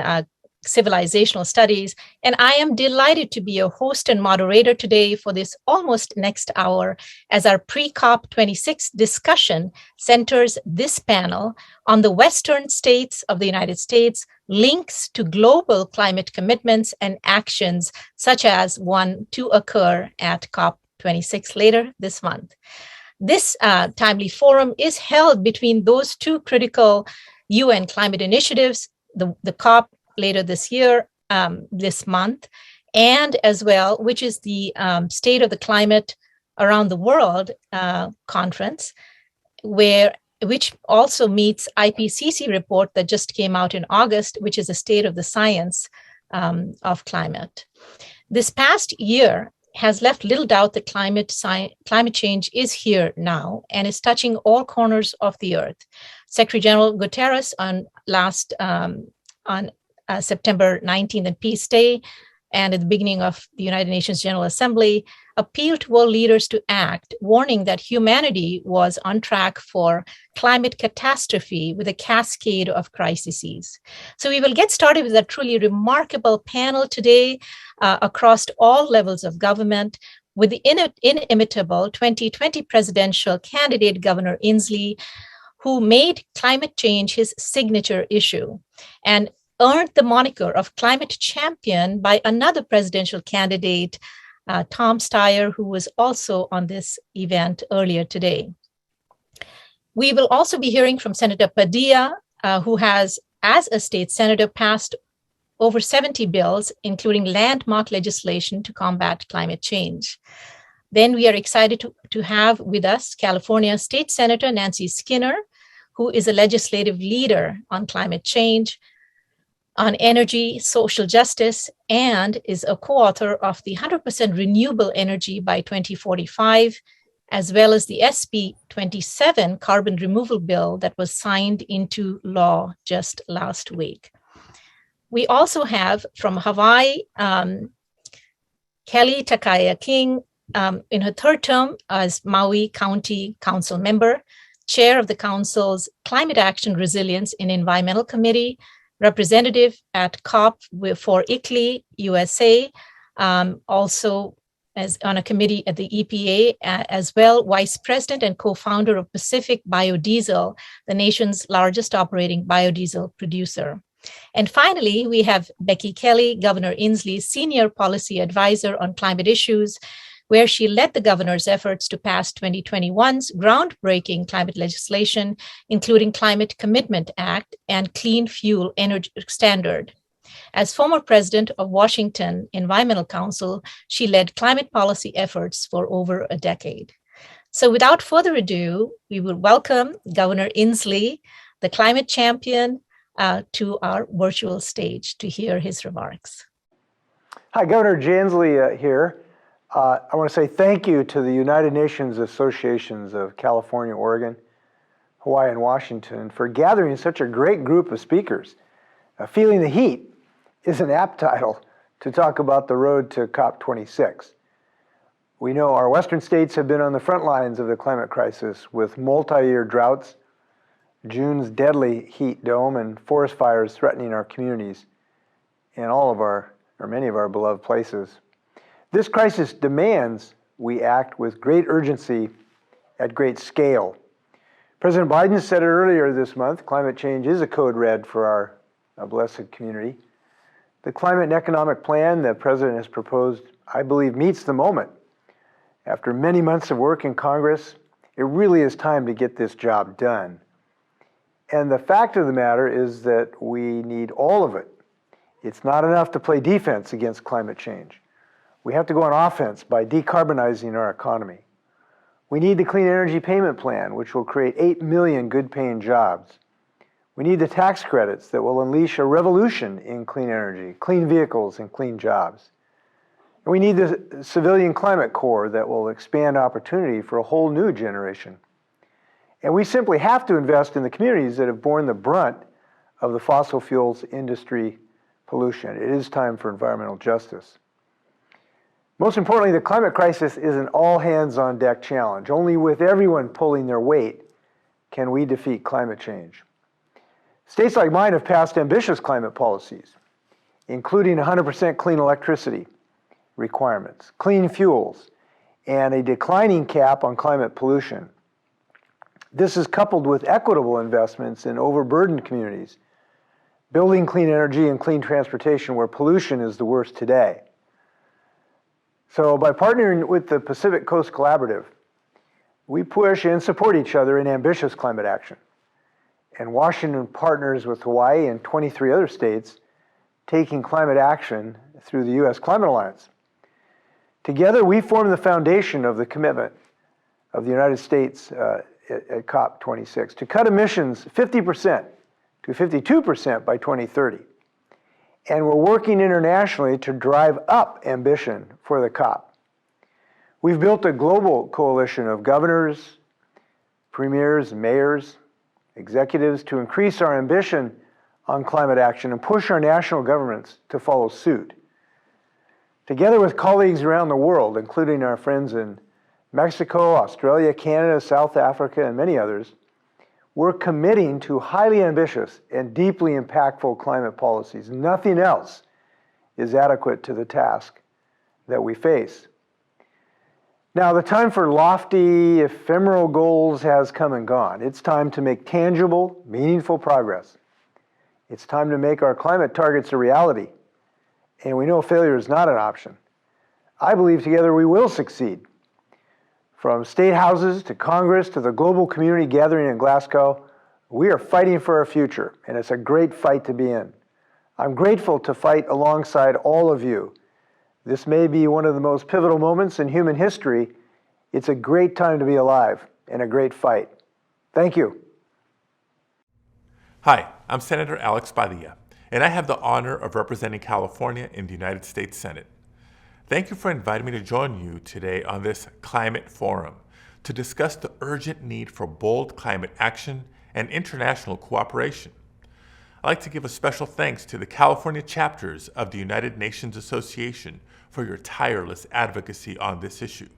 civilizational studies, and I am delighted to be a host and moderator today for this almost next hour as our pre-COP26 discussion centers this panel on the western states of the United States, links to global climate commitments and actions such as one to occur at COP26 later this month. This timely forum is held between those two critical UN climate initiatives, the COP later this year, this month, and as well, which is the State of the Climate Around the World conference, where which also meets IPCC report that just came out in August, which is a state of the science of climate. This past year has left little doubt that climate change is here now and is touching all corners of the earth. Secretary General Guterres on September 19th and Peace Day and at the beginning of the United Nations General Assembly appealed to world leaders to act, warning that humanity was on track for climate catastrophe with a cascade of crises. So we will get started with a truly remarkable panel today across all levels of government with the inimitable 2020 presidential candidate, Governor Inslee, who made climate change his signature issue and earned the moniker of climate champion by another presidential candidate, Tom Steyer, who was also on this event earlier today. We will also be hearing from Senator Padilla, who has, as a state senator, passed over 70 bills, including landmark legislation to combat climate change. Then we are excited to have with us California State Senator Nancy Skinner, who is a legislative leader on climate change, on energy, social justice, and is a co-author of the 100% renewable energy by 2045, as well as the SB 27 carbon removal bill that was signed into law just last week. We also have from Hawaii, Kelly Takaya King, in her third term as Maui County Council member, chair of the council's Climate Action Resilience and Environmental Committee, representative at COP for ICLEI USA, also as on a committee at the EPA, as well, vice president and co-founder of Pacific Biodiesel, the nation's largest operating biodiesel producer. And finally, we have Becky Kelly, Governor Inslee's senior policy advisor on climate issues, where she led the governor's efforts to pass 2021's groundbreaking climate legislation, including Climate Commitment Act and Clean Fuel Energy Standard. As former president of Washington Environmental Council, she led climate policy efforts for over a decade. So without further ado, we will welcome Governor Inslee, the climate champion, to our virtual stage to hear his remarks. Hi, Governor Inslee here. I want to say thank you to the United Nations Associations of California, Oregon, Hawaii, and Washington for gathering such a great group of speakers. Feeling the Heat is an apt title to talk about the road to COP26. We know our Western states have been on the front lines of the climate crisis with multi-year droughts, June's deadly heat dome, and forest fires threatening our communities and many of our beloved places. This crisis demands we act with great urgency at great scale. President Biden said it earlier this month, climate change is a code red for our blessed community. The climate and economic plan the president has proposed, I believe, meets the moment. After many months of work in Congress, it really is time to get this job done. And the fact of the matter is that we need all of it. It's not enough to play defense against climate change. We have to go on offense by decarbonizing our economy. We need the Clean Energy Payment Plan, which will create 8 million good-paying jobs. We need the tax credits that will unleash a revolution in clean energy, clean vehicles, and clean jobs. And we need the Civilian Climate Corps that will expand opportunity for a whole new generation. And we simply have to invest in the communities that have borne the brunt of the fossil fuels industry pollution. It is time for environmental justice. Most importantly, the climate crisis is an all-hands-on-deck challenge. Only with everyone pulling their weight can we defeat climate change. States like mine have passed ambitious climate policies, including 100% clean electricity requirements, clean fuels, and a declining cap on climate pollution. This is coupled with equitable investments in overburdened communities, building clean energy and clean transportation where pollution is the worst today. So by partnering with the Pacific Coast Collaborative, we push and support each other in ambitious climate action. And Washington partners with Hawaii and 23 other states taking climate action through the U.S. Climate Alliance. Together, we form the foundation of the commitment of the United States at COP26 to cut emissions 50% to 52% by 2030. And we're working internationally to drive up ambition for the COP. We've built a global coalition of governors, premiers, mayors, executives to increase our ambition on climate action and push our national governments to follow suit. Together with colleagues around the world, including our friends in Mexico, Australia, Canada, South Africa, and many others, we're committing to highly ambitious and deeply impactful climate policies. Nothing else is adequate to the task that we face. Now, the time for lofty, ephemeral goals has come and gone. It's time to make tangible, meaningful progress. It's time to make our climate targets a reality. And we know failure is not an option. I believe together we will succeed. From state houses to Congress to the global community gathering in Glasgow, we are fighting for our future, and it's a great fight to be in. I'm grateful to fight alongside all of you. This may be one of the most pivotal moments in human history. It's a great time to be alive and a great fight. Thank you. Hi, I'm Senator Alex Padilla, and I have the honor of representing California in the United States Senate. Thank you for inviting me to join you today on this climate forum to discuss the urgent need for bold climate action and international cooperation. I'd like to give a special thanks to the California chapters of the United Nations Association for your tireless advocacy on this issue.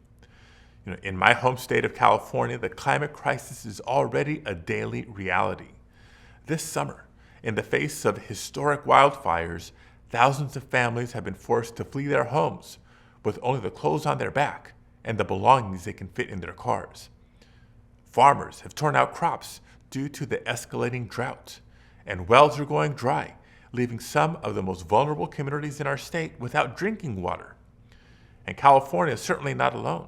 In my home state of California, the climate crisis is already a daily reality. This summer, in the face of historic wildfires, thousands of families have been forced to flee their homes with only the clothes on their back and the belongings they can fit in their cars. Farmers have torn out crops due to the escalating drought, and wells are going dry, leaving some of the most vulnerable communities in our state without drinking water. And California is certainly not alone.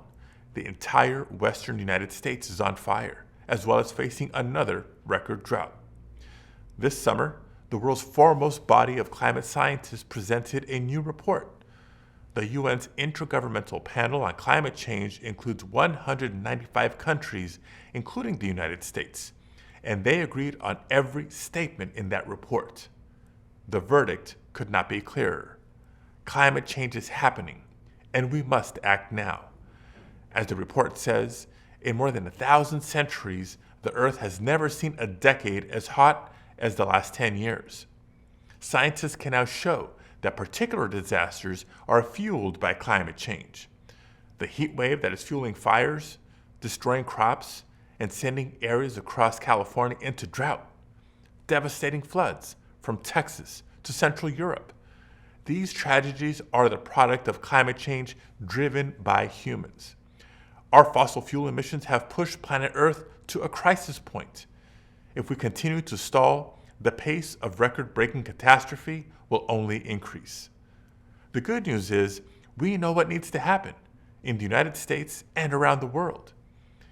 The entire western United States is on fire, as well as facing another record drought. This summer, the world's foremost body of climate scientists presented a new report. The UN's Intergovernmental Panel on Climate Change includes 195 countries, including the United States, and they agreed on every statement in that report. The verdict could not be clearer. Climate change is happening, and we must act now. As the report says, in more than 1,000 centuries, the Earth has never seen a decade as hot as the last 10 years. Scientists can now show that particular disasters are fueled by climate change. The heat wave that is fueling fires, destroying crops, and sending areas across California into drought. Devastating floods from Texas to Central Europe. These tragedies are the product of climate change driven by humans. Our fossil fuel emissions have pushed planet Earth to a crisis point. If we continue to stall, the pace of record-breaking catastrophe will only increase. The good news is we know what needs to happen in the United States and around the world.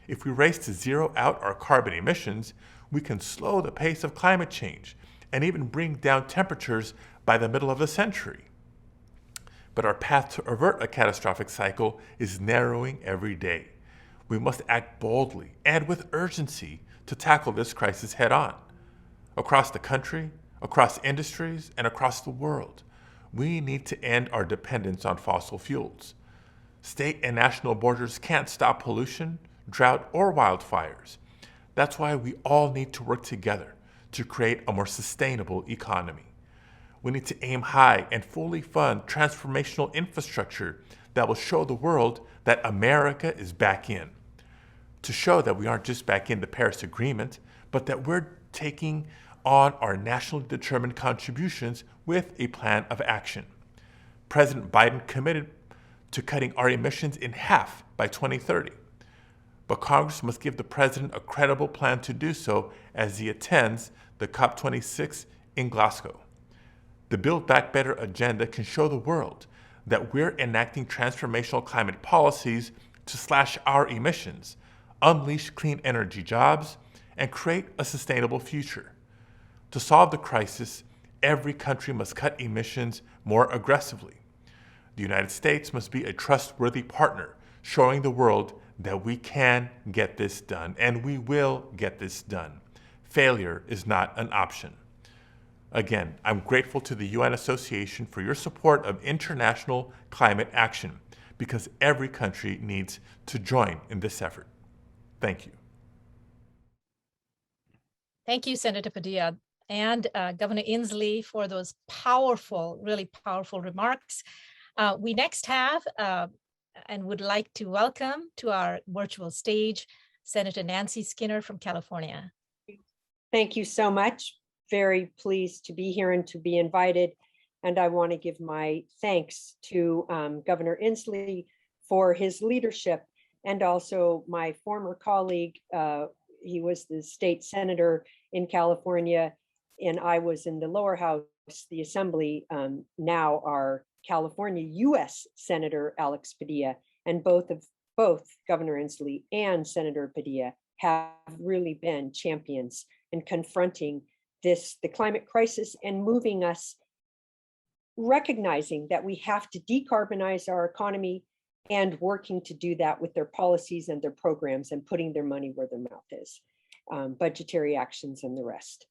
If we race to zero out our carbon emissions, we can slow the pace of climate change and even bring down temperatures by the middle of the century. But our path to avert a catastrophic cycle is narrowing every day. We must act boldly and with urgency to tackle this crisis head on. Across the country, across industries, and across the world, we need to end our dependence on fossil fuels. State and national borders can't stop pollution, drought, or wildfires. That's why we all need to work together to create a more sustainable economy. We need to aim high and fully fund transformational infrastructure that will show the world that America is back in. To show that we aren't just back in the Paris Agreement, but that we're taking on our nationally determined contributions with a plan of action. President Biden committed to cutting our emissions in half by 2030. But Congress must give the president a credible plan to do so as he attends the COP26 in Glasgow. The Build Back Better agenda can show the world that we're enacting transformational climate policies to slash our emissions, unleash clean energy jobs, and create a sustainable future. To solve the crisis, every country must cut emissions more aggressively. The United States must be a trustworthy partner, showing the world that we can get this done, and we will get this done. Failure is not an option. Again, I'm grateful to the UN Association for your support of international climate action, because every country needs to join in this effort. Thank you. Thank you, Senator Padilla, and Governor Inslee for those powerful, really powerful remarks. We next have and would like to welcome to our virtual stage Senator Nancy Skinner from California. Thank you so much. Very pleased to be here and to be invited. And I want to give my thanks to Governor Inslee for his leadership, and also my former colleague. He was the state senator in California, and I was in the lower house, the assembly, now our California US Senator Alex Padilla, and both Governor Inslee and Senator Padilla have really been champions in confronting the climate crisis and moving us, recognizing that we have to decarbonize our economy and working to do that with their policies and their programs and putting their money where their mouth is, budgetary actions and the rest.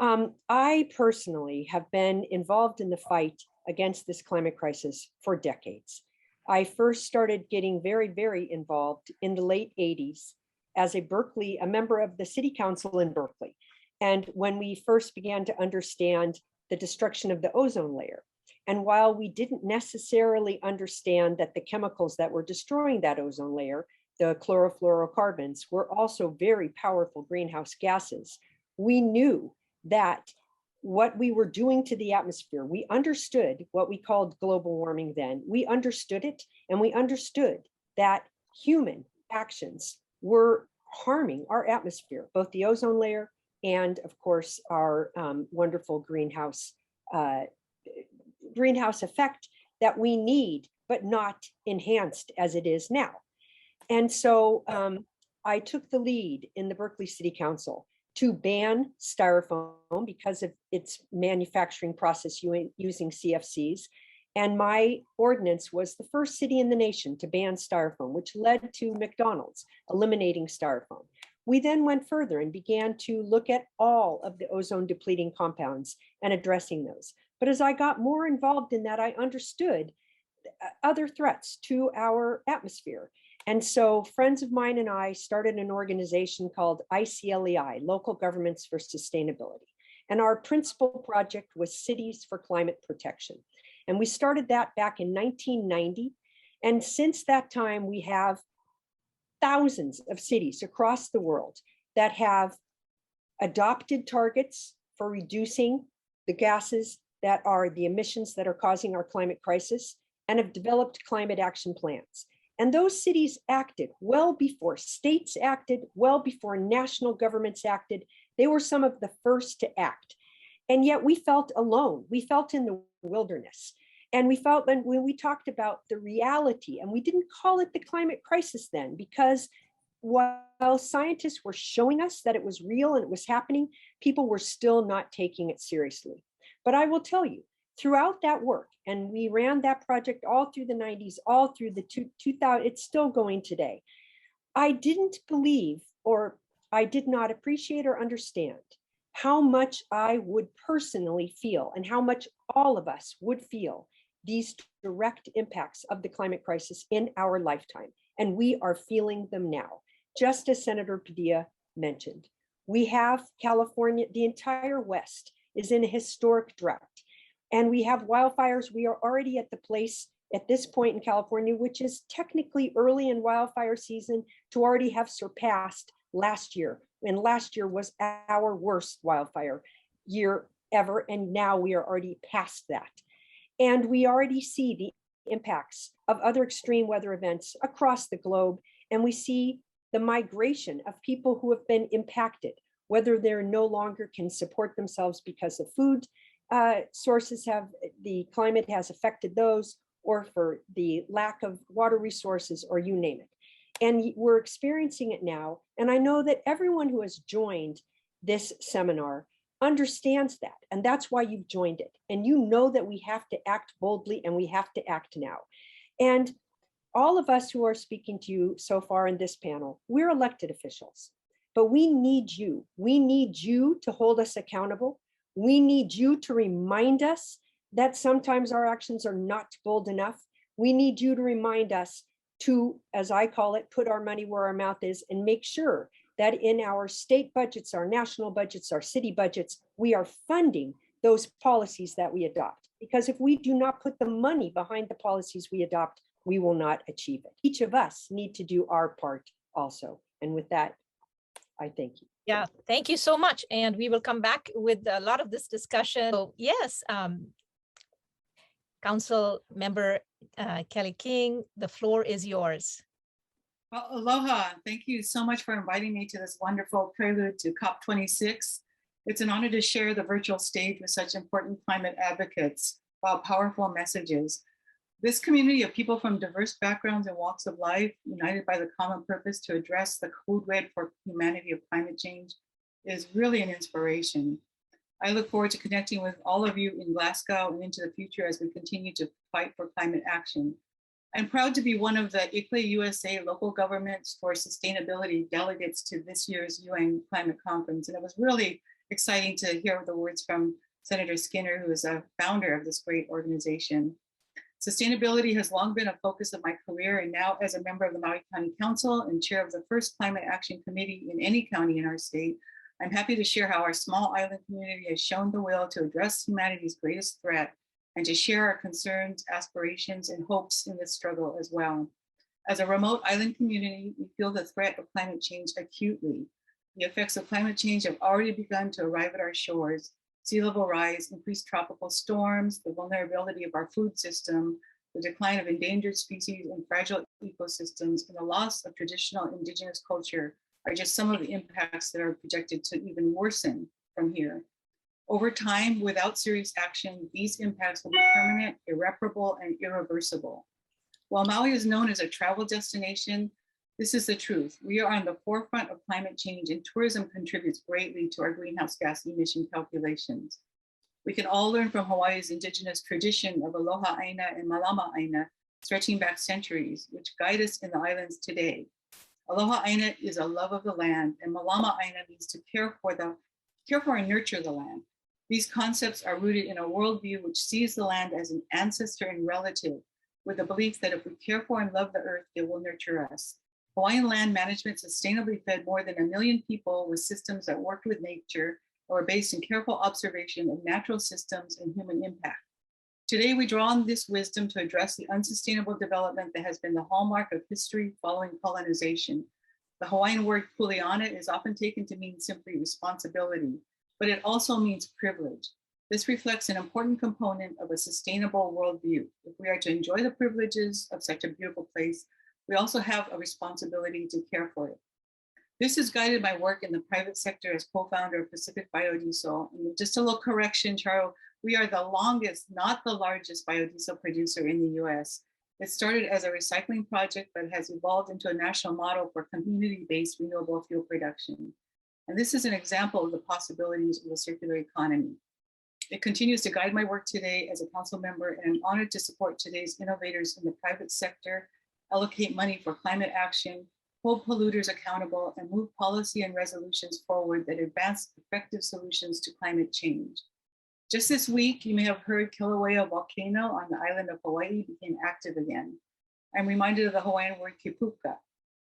I personally have been involved in the fight against this climate crisis for decades. I first started getting very, very involved in the late 80s as a member of the city council in Berkeley. And when we first began to understand the destruction of the ozone layer. And while we didn't necessarily understand that the chemicals that were destroying that ozone layer, the chlorofluorocarbons, were also very powerful greenhouse gases, we knew that what we were doing to the atmosphere, we understood what we called global warming then. We understood it, and we understood that human actions were harming our atmosphere, both the ozone layer and, of course, our wonderful greenhouse effect that we need, but not enhanced as it is now. And so I took the lead in the Berkeley City Council to ban styrofoam because of its manufacturing process using CFCs. And my ordinance was the first city in the nation to ban styrofoam, which led to McDonald's eliminating styrofoam. We then went further and began to look at all of the ozone depleting compounds and addressing those. But as I got more involved in that, I understood other threats to our atmosphere. And so friends of mine and I started an organization called ICLEI, Local Governments for Sustainability. And our principal project was Cities for Climate Protection. And we started that back in 1990. And since that time, we have thousands of cities across the world that have adopted targets for reducing the gases that are the emissions that are causing our climate crisis, and have developed climate action plans. And those cities acted well before states acted, well before national governments acted. They were some of the first to act. And yet we felt alone. We felt in the wilderness. And we felt when we talked about the reality, and we didn't call it the climate crisis then, because while scientists were showing us that it was real and it was happening, people were still not taking it seriously. But I will tell you, throughout that work, and we ran that project all through the 90s, all through the 2000, it's still going today. I didn't believe, or I did not appreciate or understand how much I would personally feel and how much all of us would feel these direct impacts of the climate crisis in our lifetime. And we are feeling them now. Just as Senator Padilla mentioned, we have California, the entire West is in a historic drought. And we have wildfires. We are already at the place at this point in California, which is technically early in wildfire season, to already have surpassed last year. And last year was our worst wildfire year ever. And now we are already past that. And we already see the impacts of other extreme weather events across the globe. And we see the migration of people who have been impacted, whether they're no longer can support themselves because of food sources the climate has affected those, or for the lack of water resources, or you name it. And we're experiencing it now. And I know that everyone who has joined this seminar understands that. And that's why you've joined it. And you know that we have to act boldly and we have to act now. And All of us who are speaking to you so far in this panel, we're elected officials, but we need you. We need you to hold us accountable. We need you to remind us that sometimes our actions are not bold enough. We need you to remind us to, as I call it, put our money where our mouth is and make sure that in our state budgets, our national budgets, our city budgets, we are funding those policies that we adopt. Because if we do not put the money behind the policies we adopt, we will not achieve it. Each of us need to do our part also. And with that, I thank you. Yeah, thank you so much. And we will come back with a lot of this discussion. So yes, Council Member Kelly King, the floor is yours. Well, aloha. Thank you so much for inviting me to this wonderful prelude to COP26. It's an honor to share the virtual stage with such important climate advocates about powerful messages. This community of people from diverse backgrounds and walks of life, united by the common purpose to address the code red for humanity of climate change, is really an inspiration. I look forward to connecting with all of you in Glasgow and into the future as we continue to fight for climate action. I'm proud to be one of the ICLEI USA local governments for sustainability delegates to this year's UN climate conference. And it was really exciting to hear the words from Senator Skinner, who is a founder of this great organization. Sustainability has long been a focus of my career, and now as a member of the Maui County Council and chair of the first climate action committee in any county in our state, I'm happy to share how our small island community has shown the will to address humanity's greatest threat and to share our concerns, aspirations, and hopes in this struggle as well. As a remote island community, we feel the threat of climate change acutely. The effects of climate change have already begun to arrive at our shores. Sea level rise, increased tropical storms, the vulnerability of our food system, the decline of endangered species and fragile ecosystems, and the loss of traditional indigenous culture are just some of the impacts that are projected to even worsen from here. Over time, without serious action, these impacts will be permanent, irreparable, and irreversible. While Maui is known as a travel destination, this is the truth. We are on the forefront of climate change, and tourism contributes greatly to our greenhouse gas emission calculations. We can all learn from Hawaii's indigenous tradition of aloha aina and malama aina, stretching back centuries, which guide us in the islands today. Aloha aina is a love of the land, and malama aina means to care for and nurture the land. These concepts are rooted in a worldview which sees the land as an ancestor and relative, with the belief that if we care for and love the earth, it will nurture us. Hawaiian land management sustainably fed more than 1 million people with systems that worked with nature or were based in careful observation of natural systems and human impact. Today, we draw on this wisdom to address the unsustainable development that has been the hallmark of history following colonization. The Hawaiian word kuleana is often taken to mean simply responsibility, but it also means privilege. This reflects an important component of a sustainable worldview. If we are to enjoy the privileges of such a beautiful place, we also have a responsibility to care for it. This has guided my work in the private sector as co-founder of Pacific Biodiesel. And just a little correction, Charo, we are the longest, not the largest biodiesel producer in the US. It started as a recycling project, but has evolved into a national model for community-based renewable fuel production. And this is an example of the possibilities of a circular economy. It continues to guide my work today as a council member, and I'm honored to support today's innovators in the private sector, allocate money for climate action, hold polluters accountable, and move policy and resolutions forward that advance effective solutions to climate change. Just this week, you may have heard Kilauea volcano on the island of Hawaii became active again. I'm reminded of the Hawaiian word kipuka.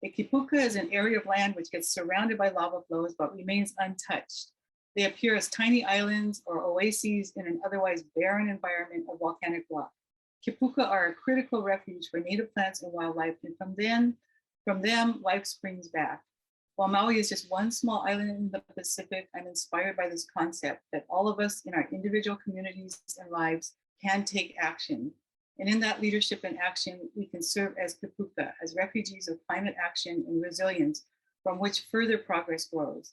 A kipuka is an area of land which gets surrounded by lava flows but remains untouched. They appear as tiny islands or oases in an otherwise barren environment of volcanic rock. Kipuka are a critical refuge for native plants and wildlife, and from them, life springs back. While Maui is just one small island in the Pacific, I'm inspired by this concept that all of us in our individual communities and lives can take action. And in that leadership and action, we can serve as kipuka, as refugees of climate action and resilience from which further progress grows.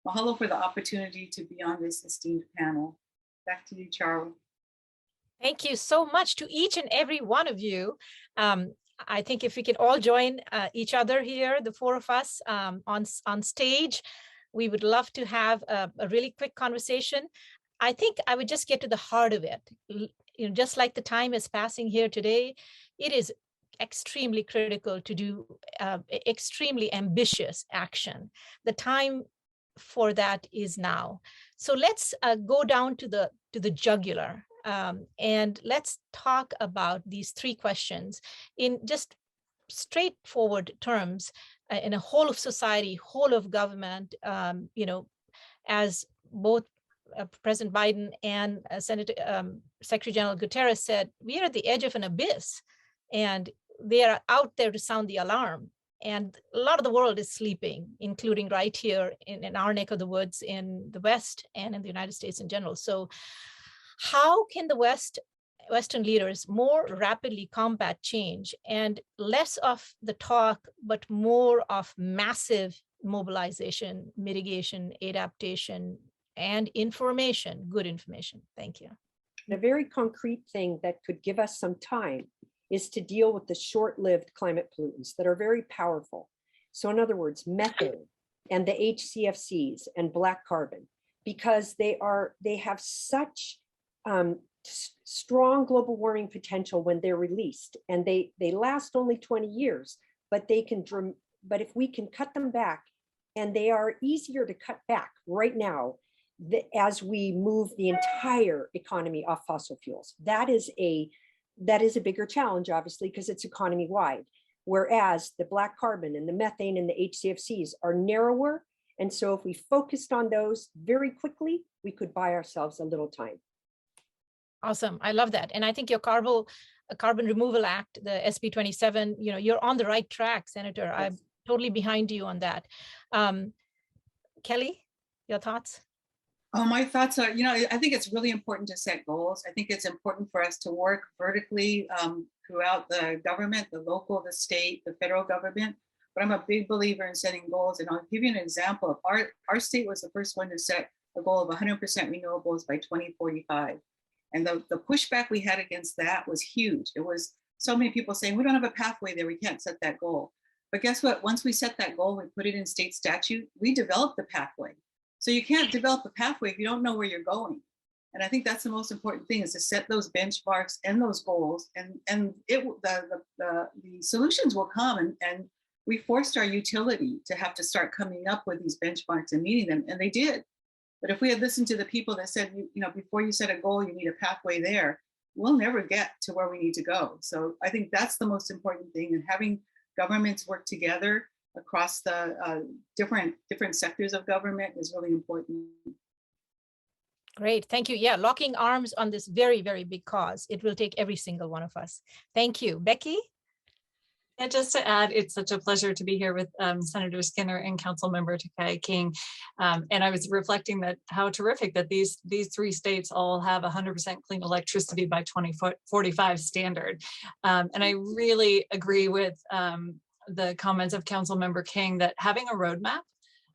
Mahalo for the opportunity to be on this esteemed panel. Back to you, Charo. Thank you so much to each and every one of you. I think if we could all join each other here, the four of us on stage, we would love to have a really quick conversation. I think I would just get to the heart of it. You know, just like the time is passing here today, it is extremely critical to do extremely ambitious action. The time for that is now. So let's go down to the jugular, and let's talk about these three questions in just straightforward terms, in a whole of society, whole of government, as both President Biden and Secretary General Guterres said, we are at the edge of an abyss, and they are out there to sound the alarm. And a lot of the world is sleeping, including right here in our neck of the woods in the West and in the United States in general. So how can the Western leaders more rapidly combat change, and less of the talk, but more of massive mobilization, mitigation, adaptation, and information, good information? Thank you. A very concrete thing that could give us some time is to deal with the short-lived climate pollutants that are very powerful. So in other words, methane and the HCFCs and black carbon, because they have such strong global warming potential when they're released, and they last only 20 years, but if we can cut them back, and they are easier to cut back right now as we move the entire economy off fossil fuels. That is a bigger challenge, obviously, because it's economy-wide, whereas the black carbon and the methane and the HCFCs are narrower. And so if we focused on those very quickly, we could buy ourselves a little time. Awesome. I love that. And I think your Carbon Removal Act, the SB 27, you're on the right track, Senator. Yes. I'm totally behind you on that. Kelly, your thoughts? Oh, my thoughts are, I think it's really important to set goals. I think it's important for us to work vertically throughout the government, the local, the state, the federal government. But I'm a big believer in setting goals. And I'll give you an example. Our state was the first one to set a goal of 100% renewables by 2045. And the pushback we had against that was huge. It was so many people saying, we don't have a pathway there, we can't set that goal. But guess what? Once we set that goal, we put it in state statute, we developed the pathway. So you can't develop a pathway if you don't know where you're going. And I think that's the most important thing, is to set those benchmarks and those goals, and the solutions will come. And we forced our utility to have to start coming up with these benchmarks and meeting them, and they did. But if we had listened to the people that said, before you set a goal, you need a pathway there, we'll never get to where we need to go. So I think that's the most important thing, and having governments work together across the different sectors of government is really important. Great, thank you. Yeah, locking arms on this very, very big cause. It will take every single one of us. Thank you. Becky? And just to add, it's such a pleasure to be here with Senator Skinner and Councilmember Takai King. And I was reflecting that how terrific that these three states all have 100% clean electricity by 2045 standard. And I really agree with the comments of Councilmember King that having a roadmap,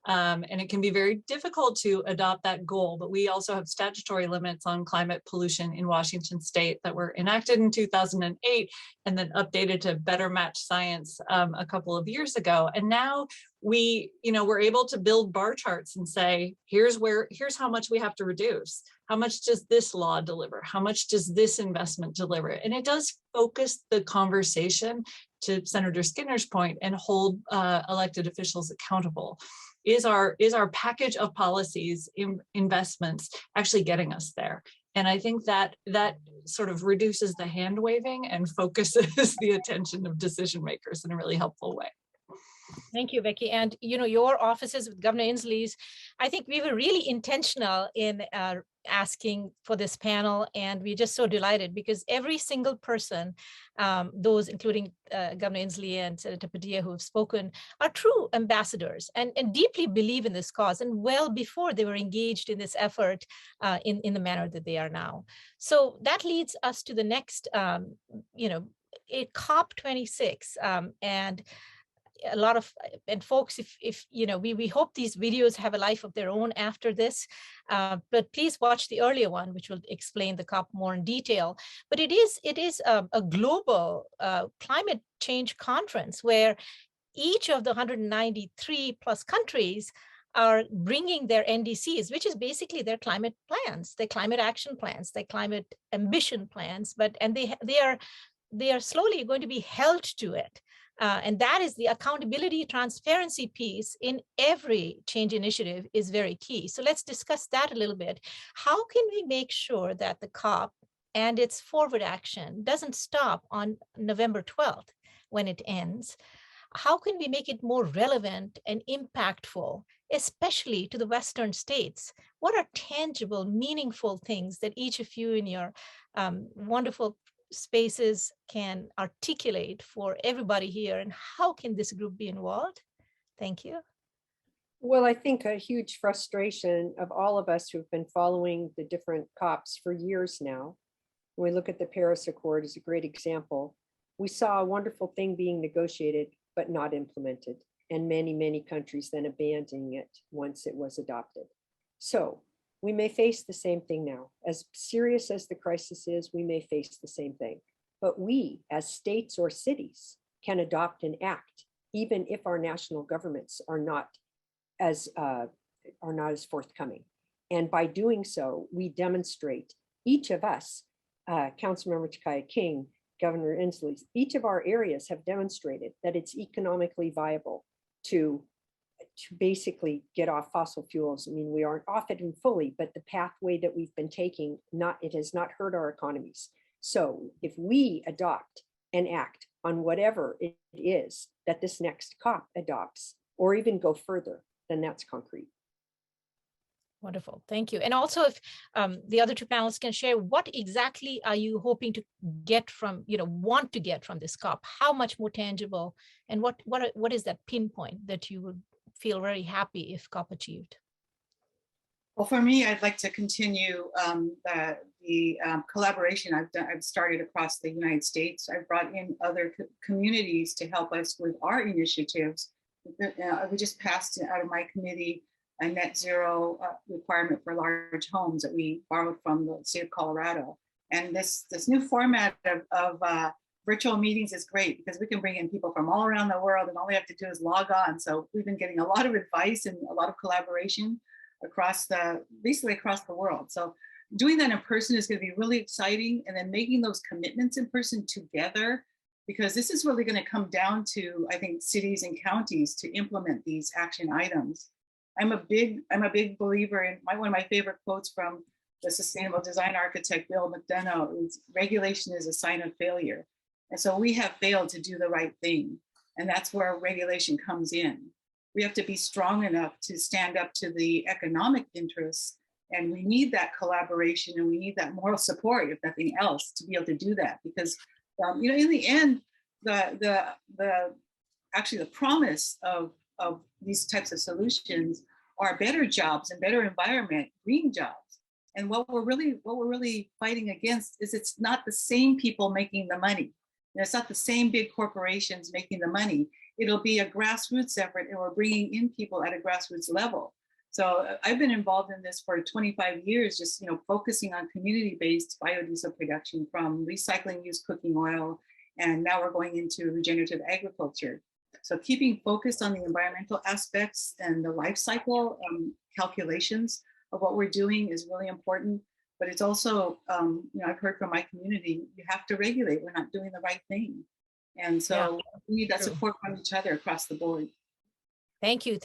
and it can be very difficult to adopt that goal, but we also have statutory limits on climate pollution in Washington state that were enacted in 2008 and then updated to better match science a couple of years ago. And now we're able to build bar charts and say, here's how much we have to reduce. How much does this law deliver? How much does this investment deliver? And it does focus the conversation, to Senator Skinner's point, and hold elected officials accountable. Is our package of policies, investments actually getting us there? And I think that sort of reduces the hand waving and focuses the attention of decision makers in a really helpful way. Thank you, Becky. And your offices with Governor Inslee's, I think we were really intentional in asking for this panel, and we're just so delighted because every single person, those including Governor Inslee and Senator Padilla who have spoken, are true ambassadors and deeply believe in this cause, and well before they were engaged in this effort in the manner that they are now. So that leads us to the next, COP26, and a lot of, and folks, if we hope these videos have a life of their own after this, but please watch the earlier one, which will explain the COP more in detail. But it is a global climate change conference where each of the 193 plus countries are bringing their NDCs, which is basically their climate plans, their climate action plans, their climate ambition plans, and they are they are slowly going to be held to it. And that is the accountability, transparency piece in every change initiative is very key. So let's discuss that a little bit. How can we make sure that the COP and its forward action doesn't stop on November 12th when it ends? How can we make it more relevant and impactful, especially to the Western states? What are tangible, meaningful things that each of you in your wonderful spaces can articulate for everybody here, and how can this group be involved? Thank you. Well, I think a huge frustration of all of us who've been following the different COPs for years now. When we look at the Paris Accord as a great example, we saw a wonderful thing being negotiated, but not implemented, and many, many countries then abandoning it once it was adopted. So we may face the same thing now. As serious as the crisis is, we may face the same thing. But we, as states or cities, can adopt and act, even if our national governments are not as forthcoming. And by doing so, we demonstrate, each of us, Councilmember Takaya King, Governor Inslee, each of our areas have demonstrated that it's economically viable to basically get off fossil fuels. I mean, we aren't off it in fully, but the pathway that we've been taking, it has not hurt our economies. So if we adopt and act on whatever it is that this next COP adopts, or even go further, then that's concrete. Wonderful, thank you. And also, if the other two panelists can share, what exactly are you hoping to get from, want to get from this COP? How much more tangible, and what is that pinpoint that you would feel very happy if COP achieved? Well, for me, I'd like to continue the collaboration I've started across the United States. I've brought in other communities to help us with our initiatives. We just passed out of my committee a net zero requirement for large homes that we borrowed from the state of Colorado. And this new format of virtual meetings is great because we can bring in people from all around the world, and all we have to do is log on. So we've been getting a lot of advice and a lot of collaboration basically across the world. So doing that in person is going to be really exciting, and then making those commitments in person together, because this is really going to come down to, I think, cities and counties to implement these action items. I'm a big believer in one of my favorite quotes from the sustainable design architect, Bill McDonough, is regulation is a sign of failure. And so we have failed to do the right thing. And that's where regulation comes in. We have to be strong enough to stand up to the economic interests. And we need that collaboration, and we need that moral support, if nothing else, to be able to do that. Because in the end, actually the promise of these types of solutions are better jobs and better environment, green jobs. And what we're really fighting against is it's not the same people making the money. It's not the same big corporations making the money. It'll be a grassroots effort, and we're bringing in people at a grassroots level. So I've been involved in this for 25 years, just focusing on community-based biodiesel production, from recycling used cooking oil, and now we're going into regenerative agriculture. So keeping focused on the environmental aspects and the life cycle calculations of what we're doing is really important. But it's also, I've heard from my community, you have to regulate. We're not doing the right thing. And so we need that support from each other across the board. Thank you,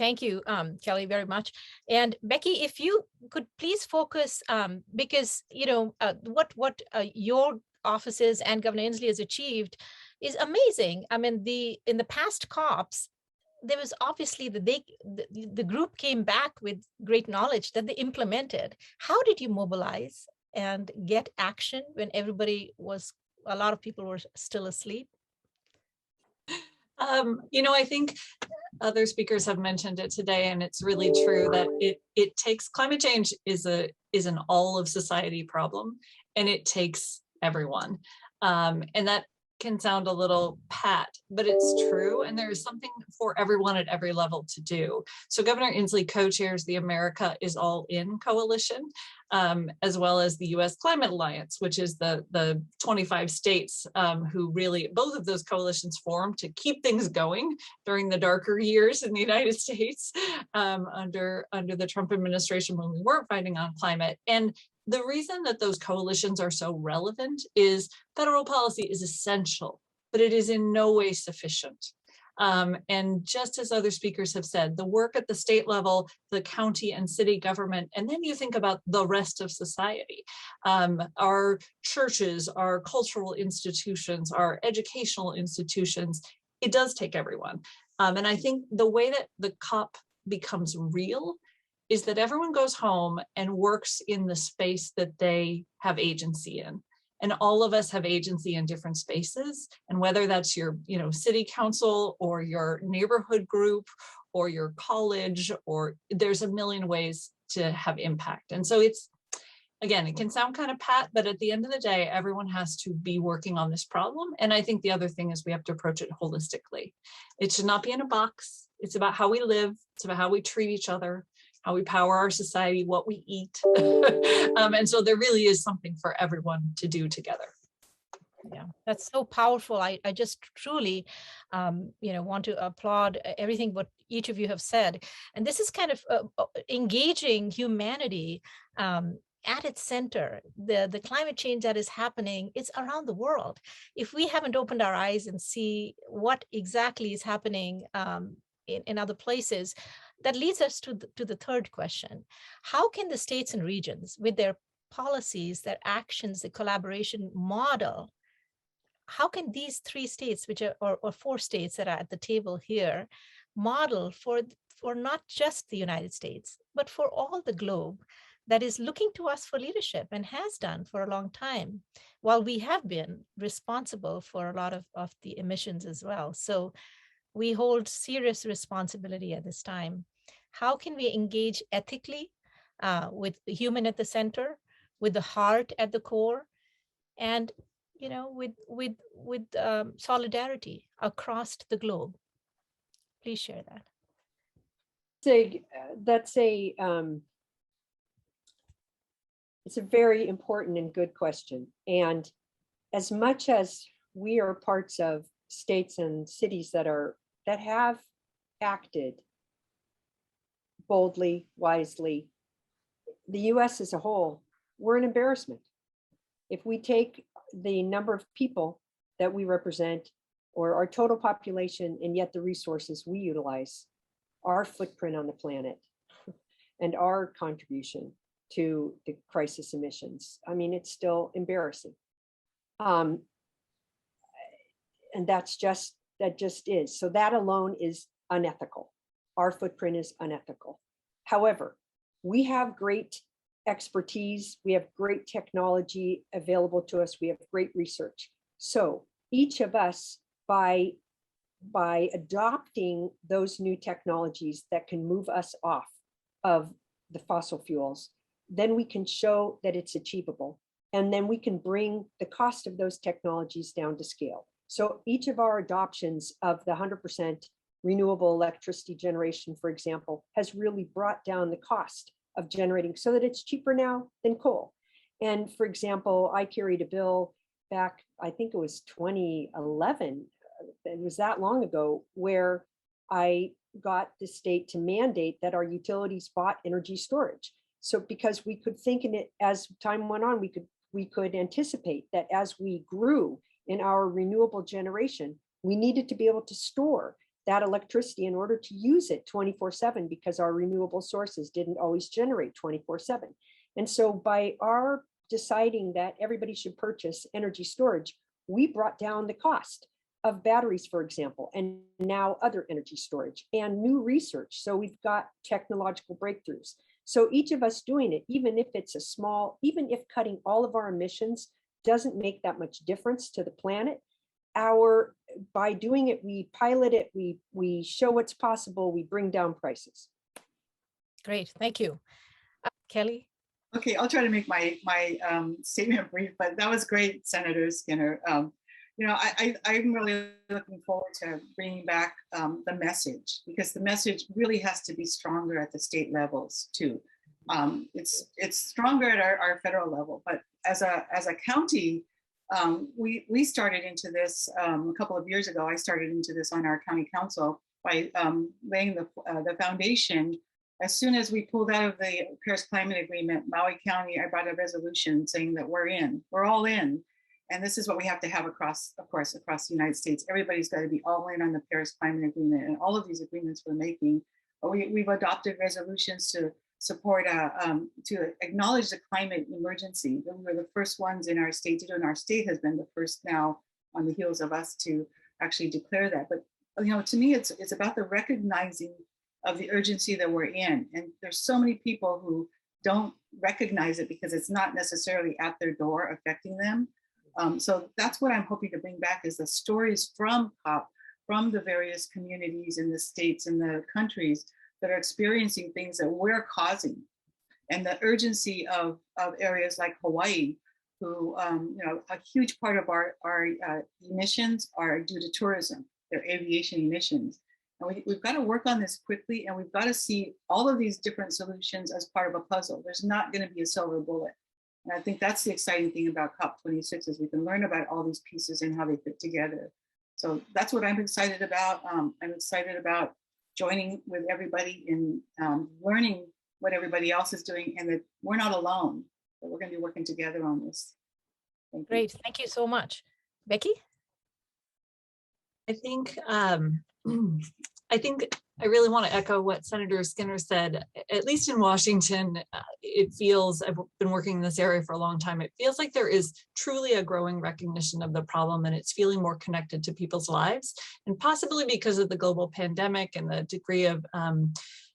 Kelly, very much. And Becky, if you could please focus, because what your offices and Governor Inslee has achieved is amazing. I mean, in the past COPs, there was obviously the group came back with great knowledge that they implemented. How did you mobilize and get action when a lot of people were still asleep? I think other speakers have mentioned it today, and it's really true that it takes, climate change is an all of society problem, and it takes everyone. And that can sound a little pat, but it's true, and there's something for everyone at every level to do. So Governor Inslee co-chairs the America is All In coalition, as well as the U.S. Climate Alliance, which is the 25 states who really, both of those coalitions formed to keep things going during the darker years in the United States under the Trump administration when we weren't fighting on climate. And the reason that those coalitions are so relevant is federal policy is essential, but it is in no way sufficient. And just as other speakers have said, the work at the state level, the county and city government, and then you think about the rest of society, our churches, our cultural institutions, our educational institutions, it does take everyone. And I think the way that the COP becomes real is that everyone goes home and works in the space that they have agency in. And all of us have agency in different spaces. And whether that's your, city council or your neighborhood group or your college, or there's a million ways to have impact. And so it's, again, it can sound kind of pat, but at the end of the day, everyone has to be working on this problem. And I think the other thing is we have to approach it holistically. It should not be in a box. It's about how we live. It's about how we treat each other, how we power our society, what we eat. And so there really is something for everyone to do together. Yeah, that's so powerful. I just truly, want to applaud everything what each of you have said. And this is kind of engaging humanity at its center. The climate change that is happening, it's around the world. If we haven't opened our eyes and see what exactly is happening in other places, that leads us to the third question. How can the states and regions, with their policies, their actions, the collaboration model, how can these three states, which are, or four states that are at the table here, model for not just the United States, but for all the globe that is looking to us for leadership and has done for a long time, while we have been responsible for a lot of the emissions as well. So we hold serious responsibility at this time. How can we engage ethically with the human at the center, with the heart at the core, and with solidarity across the globe? Please share that. It's a very important and good question. And as much as we are parts of states and cities that have acted boldly, wisely, the US as a whole, we're an embarrassment. If we take the number of people that we represent or our total population and yet the resources we utilize, our footprint on the planet and our contribution to the crisis emissions, I mean, it's still embarrassing. And that just is. So that alone is unethical. Our footprint is unethical. However, we have great expertise, we have great technology available to us, we have great research. So each of us, by adopting those new technologies that can move us off of the fossil fuels, then we can show that it's achievable. And then we can bring the cost of those technologies down to scale. So each of our adoptions of the 100% renewable electricity generation, for example, has really brought down the cost of generating so that it's cheaper now than coal. And for example, I carried a bill back, I think it was 2011, it was that long ago, where I got the state to mandate that our utilities bought energy storage. So because we could think in it as time went on, we could anticipate that as we grew in our renewable generation, we needed to be able to store that electricity in order to use it 24/7, because our renewable sources didn't always generate 24/7. And so by our deciding that everybody should purchase energy storage, we brought down the cost of batteries, for example, and now other energy storage and new research. So we've got technological breakthroughs. So each of us doing it, even if it's a small, even if cutting all of our emissions doesn't make that much difference to the planet, by doing it, we pilot it, we show what's possible, we bring down prices. Great, thank you. Kelly? Okay, I'll try to make my statement brief, but that was great, Senator Skinner. I'm really looking forward to bringing back the message, because the message really has to be stronger at the state levels too. It's stronger at our federal level, but as a county, we started into this a couple of years ago. I started into this on our county council by laying the foundation As soon as we pulled out of the Paris Climate Agreement, Maui County, I brought a resolution saying that we're all in. And this is what we have to have across, of course, across the United States. Everybody's got to be all in on the Paris Climate Agreement and all of these agreements we're making. But we've adopted resolutions to support, to acknowledge the climate emergency. We were the first ones in our state to do, and our state has been the first now on the heels of us to actually declare that. But to me, it's about the recognizing of the urgency that we're in. And there's so many people who don't recognize it because it's not necessarily at their door affecting them. So that's what I'm hoping to bring back is the stories from COP, from the various communities in the states and the countries that are experiencing things that we're causing. And the urgency of areas like Hawaii, who, a huge part of our emissions are due to tourism, their aviation emissions. And we've got to work on this quickly, and we've got to see all of these different solutions as part of a puzzle. There's not going to be a silver bullet. And I think that's the exciting thing about COP26 is we can learn about all these pieces and how they fit together. So that's what I'm excited about. I'm excited about joining with everybody in learning what everybody else is doing, and that we're not alone, that we're going to be working together on this. Great, thank you so much. Becky? I think I really want to echo what Senator Skinner said. At least in Washington, it feels, I've been working in this area for a long time, it feels like there is truly a growing recognition of the problem, and it's feeling more connected to people's lives. And possibly because of the global pandemic and the degree of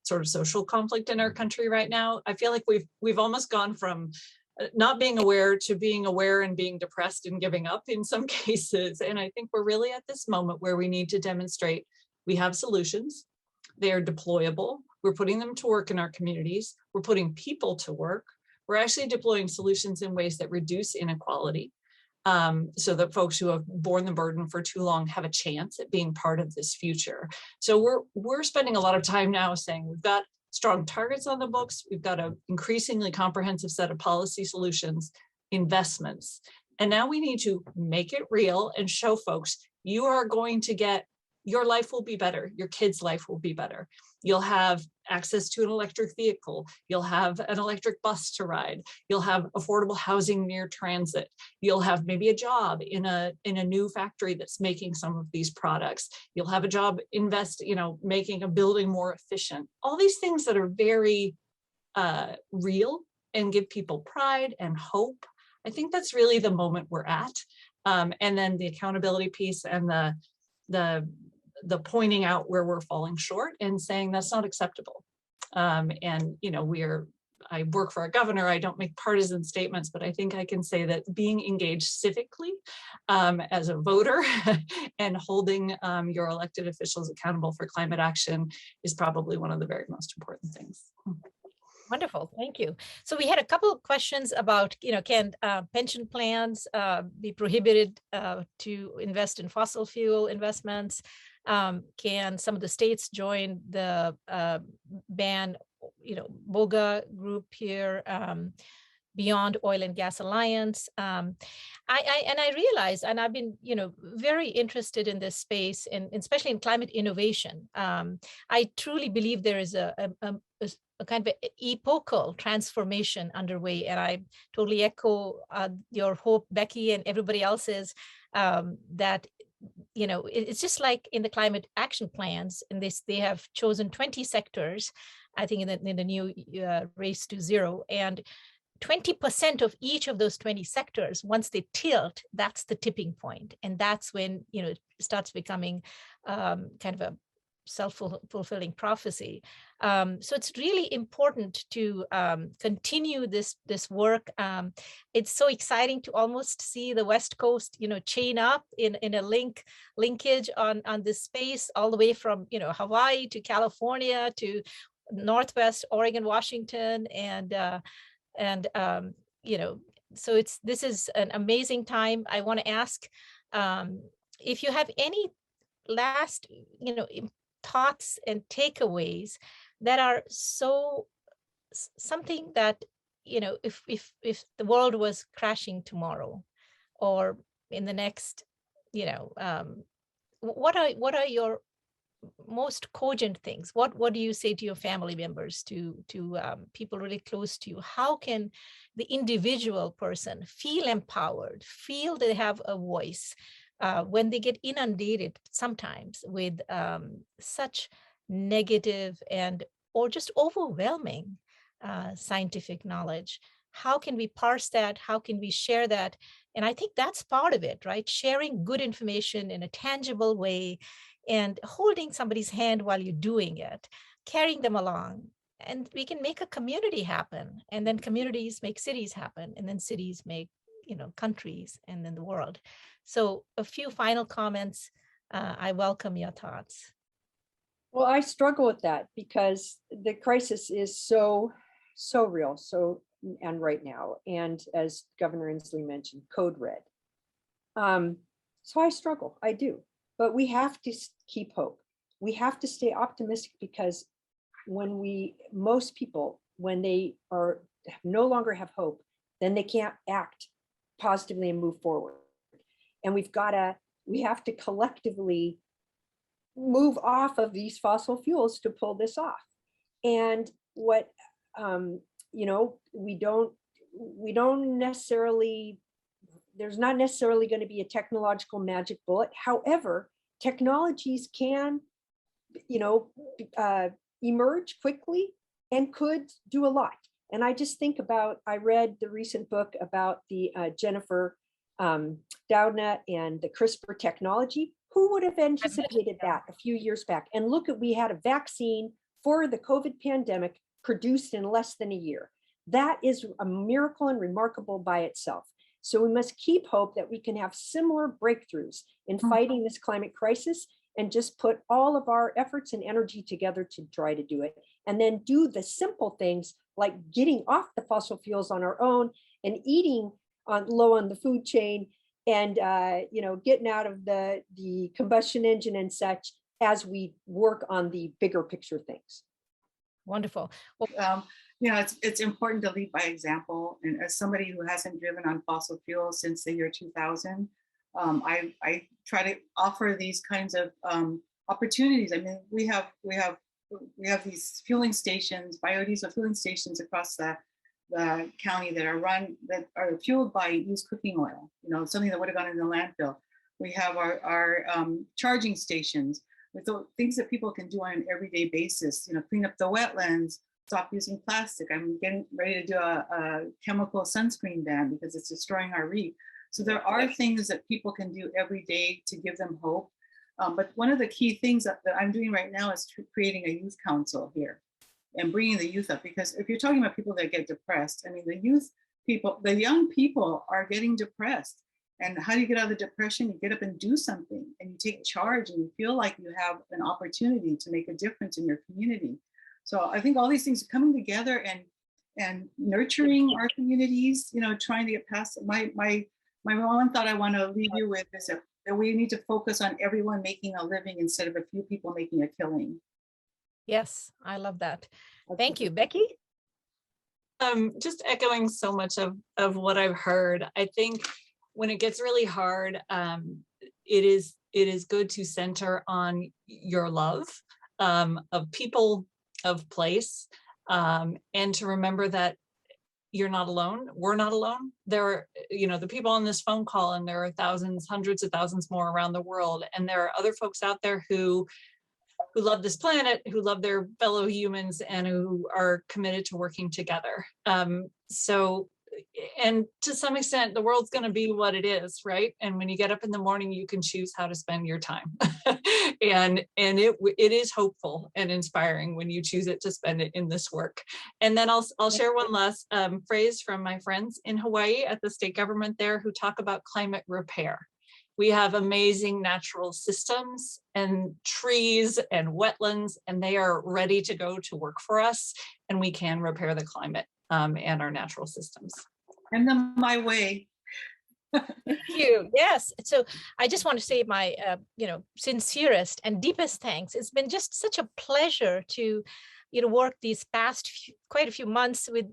sort of social conflict in our country right now, I feel like we've almost gone from not being aware to being aware and being depressed and giving up in some cases. And I think we're really at this moment where we need to demonstrate we have solutions. They are deployable. We're putting them to work in our communities. We're putting people to work. We're actually deploying solutions in ways that reduce inequality, so that folks who have borne the burden for too long have a chance at being part of this future. So we're spending a lot of time now saying we've got strong targets on the books. We've got an increasingly comprehensive set of policy solutions, investments, and now we need to make it real and show folks you are going to get, your life will be better. Your kid's life will be better. You'll have access to an electric vehicle. You'll have an electric bus to ride. You'll have affordable housing near transit. You'll have maybe a job in a new factory that's making some of these products. You'll have a job making a building more efficient. All these things that are very real and give people pride and hope. I think that's really the moment we're at. And then the accountability piece and the pointing out where we're falling short and saying that's not acceptable. I work for a governor, I don't make partisan statements, but I think I can say that being engaged civically as a voter and holding your elected officials accountable for climate action is probably one of the very most important things. Wonderful, thank you. So we had a couple of questions about, can pension plans be prohibited to invest in fossil fuel investments? Can some of the states join the ban, BOGA group here, Beyond Oil and Gas Alliance? I realize, and I've been, very interested in this space, and especially in climate innovation. I truly believe there is a kind of epochal transformation underway, and I totally echo your hope, Becky, and everybody else's, that it's just like in the climate action plans, and they have chosen 20 sectors, I think, in the new Race to Zero, and 20% of each of those 20 sectors, once they tilt, that's the tipping point, and that's when it starts becoming kind of a self-fulfilling prophecy. So it's really important to continue this work. It's so exciting to almost see the West Coast, chain up in a linkage on this space, all the way from Hawaii to California to Northwest Oregon, Washington, so this is an amazing time. I want to ask if you have any last thoughts and takeaways that are something that if the world was crashing tomorrow or in the next what are your most cogent things? What do you say to your family members, to people really close to you? How can the individual person feel empowered, feel they have a voice when they get inundated sometimes with such negative and or just overwhelming scientific knowledge? How can we parse that? How can we share that? And I think that's part of it, right? Sharing good information in a tangible way and holding somebody's hand while you're doing it, carrying them along. And we can make a community happen. And then communities make cities happen. And then cities make, countries and then the world. So a few final comments. I welcome your thoughts. Well, I struggle with that because the crisis is so real, and right now. And as Governor Inslee mentioned, code red. So I struggle, I do. But we have to keep hope. We have to stay optimistic because most people, when they no longer have hope, then they can't act positively and move forward. And we have to collectively move off of these fossil fuels to pull this off. And what, we don't necessarily, there's not necessarily going to be a technological magic bullet. However, technologies can, emerge quickly and could do a lot. And I just think I read the recent book about the Jennifer Doudna and the CRISPR technology. Who would have anticipated that a few years back? And look, we had a vaccine for the COVID pandemic produced in less than a year. That is a miracle and remarkable by itself. So we must keep hope that we can have similar breakthroughs in fighting this climate crisis and just put all of our efforts and energy together to try to do it. And then do the simple things like getting off the fossil fuels on our own and eating low on the food chain and getting out of the combustion engine and such as we work on the bigger picture things. Wonderful. Well, it's important to lead by example. And as somebody who hasn't driven on fossil fuels since the year 2000, I try to offer these kinds of opportunities. I mean, we have these fueling stations, biodiesel fueling stations across the county that are fueled by used cooking oil, something that would have gone in the landfill. We have our charging stations with the things that people can do on an everyday basis, clean up the wetlands, stop using plastic. I'm getting ready to do a chemical sunscreen ban because it's destroying our reef. So there are things that people can do every day to give them hope. But one of the key things that I'm doing right now is creating a youth council here and bringing the youth up, because if you're talking about people that get depressed, I mean, the young people are getting depressed. And how do you get out of the depression? You get up and do something and you take charge and you feel like you have an opportunity to make a difference in your community. So I think all these things are coming together and nurturing our communities, trying to get past my one thought I want to leave you with is that we need to focus on everyone making a living instead of a few people making a killing. Yes, I love that. Thank you, Becky. Just echoing so much of what I've heard. I think when it gets really hard, it is good to center on your love of people, of place, and to remember that you're not alone. We're not alone. There are, the people on this phone call, and there are thousands, hundreds of thousands more around the world. And there are other folks out there who love this planet, who love their fellow humans, and who are committed to working together. And to some extent, the world's going to be what it is, right? And when you get up in the morning, you can choose how to spend your time. and it is hopeful and inspiring when you choose it to spend it in this work. And then I'll share one last phrase from my friends in Hawaii at the state government there who talk about climate repair. We have amazing natural systems and trees and wetlands, and they are ready to go to work for us, and we can repair the climate and our natural systems. And then my way. Thank you. Yes. So I just want to say my, sincerest and deepest thanks. It's been just such a pleasure to, work these past quite a few months with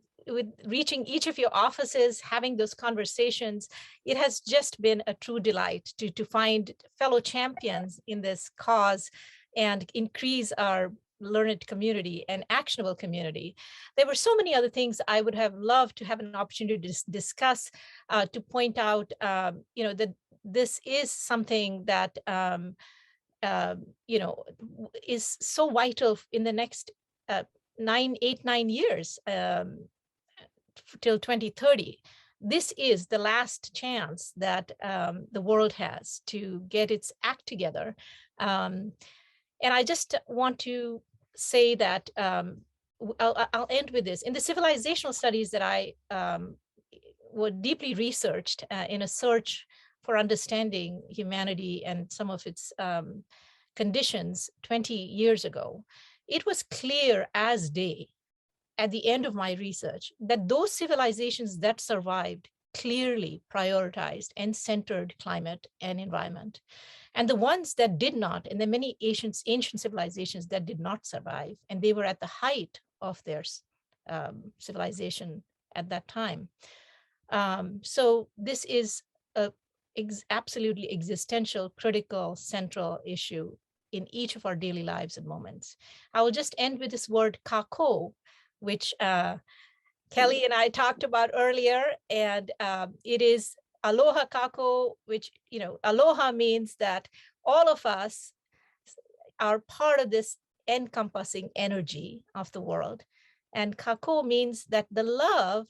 reaching each of your offices, having those conversations. It has just been a true delight to find fellow champions in this cause and increase our learned community and actionable community. There were so many other things I would have loved to have an opportunity to discuss, to point out, that this is something that, is so vital in the next 9 years till 2030. This is the last chance that the world has to get its act together. And I just want to say that I'll end with this. In the civilizational studies that I were deeply researched in a search for understanding humanity and some of its conditions 20 years ago, it was clear as day at the end of my research that those civilizations that survived clearly prioritized and centered climate and environment. And the ones that did not, and the many ancient civilizations that did not survive, and they were at the height of their civilization at that time. So this is a absolutely existential, critical, central issue in each of our daily lives and moments. I will just end with this word kako, which Kelly and I talked about earlier, and it is aloha kako, which, aloha means that all of us are part of this encompassing energy of the world. And kako means that the love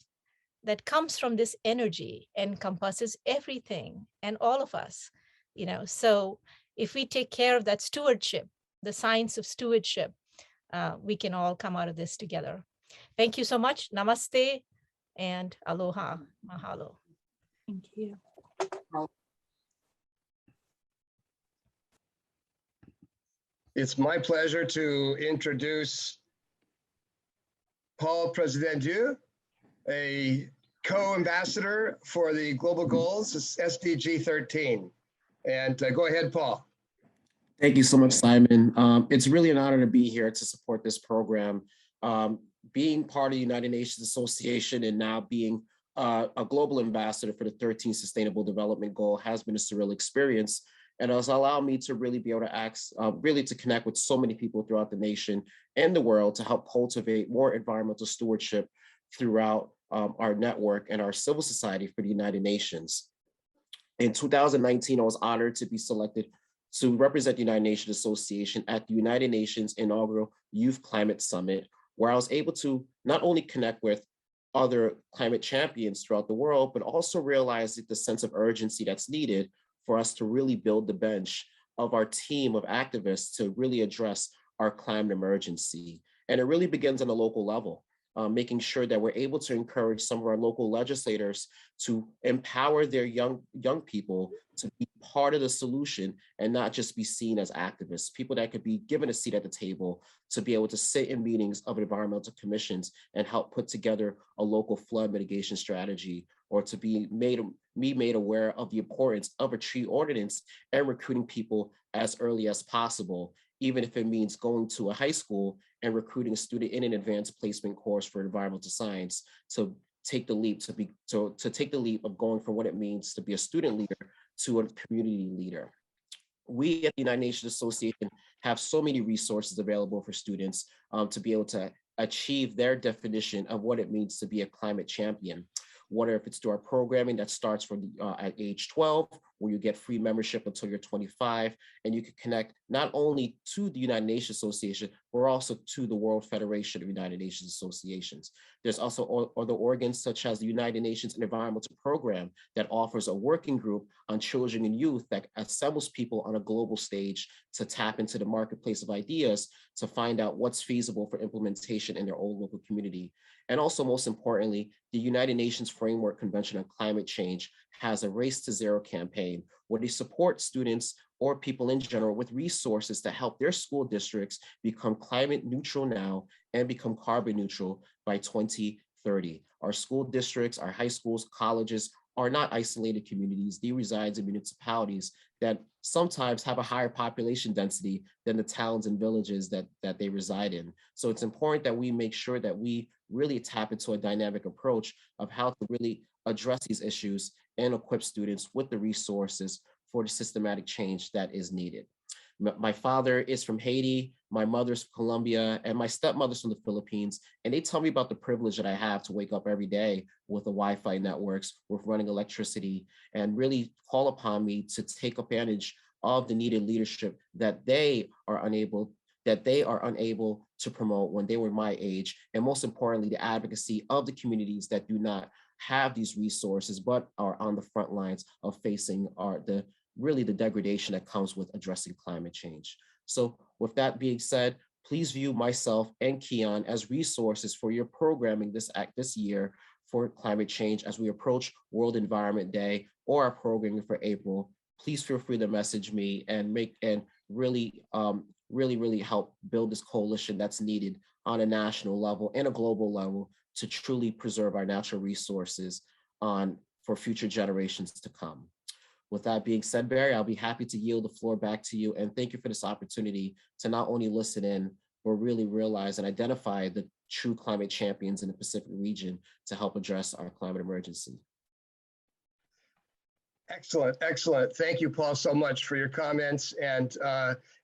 that comes from this energy encompasses everything and all of us, So if we take care of that stewardship, the science of stewardship, we can all come out of this together. Thank you so much. Namaste and aloha. Mahalo. Thank you. It's my pleasure to introduce Paul President-Dieu, a co-ambassador for the Global Goals, SDG 13. And go ahead, Paul. Thank you so much, Simon. It's really an honor to be here to support this program. Being part of the United Nations Association and now being a global ambassador for the 13th Sustainable Development Goal has been a surreal experience. And it's allowed me to really be able to really to connect with so many people throughout the nation and the world to help cultivate more environmental stewardship throughout our network and our civil society for the United Nations. In 2019, I was honored to be selected to represent the United Nations Association at the United Nations inaugural Youth Climate Summit, where I was able to not only connect with other climate champions throughout the world, but also realize the sense of urgency that's needed for us to really build the bench of our team of activists to really address our climate emergency. And it really begins on a local level, making sure that we're able to encourage some of our local legislators to empower their young people to be part of the solution and not just be seen as activists, people that could be given a seat at the table to be able to sit in meetings of environmental commissions and help put together a local flood mitigation strategy, or to be made aware of the importance of a tree ordinance and recruiting people as early as possible, even if it means going to a high school and recruiting a student in an advanced placement course for environmental science to take the leap to take the leap of going from what it means to be a student leader to a community leader. We at the United Nations Association have so many resources available for students to be able to achieve their definition of what it means to be a climate champion. Whether if it's through our programming that starts from at age 12, where you get free membership until you're 25, and you can connect not only to the United Nations Association, but also to the World Federation of United Nations Associations. There's also other organs such as the United Nations Environmental Program that offers a working group on children and youth that assembles people on a global stage to tap into the marketplace of ideas to find out what's feasible for implementation in their own local community. And also, most importantly, the United Nations Framework Convention on Climate Change has a Race to Zero campaign where they support students or people in general with resources to help their school districts become climate neutral now and become carbon neutral by 2030. Our school districts, our high schools, colleges are not isolated communities. They reside in municipalities that sometimes have a higher population density than the towns and villages that they reside in. So it's important that we make sure that we really tap into a dynamic approach of how to really address these issues and equip students with the resources for the systematic change that is needed. My father is from Haiti, my mother's from Colombia, and my stepmother's from the Philippines. And they tell me about the privilege that I have to wake up every day with the Wi-Fi networks, with running electricity, and really call upon me to take advantage of the needed leadership that they are unable to promote when they were my age. And most importantly, the advocacy of the communities that do not have these resources, but are on the front lines of facing the degradation that comes with addressing climate change. So with that being said, please view myself and Keon as resources for your programming this year for climate change as we approach World Environment Day or our programming for April. Please feel free to message me and really help build this coalition that's needed on a national level and a global level to truly preserve our natural resources for future generations to come. With that being said, Barry, I'll be happy to yield the floor back to you. And thank you for this opportunity to not only listen in, but really realize and identify the true climate champions in the Pacific region to help address our climate emergency. Excellent, excellent. Thank you, Paul, so much for your comments and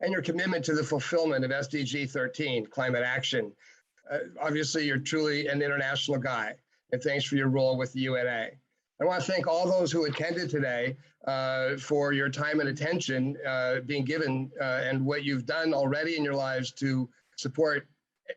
your commitment to the fulfillment of SDG 13, climate action. Obviously, you're truly an international guy, and thanks for your role with the UNA. I want to thank all those who attended today for your time and attention being given and what you've done already in your lives to support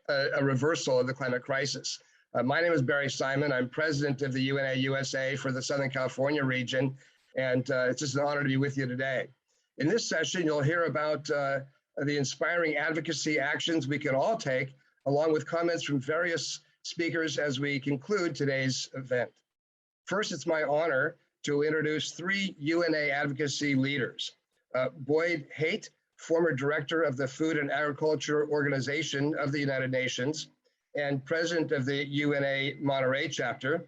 a reversal of the climate crisis. My name is Barry Simon. I'm president of the UNA USA for the Southern California region, and it's just an honor to be with you today. In this session, you'll hear about the inspiring advocacy actions we can all take, along with comments from various speakers as we conclude today's event. First, it's my honor to introduce three UNA advocacy leaders. Boyd Haight, former director of the Food and Agriculture Organization of the United Nations and president of the UNA Monterey chapter.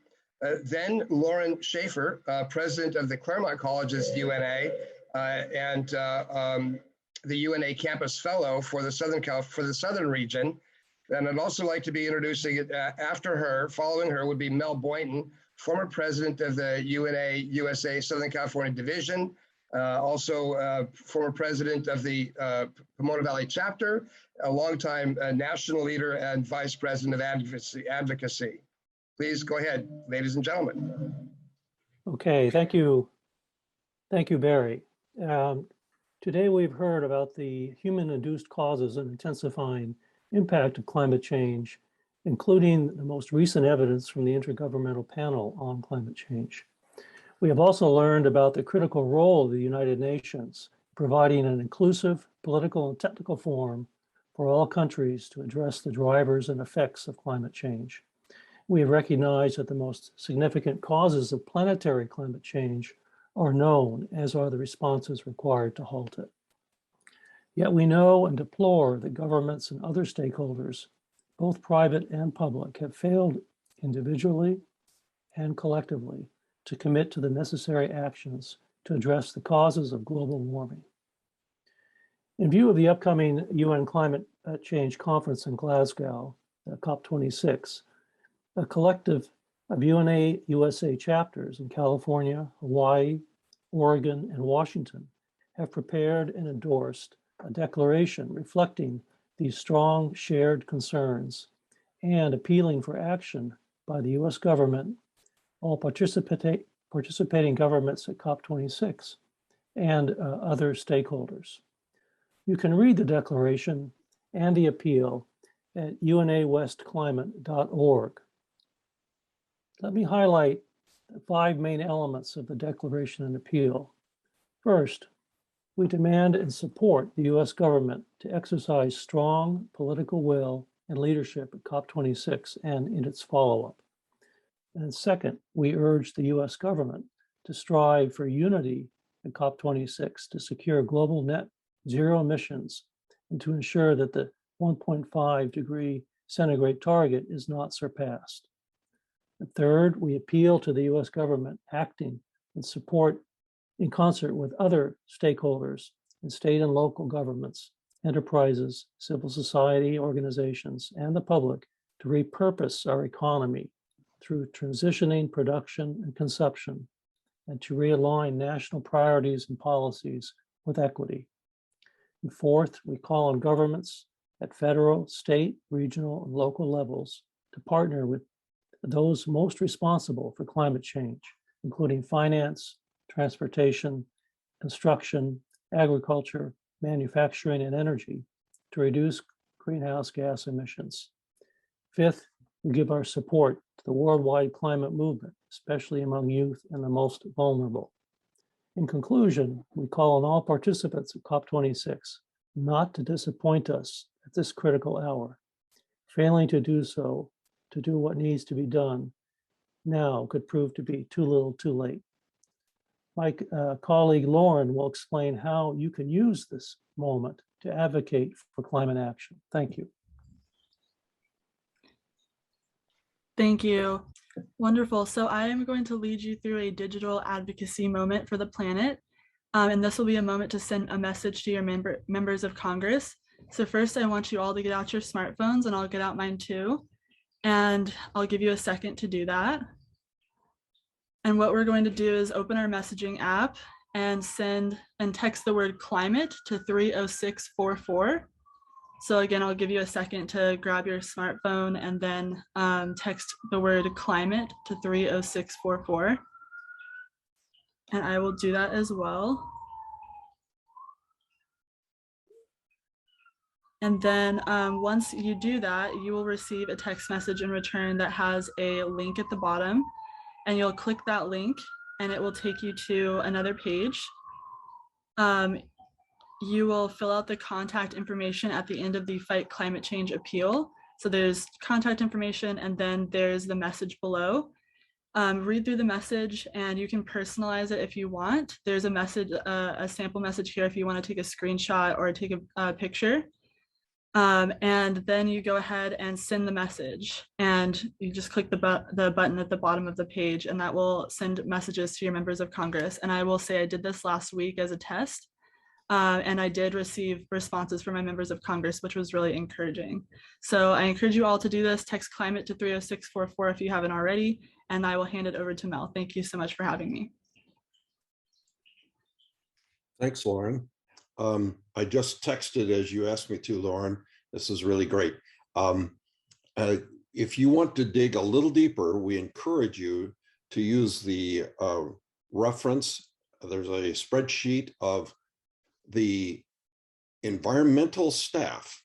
Then Lauren Schaefer, president of the Claremont College's UNA and the UNA Campus Fellow for the Southern region. And I'd also like to be introducing after her, following her would be Mel Boynton, former president of the UNA USA Southern California Division, also former president of the Pomona Valley chapter, a longtime national leader and vice president of advocacy. Please go ahead, ladies and gentlemen. Okay, thank you. Thank you, Barry. Today we've heard about the human-induced causes and intensifying impact of climate change, including the most recent evidence from the Intergovernmental Panel on Climate Change. We have also learned about the critical role of the United Nations, providing an inclusive political and technical forum for all countries to address the drivers and effects of climate change. We have recognized that the most significant causes of planetary climate change are known, as are the responses required to halt it. Yet we know and deplore that governments and other stakeholders, both private and public, have failed individually and collectively to commit to the necessary actions to address the causes of global warming. In view of the upcoming UN Climate Change Conference in Glasgow, COP26, a collective of UNA USA chapters in California, Hawaii, Oregon, and Washington have prepared and endorsed a declaration reflecting these strong shared concerns and appealing for action by the US government, all participating governments at COP26, and other stakeholders. You can read the declaration and the appeal at unawestclimate.org. Let me highlight the 5 main elements of the declaration and appeal. First, we demand and support the US government to exercise strong political will and leadership at COP26 and in its follow-up. And second, we urge the US government to strive for unity at COP26 to secure global net zero emissions and to ensure that the 1.5 degree centigrade target is not surpassed. And third, we appeal to the US government acting in support in concert with other stakeholders in state and local governments, enterprises, civil society organizations, and the public to repurpose our economy through transitioning production and consumption, and to realign national priorities and policies with equity. And fourth, we call on governments at federal, state, regional, and local levels to partner with those most responsible for climate change, including finance, transportation, construction, agriculture, manufacturing, and energy, to reduce greenhouse gas emissions. Fifth, we give our support to the worldwide climate movement, especially among youth and the most vulnerable. In conclusion, we call on all participants of COP26 not to disappoint us at this critical hour. Failing to do so, to do what needs to be done now could prove to be too little too late. My colleague Lauren will explain how you can use this moment to advocate for climate action. Thank you. Thank you. Wonderful. So I am going to lead you through a digital advocacy moment for the planet. And this will be a moment to send a message to your members of Congress. So first, I want you all to get out your smartphones, and I'll get out mine too. And I'll give you a second to do that. And what we're going to do is open our messaging app and send and text the word climate to 30644. So again, I'll give you a second to grab your smartphone and then text the word climate to 30644. And I will do that as well. And then once you do that, you will receive a text message in return that has a link at the bottom. And you'll click that link and it will take you to another page. You will fill out the contact information at the end of the Fight Climate Change appeal. So there's contact information and then there's the message below. Read through the message and you can personalize it if you want. There's a message, a sample message here if you want to take a screenshot or take a picture. And then you go ahead and send the message and you just click the button at the bottom of the page and that will send messages to your members of Congress. And I will say I did this last week as a test. And I did receive responses from my members of Congress, which was really encouraging. So I encourage you all to do this. Text climate to 30644 if you haven't already, and I will hand it over to Mel. Thank you so much for having me. Thanks, Lauren. I just texted as you asked me to, Lauren. This is really great. If you want to dig a little deeper, we encourage you to use the reference. There's a spreadsheet of the environmental staff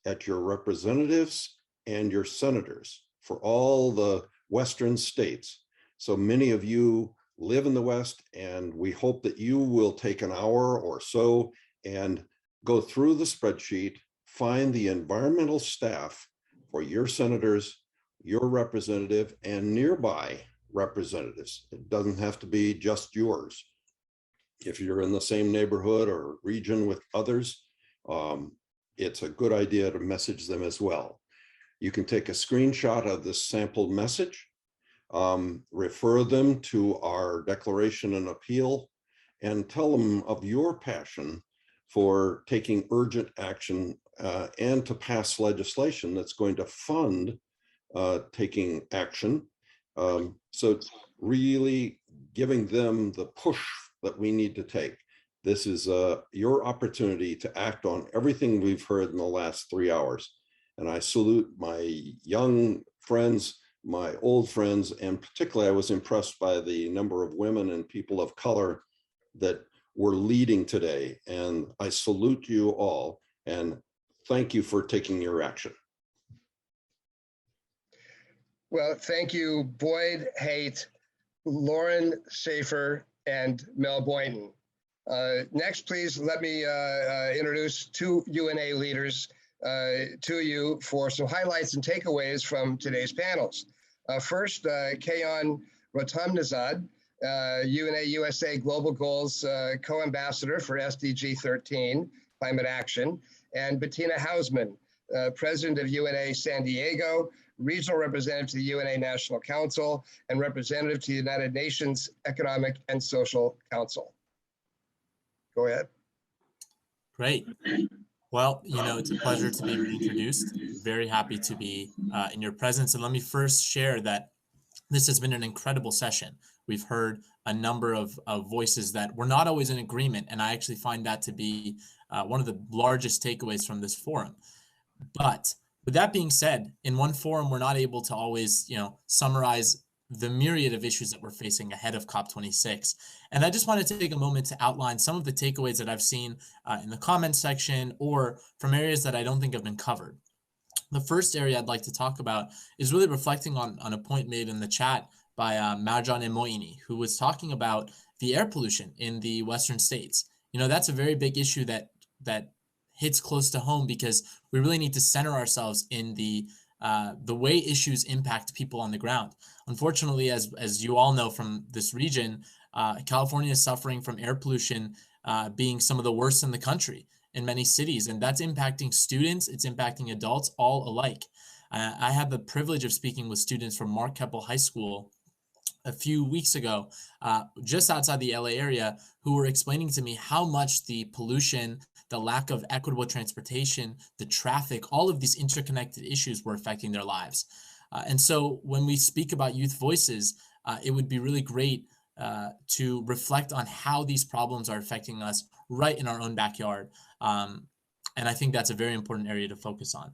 at your representatives and your senators for all the Western states. So many of you live in the West, and we hope that you will take an hour or so and go through the spreadsheet, find the environmental staff for your senators, your representative, and nearby representatives. It doesn't have to be just yours. If you're in the same neighborhood or region with others, it's a good idea to message them as well. You can take a screenshot of this sample message, refer them to our declaration and appeal, and tell them of your passion for taking urgent action and to pass legislation that's going to fund taking action. So really giving them the push that we need to take. This is your opportunity to act on everything we've heard in the last 3 hours. And I salute my young friends, my old friends, and particularly I was impressed by the number of women and people of color that were leading today. And I salute you all and thank you for taking your action. Well, thank you, Boyd Haight, Lauren Schaefer, and Mel Boynton. Next, please let me introduce two UNA leaders to you for some highlights and takeaways from today's panels. First, Kayon Rotamnazad, UNA USA Global Goals Co-Ambassador for SDG 13, Climate Action, and Bettina Hausman, President of UNA San Diego, Regional Representative to the UNA National Council, and Representative to the United Nations Economic and Social Council. Go ahead. Great. Well, you know, it's a pleasure to be reintroduced. Very happy to be in your presence. And let me first share that this has been an incredible session. We've heard a number of voices that were not always in agreement. And I actually find that to be one of the largest takeaways from this forum. But with that being said, in one forum, we're not able to always, summarize the myriad of issues that we're facing ahead of COP26. And I just wanted to take a moment to outline some of the takeaways that I've seen in the comments section or from areas that I don't think have been covered. The first area I'd like to talk about is really reflecting on a point made in the chat by Marjan Emoini, who was talking about the air pollution in the Western states. That's a very big issue that hits close to home because we really need to center ourselves in the way issues impact people on the ground. Unfortunately, as you all know from this region, California is suffering from air pollution being some of the worst in the country in many cities, and that's impacting students, it's impacting adults all alike. I had the privilege of speaking with students from Mark Keppel High School a few weeks ago, just outside the LA area, who were explaining to me how much the pollution, the lack of equitable transportation, the traffic, all of these interconnected issues were affecting their lives. And so when we speak about youth voices, it would be really great to reflect on how these problems are affecting us right in our own backyard. And I think that's a very important area to focus on.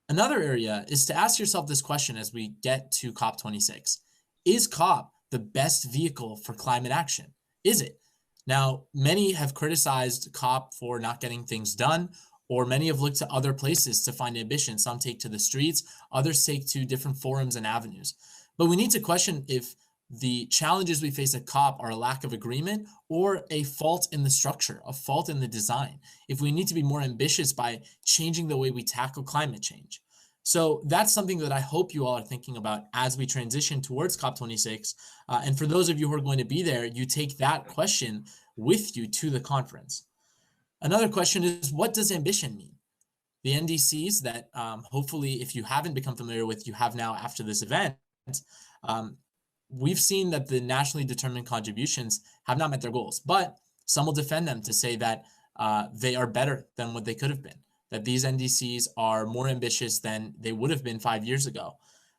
Another area is to ask yourself this question as we get to COP26. Is COP the best vehicle for climate action? Is it? Now, many have criticized COP for not getting things done, or many have looked to other places to find ambition. Some take to the streets, others take to different forums and avenues. But we need to question if the challenges we face at COP are a lack of agreement or a fault in the structure, a fault in the design, if we need to be more ambitious by changing the way we tackle climate change. So that's something that I hope you all are thinking about as we transition towards COP26. And for those of you who are going to be there, you take that question with you to the conference. Another question is, what does ambition mean? The NDCs that hopefully, if you haven't become familiar with, you have now after this event, we've seen that the nationally determined contributions have not met their goals, but some will defend them to say that they are better than what they could have been, that these NDCs are more ambitious than they would have been 5 years ago.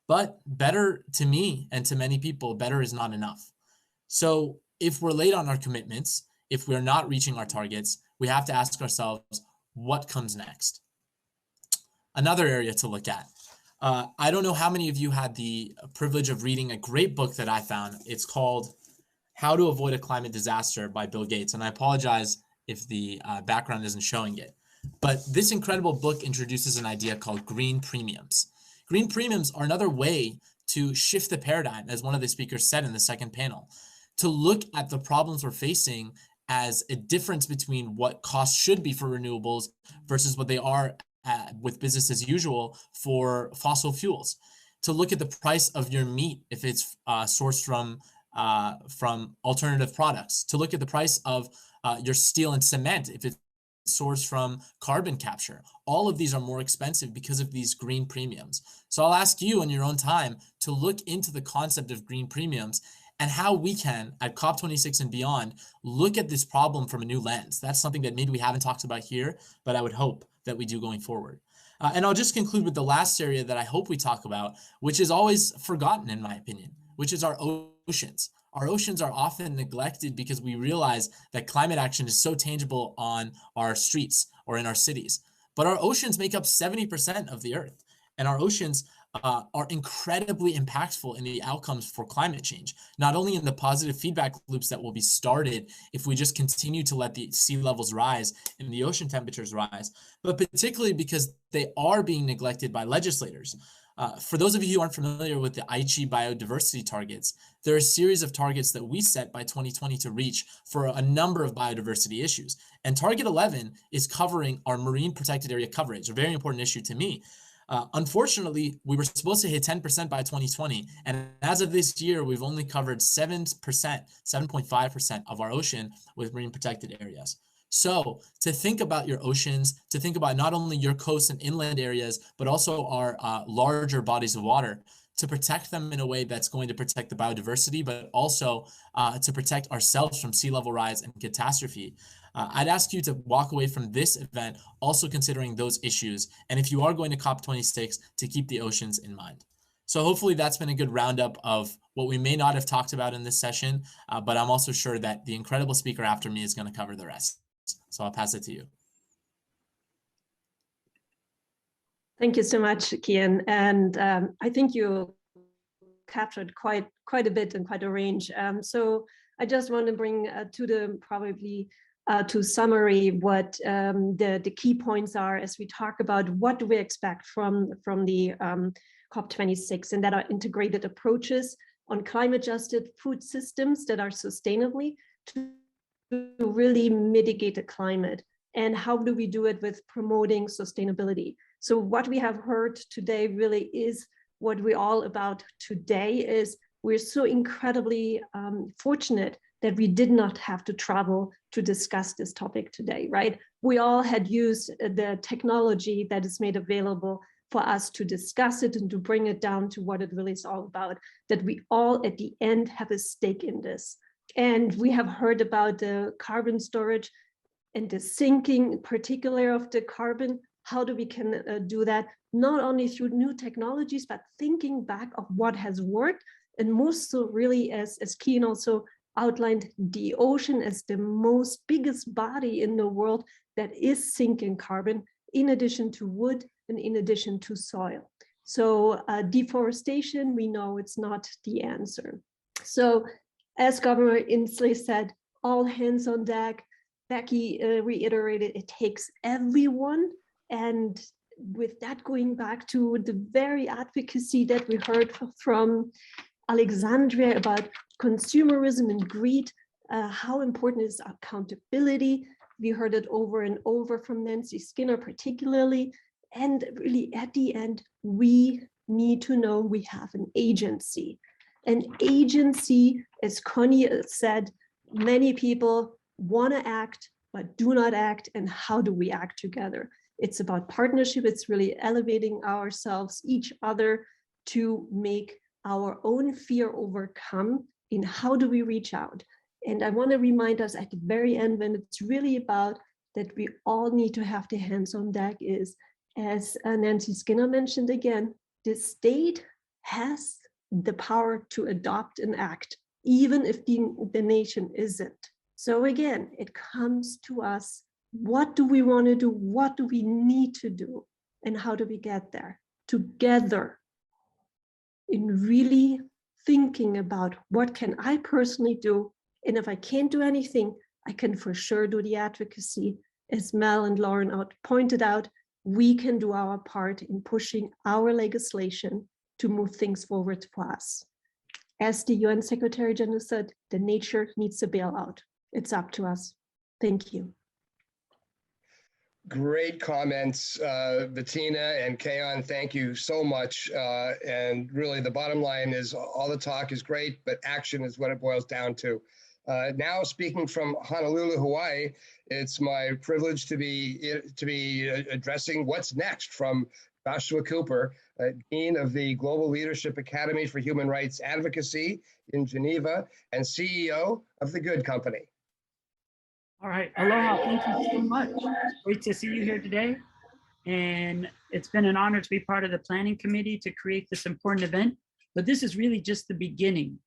But better, to me and to many people, better is not enough. So if we're late on our commitments, if we're not reaching our targets, we have to ask ourselves, what comes next? Another area to look at. I don't know how many of you had the privilege of reading a great book that I found. It's called How to Avoid a Climate Disaster by Bill Gates. And I apologize if the background isn't showing it. But this incredible book introduces an idea called green premiums. Green premiums are another way to shift the paradigm, as one of the speakers said in the second panel, to look at the problems we're facing as a difference between what costs should be for renewables versus what they are with business as usual for fossil fuels. To look at the price of your meat if it's sourced from alternative products. To look at the price of your steel and cement if it's sourced from carbon capture. All of these are more expensive because of these green premiums. So I'll ask you in your own time to look into the concept of green premiums and how we can, at COP26 and beyond, look at this problem from a new lens. That's something that maybe we haven't talked about here, but I would hope that we do going forward. And I'll just conclude with the last area that I hope we talk about, which is always forgotten in my opinion, which is our oceans. Our oceans are often neglected because we realize that climate action is so tangible on our streets or in our cities. But our oceans make up 70% of the earth, and our oceans are incredibly impactful in the outcomes for climate change, not only in the positive feedback loops that will be started if we just continue to let the sea levels rise and the ocean temperatures rise, but particularly because they are being neglected by legislators. For those of you who aren't familiar with the Aichi biodiversity targets, there are a series of targets that we set by 2020 to reach for a number of biodiversity issues. And target 11 is covering our marine protected area coverage, a very important issue to me. Unfortunately, we were supposed to hit 10% by 2020. And as of this year, we've only covered 7.5% of our ocean with marine protected areas. So to think about your oceans, to think about not only your coasts and inland areas, but also our larger bodies of water, to protect them in a way that's going to protect the biodiversity, but also to protect ourselves from sea level rise and catastrophe. I'd ask you to walk away from this event also considering those issues. And if you are going to COP26, to keep the oceans in mind. So hopefully that's been a good roundup of what we may not have talked about in this session, but I'm also sure that the incredible speaker after me is going to cover the rest. So I'll pass it to you. Thank you so much, Kian. And I think you captured quite a bit and quite a range. So I just want to bring to summary what the key points are as we talk about what do we expect from the COP26, and that are integrated approaches on climate-adjusted food systems that are sustainably to really mitigate the climate. And how do we do it with promoting sustainability? So what we have heard today really is what we're all about today is we're so incredibly fortunate that we did not have to travel to discuss this topic today, right? We all had used the technology that is made available for us to discuss it and to bring it down to what it really is all about, that we all at the end have a stake in this. And we have heard about the carbon storage and the sinking particular of the carbon. How do we can do that? Not only through new technologies, but thinking back of what has worked, and most so really as Kian also outlined, the ocean as the most biggest body in the world that is sinking carbon, in addition to wood and in addition to soil. So deforestation, we know it's not the answer. So as Governor Inslee said, all hands on deck. Becky reiterated, it takes everyone. And with that, going back to the very advocacy that we heard from Alexandria about consumerism and greed, how important is accountability? We heard it over and over from Nancy Skinner particularly. And really at the end, we need to know we have an agency. An agency, as Connie said, many people want to act, but do not act. And how do we act together? It's about partnership. It's really elevating ourselves, each other, to make our own fear overcome in how do we reach out. And I want to remind us at the very end, when it's really about that we all need to have the hands on deck, is, as Nancy Skinner mentioned again, the state has the power to adopt and act, even if the nation isn't. So again, it comes to us. What do we want to do? What do we need to do? And how do we get there? Together, in really thinking about what can I personally do? And if I can't do anything, I can for sure do the advocacy. As Mel and Lauren pointed out, we can do our part in pushing our legislation to move things forward for us. As the UN Secretary General said, the nature needs a bailout. It's up to us. Thank you. Great comments, Bettina and Kayon. Thank you so much. And really, the bottom line is all the talk is great, but action is what it boils down to. Now, speaking from Honolulu, Hawaii, it's my privilege to be addressing what's next from Joshua Cooper, Dean of the Global Leadership Academy for Human Rights Advocacy in Geneva and CEO of The Good Company. All right, aloha, thank you so much. Great to see you here today. And it's been an honor to be part of the planning committee to create this important event, but this is really just the beginning.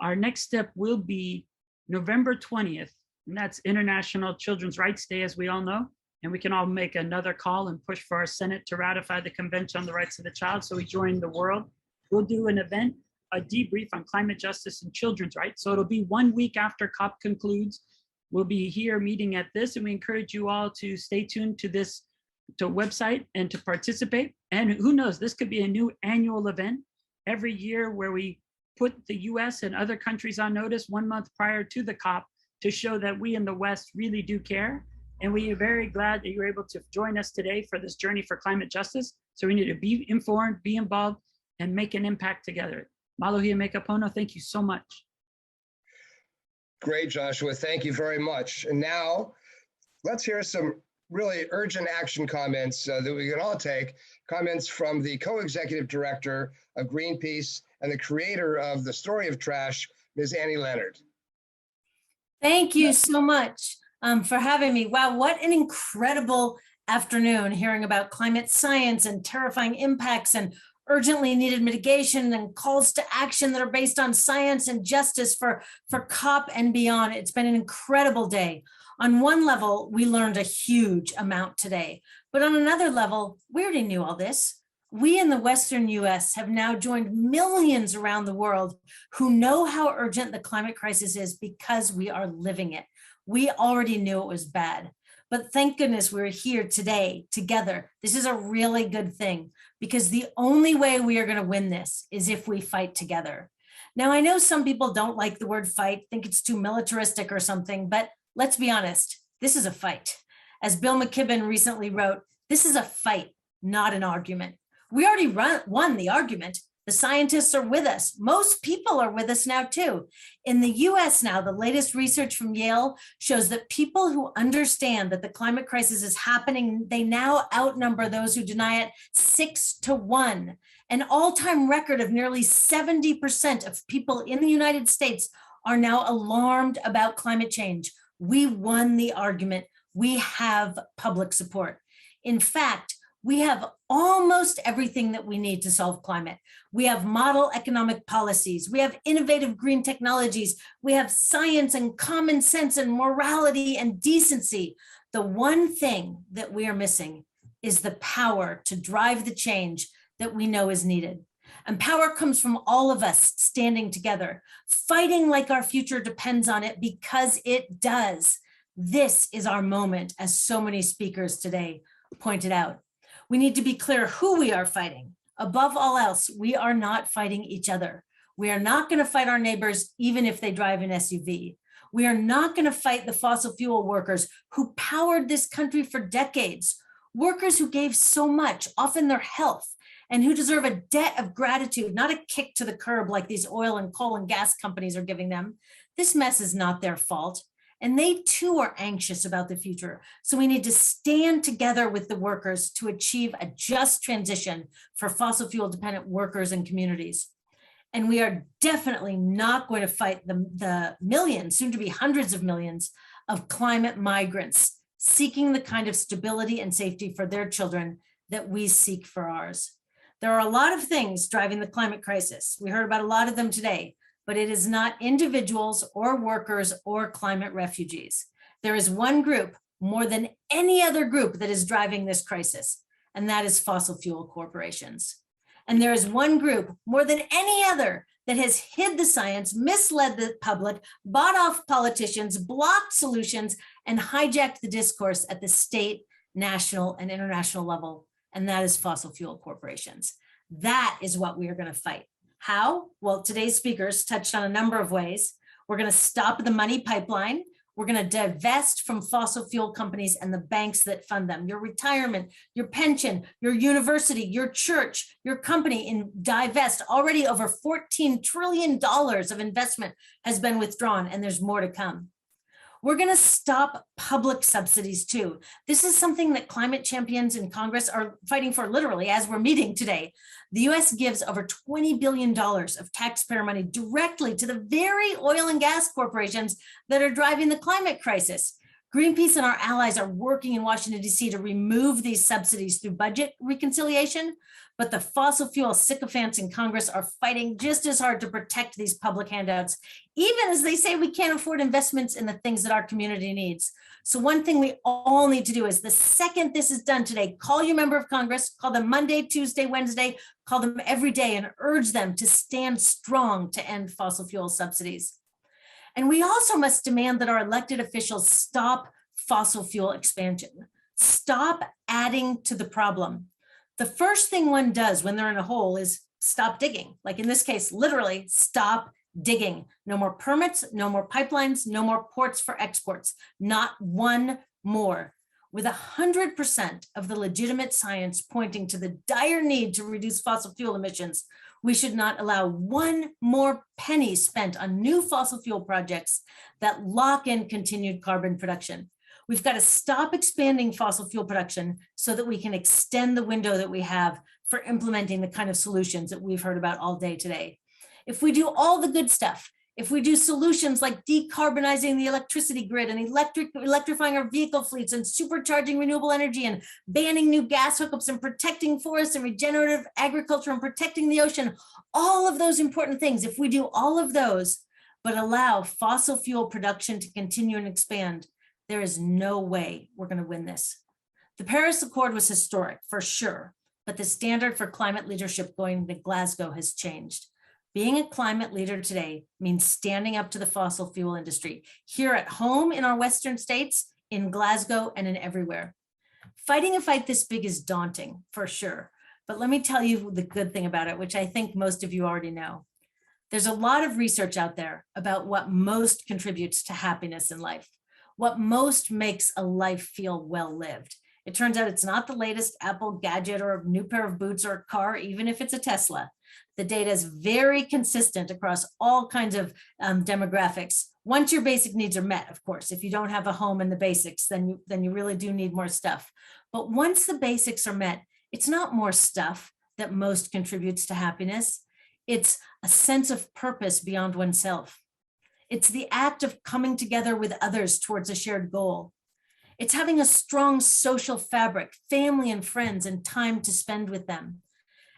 Our next step will be November 20th, and that's International Children's Rights Day, as we all know. And we can all make another call and push for our Senate to ratify the Convention on the Rights of the Child so we join the world. We'll do an event, a debrief on climate justice and children's rights. So it'll be 1 week after COP concludes. We'll be here meeting at this, and we encourage you all to stay tuned to this website and to participate. And who knows, this could be a new annual event every year where we put the US and other countries on notice 1 month prior to the COP to show that we in the West really do care. And we are very glad that you were able to join us today for this journey for climate justice. So we need to be informed, be involved, and make an impact together. Malohia me ka pono, thank you so much. Great, Joshua. Thank you very much. And now let's hear some really urgent action comments that we can all take. Comments from the co-executive director of Greenpeace and the creator of The Story of Trash, Ms. Annie Leonard. Thank you so much for having me. Wow, what an incredible afternoon hearing about climate science and terrifying impacts and urgently needed mitigation and calls to action that are based on science and justice for COP and beyond. It's been an incredible day. On one level, we learned a huge amount today, but on another level, we already knew all this. We in the Western US have now joined millions around the world who know how urgent the climate crisis is because we are living it. We already knew it was bad, but thank goodness we're here today together. This is a really good thing because the only way we are going to win this is if we fight together. Now, I know some people don't like the word fight, think it's too militaristic or something, but let's be honest, this is a fight. As Bill McKibben recently wrote, this is a fight, not an argument. We already won the argument. The scientists are with us. Most people are with us now too. In the US now, the latest research from Yale shows that people who understand that the climate crisis is happening, they now outnumber those who deny it 6-1. An all-time record of nearly 70% of people in the United States are now alarmed about climate change. We won the argument. We have public support. In fact, we have almost everything that we need to solve climate. We have model economic policies. We have innovative green technologies. We have science and common sense and morality and decency. The one thing that we are missing is the power to drive the change that we know is needed. And power comes from all of us standing together, fighting like our future depends on it because it does. This is our moment, as so many speakers today pointed out. We need to be clear who we are fighting. Above all else, we are not fighting each other. We are not going to fight our neighbors, even if they drive an SUV. We are not going to fight the fossil fuel workers who powered this country for decades, workers who gave so much, often their health, and who deserve a debt of gratitude, not a kick to the curb like these oil and coal and gas companies are giving them. This mess is not their fault. And they too are anxious about the future. So we need to stand together with the workers to achieve a just transition for fossil fuel dependent workers and communities. And we are definitely not going to fight the millions, soon to be hundreds of millions of climate migrants seeking the kind of stability and safety for their children that we seek for ours. There are a lot of things driving the climate crisis. We heard about a lot of them today. But it is not individuals or workers or climate refugees. There is one group more than any other group that is driving this crisis, and that is fossil fuel corporations. And there is one group more than any other that has hid the science, misled the public, bought off politicians, blocked solutions, and hijacked the discourse at the state, national, and international level, and that is fossil fuel corporations. That is what we are going to fight. How? Well, today's speakers touched on a number of ways. We're going to stop the money pipeline. We're going to divest from fossil fuel companies and the banks that fund them. Your retirement, your pension, your university, your church, your company in divest. Already over $14 trillion of investment has been withdrawn, and there's more to come. We're going to stop public subsidies too. This is something that climate champions in Congress are fighting for literally as we're meeting today. The US gives over $20 billion of taxpayer money directly to the very oil and gas corporations that are driving the climate crisis. Greenpeace and our allies are working in Washington, D.C. to remove these subsidies through budget reconciliation, but the fossil fuel sycophants in Congress are fighting just as hard to protect these public handouts, even as they say we can't afford investments in the things that our community needs. So one thing we all need to do is the second this is done today, call your member of Congress, call them Monday, Tuesday, Wednesday, call them every day and urge them to stand strong to end fossil fuel subsidies. And we also must demand that our elected officials stop fossil fuel expansion, stop adding to the problem. The first thing one does when they're in a hole is stop digging. Like in this case, literally stop digging. No more permits, no more pipelines, no more ports for exports, not one more. With 100% of the legitimate science pointing to the dire need to reduce fossil fuel emissions, we should not allow one more penny spent on new fossil fuel projects that lock in continued carbon production. We've got to stop expanding fossil fuel production so that we can extend the window that we have for implementing the kind of solutions that we've heard about all day today. If we do all the good stuff, if we do solutions like decarbonizing the electricity grid and electrifying our vehicle fleets and supercharging renewable energy and banning new gas hookups and protecting forests and regenerative agriculture and protecting the ocean, all of those important things, if we do all of those, but allow fossil fuel production to continue and expand, there is no way we're going to win this. The Paris Accord was historic, for sure, but the standard for climate leadership going to Glasgow has changed. Being a climate leader today means standing up to the fossil fuel industry, here at home in our Western states, in Glasgow, and in everywhere. Fighting a fight this big is daunting, for sure, but let me tell you the good thing about it, which I think most of you already know. There's a lot of research out there about what most contributes to happiness in life, what most makes a life feel well-lived. It turns out it's not the latest Apple gadget or a new pair of boots or a car, even if it's a Tesla. The data is very consistent across all kinds of demographics. Once your basic needs are met, of course. If you don't have a home and the basics, then you really do need more stuff. But once the basics are met, it's not more stuff that most contributes to happiness. It's a sense of purpose beyond oneself. It's the act of coming together with others towards a shared goal. It's having a strong social fabric, family and friends, and time to spend with them.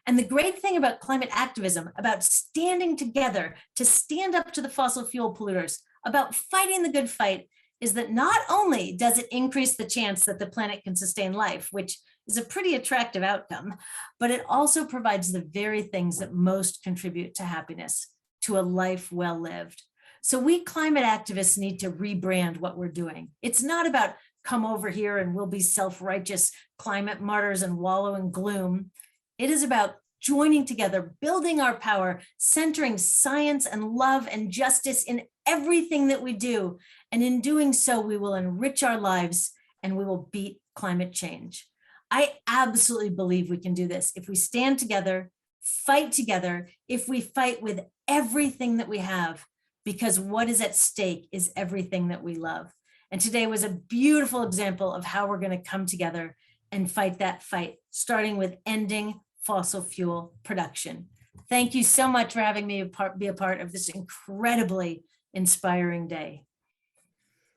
And the great thing about climate activism, about standing together to stand up to the fossil fuel polluters, about fighting the good fight, is that not only does it increase the chance that the planet can sustain life, which is a pretty attractive outcome, but it also provides the very things that most contribute to happiness, to a life well lived. So we climate activists need to rebrand what we're doing. It's not about come over here and we'll be self-righteous climate martyrs and wallow in gloom. It is about joining together, building our power, centering science and love and justice in everything that we do. And in doing so, we will enrich our lives and we will beat climate change. I absolutely believe we can do this if we stand together, fight together, if we fight with everything that we have, because what is at stake is everything that we love. And today was a beautiful example of how we're going to come together and fight that fight, starting with ending fossil fuel production. Thank you so much for having me be a part of this incredibly inspiring day.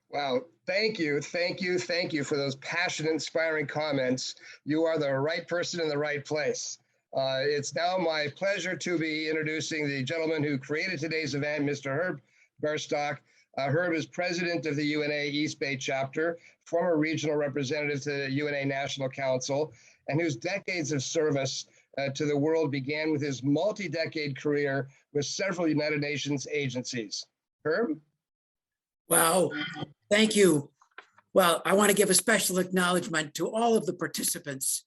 Wow, thank you for those passionate, inspiring comments. You are the right person in the right place. It's now my pleasure to be introducing the gentleman who created today's event, Mr. Herb Gerstock. Herb is president of the UNA East Bay chapter, former regional representative to the UNA National Council, and whose decades of service to the world began with his multi-decade career with several United Nations agencies. Herb? Wow, thank you. Well, I want to give a special acknowledgement to all of the participants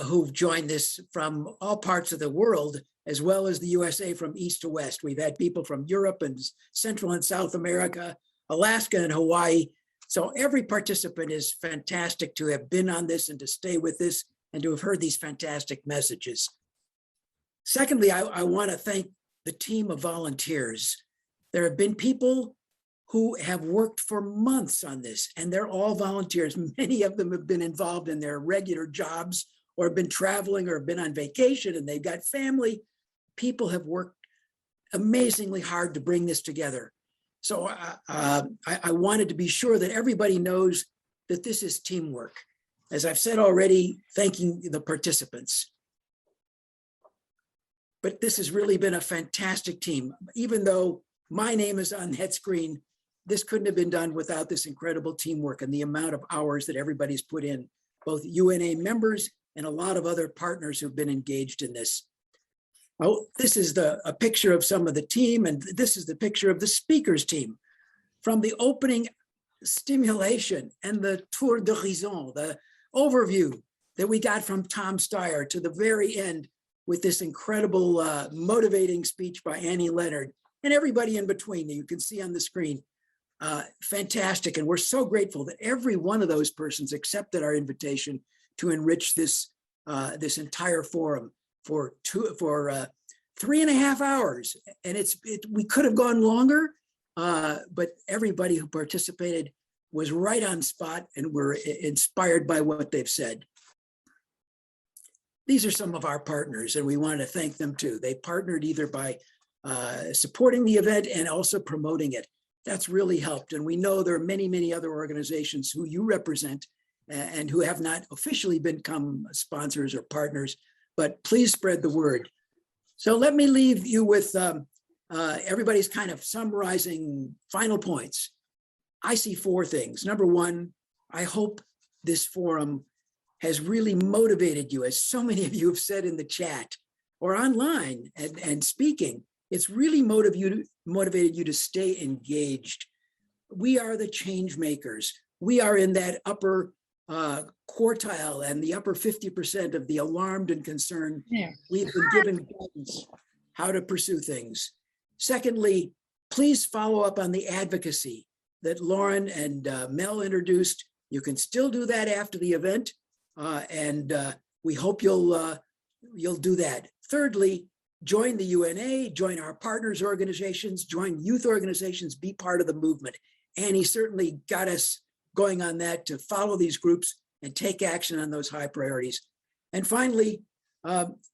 who've joined this from all parts of the world, as well as the USA from east to west. We've had people from Europe and Central and South America, Alaska and Hawaii. So every participant is fantastic to have been on this and to stay with this and to have heard these fantastic messages. Secondly, I want to thank the team of volunteers. There have been people who have worked for months on this, and they're all volunteers. Many of them have been involved in their regular jobs or have been traveling or have been on vacation and they've got family. People have worked amazingly hard to bring this together. So I wanted to be sure that everybody knows that this is teamwork. As I've said already, thanking the participants. But this has really been a fantastic team. Even though my name is on that screen, this couldn't have been done without this incredible teamwork and the amount of hours that everybody's put in, both UNA members and a lot of other partners who've been engaged in this. Oh, this is a picture of some of the team, and this is the picture of the speakers team. From the opening stimulation and the tour d'horizon, the overview that we got from Tom Steyer to the very end with this incredible motivating speech by Annie Leonard and everybody in between that you can see on the screen. Fantastic. And we're so grateful that every one of those persons accepted our invitation to enrich this, this entire forum for 3.5 hours. And we could have gone longer, but everybody who participated was right on spot and were inspired by what they've said. These are some of our partners, and we want to thank them too. They partnered either by supporting the event and also promoting it. That's really helped. And we know there are many, many other organizations who you represent and who have not officially become sponsors or partners, but please spread the word. So let me leave you with everybody's kind of summarizing final points. I see four things. Number one, I hope this forum has really motivated you, as so many of you have said in the chat or online and speaking. It's really motivated you to stay engaged. We are the change makers. We are in that upper quartile and the upper 50% of the alarmed and concerned. Yeah. We've been given guidance how to pursue things. Secondly, please follow up on the advocacy that Lauren and Mel introduced. You can still do that after the event, and we hope you'll do that. Thirdly, join the UNA, join our partners organizations, join youth organizations, be part of the movement. Annie certainly got us going on that, to follow these groups and take action on those high priorities. And finally,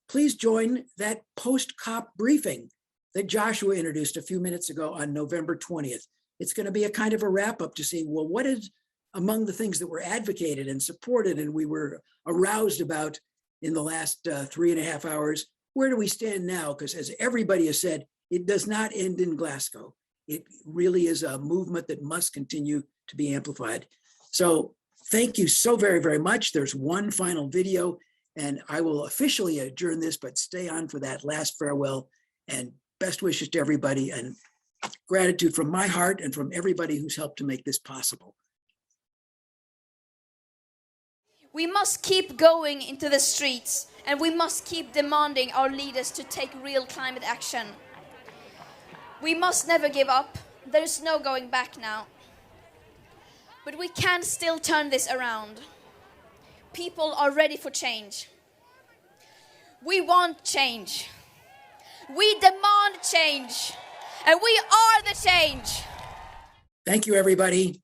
please join that post-COP briefing that Joshua introduced a few minutes ago on November 20th. It's going to be a kind of a wrap up to see, well, what is among the things that were advocated and supported and we were aroused about in the last 3.5 hours, where do we stand now? Because as everybody has said, it does not end in Glasgow. It really is a movement that must continue to be amplified. So thank you so very, very much. There's one final video and I will officially adjourn this, but stay on for that last farewell, and best wishes to everybody and gratitude from my heart and from everybody who's helped to make this possible. We must keep going into the streets, and we must keep demanding our leaders to take real climate action. We must never give up. There's no going back now. But we can still turn this around. People are ready for change. We want change. We demand change. And we are the change. Thank you, everybody.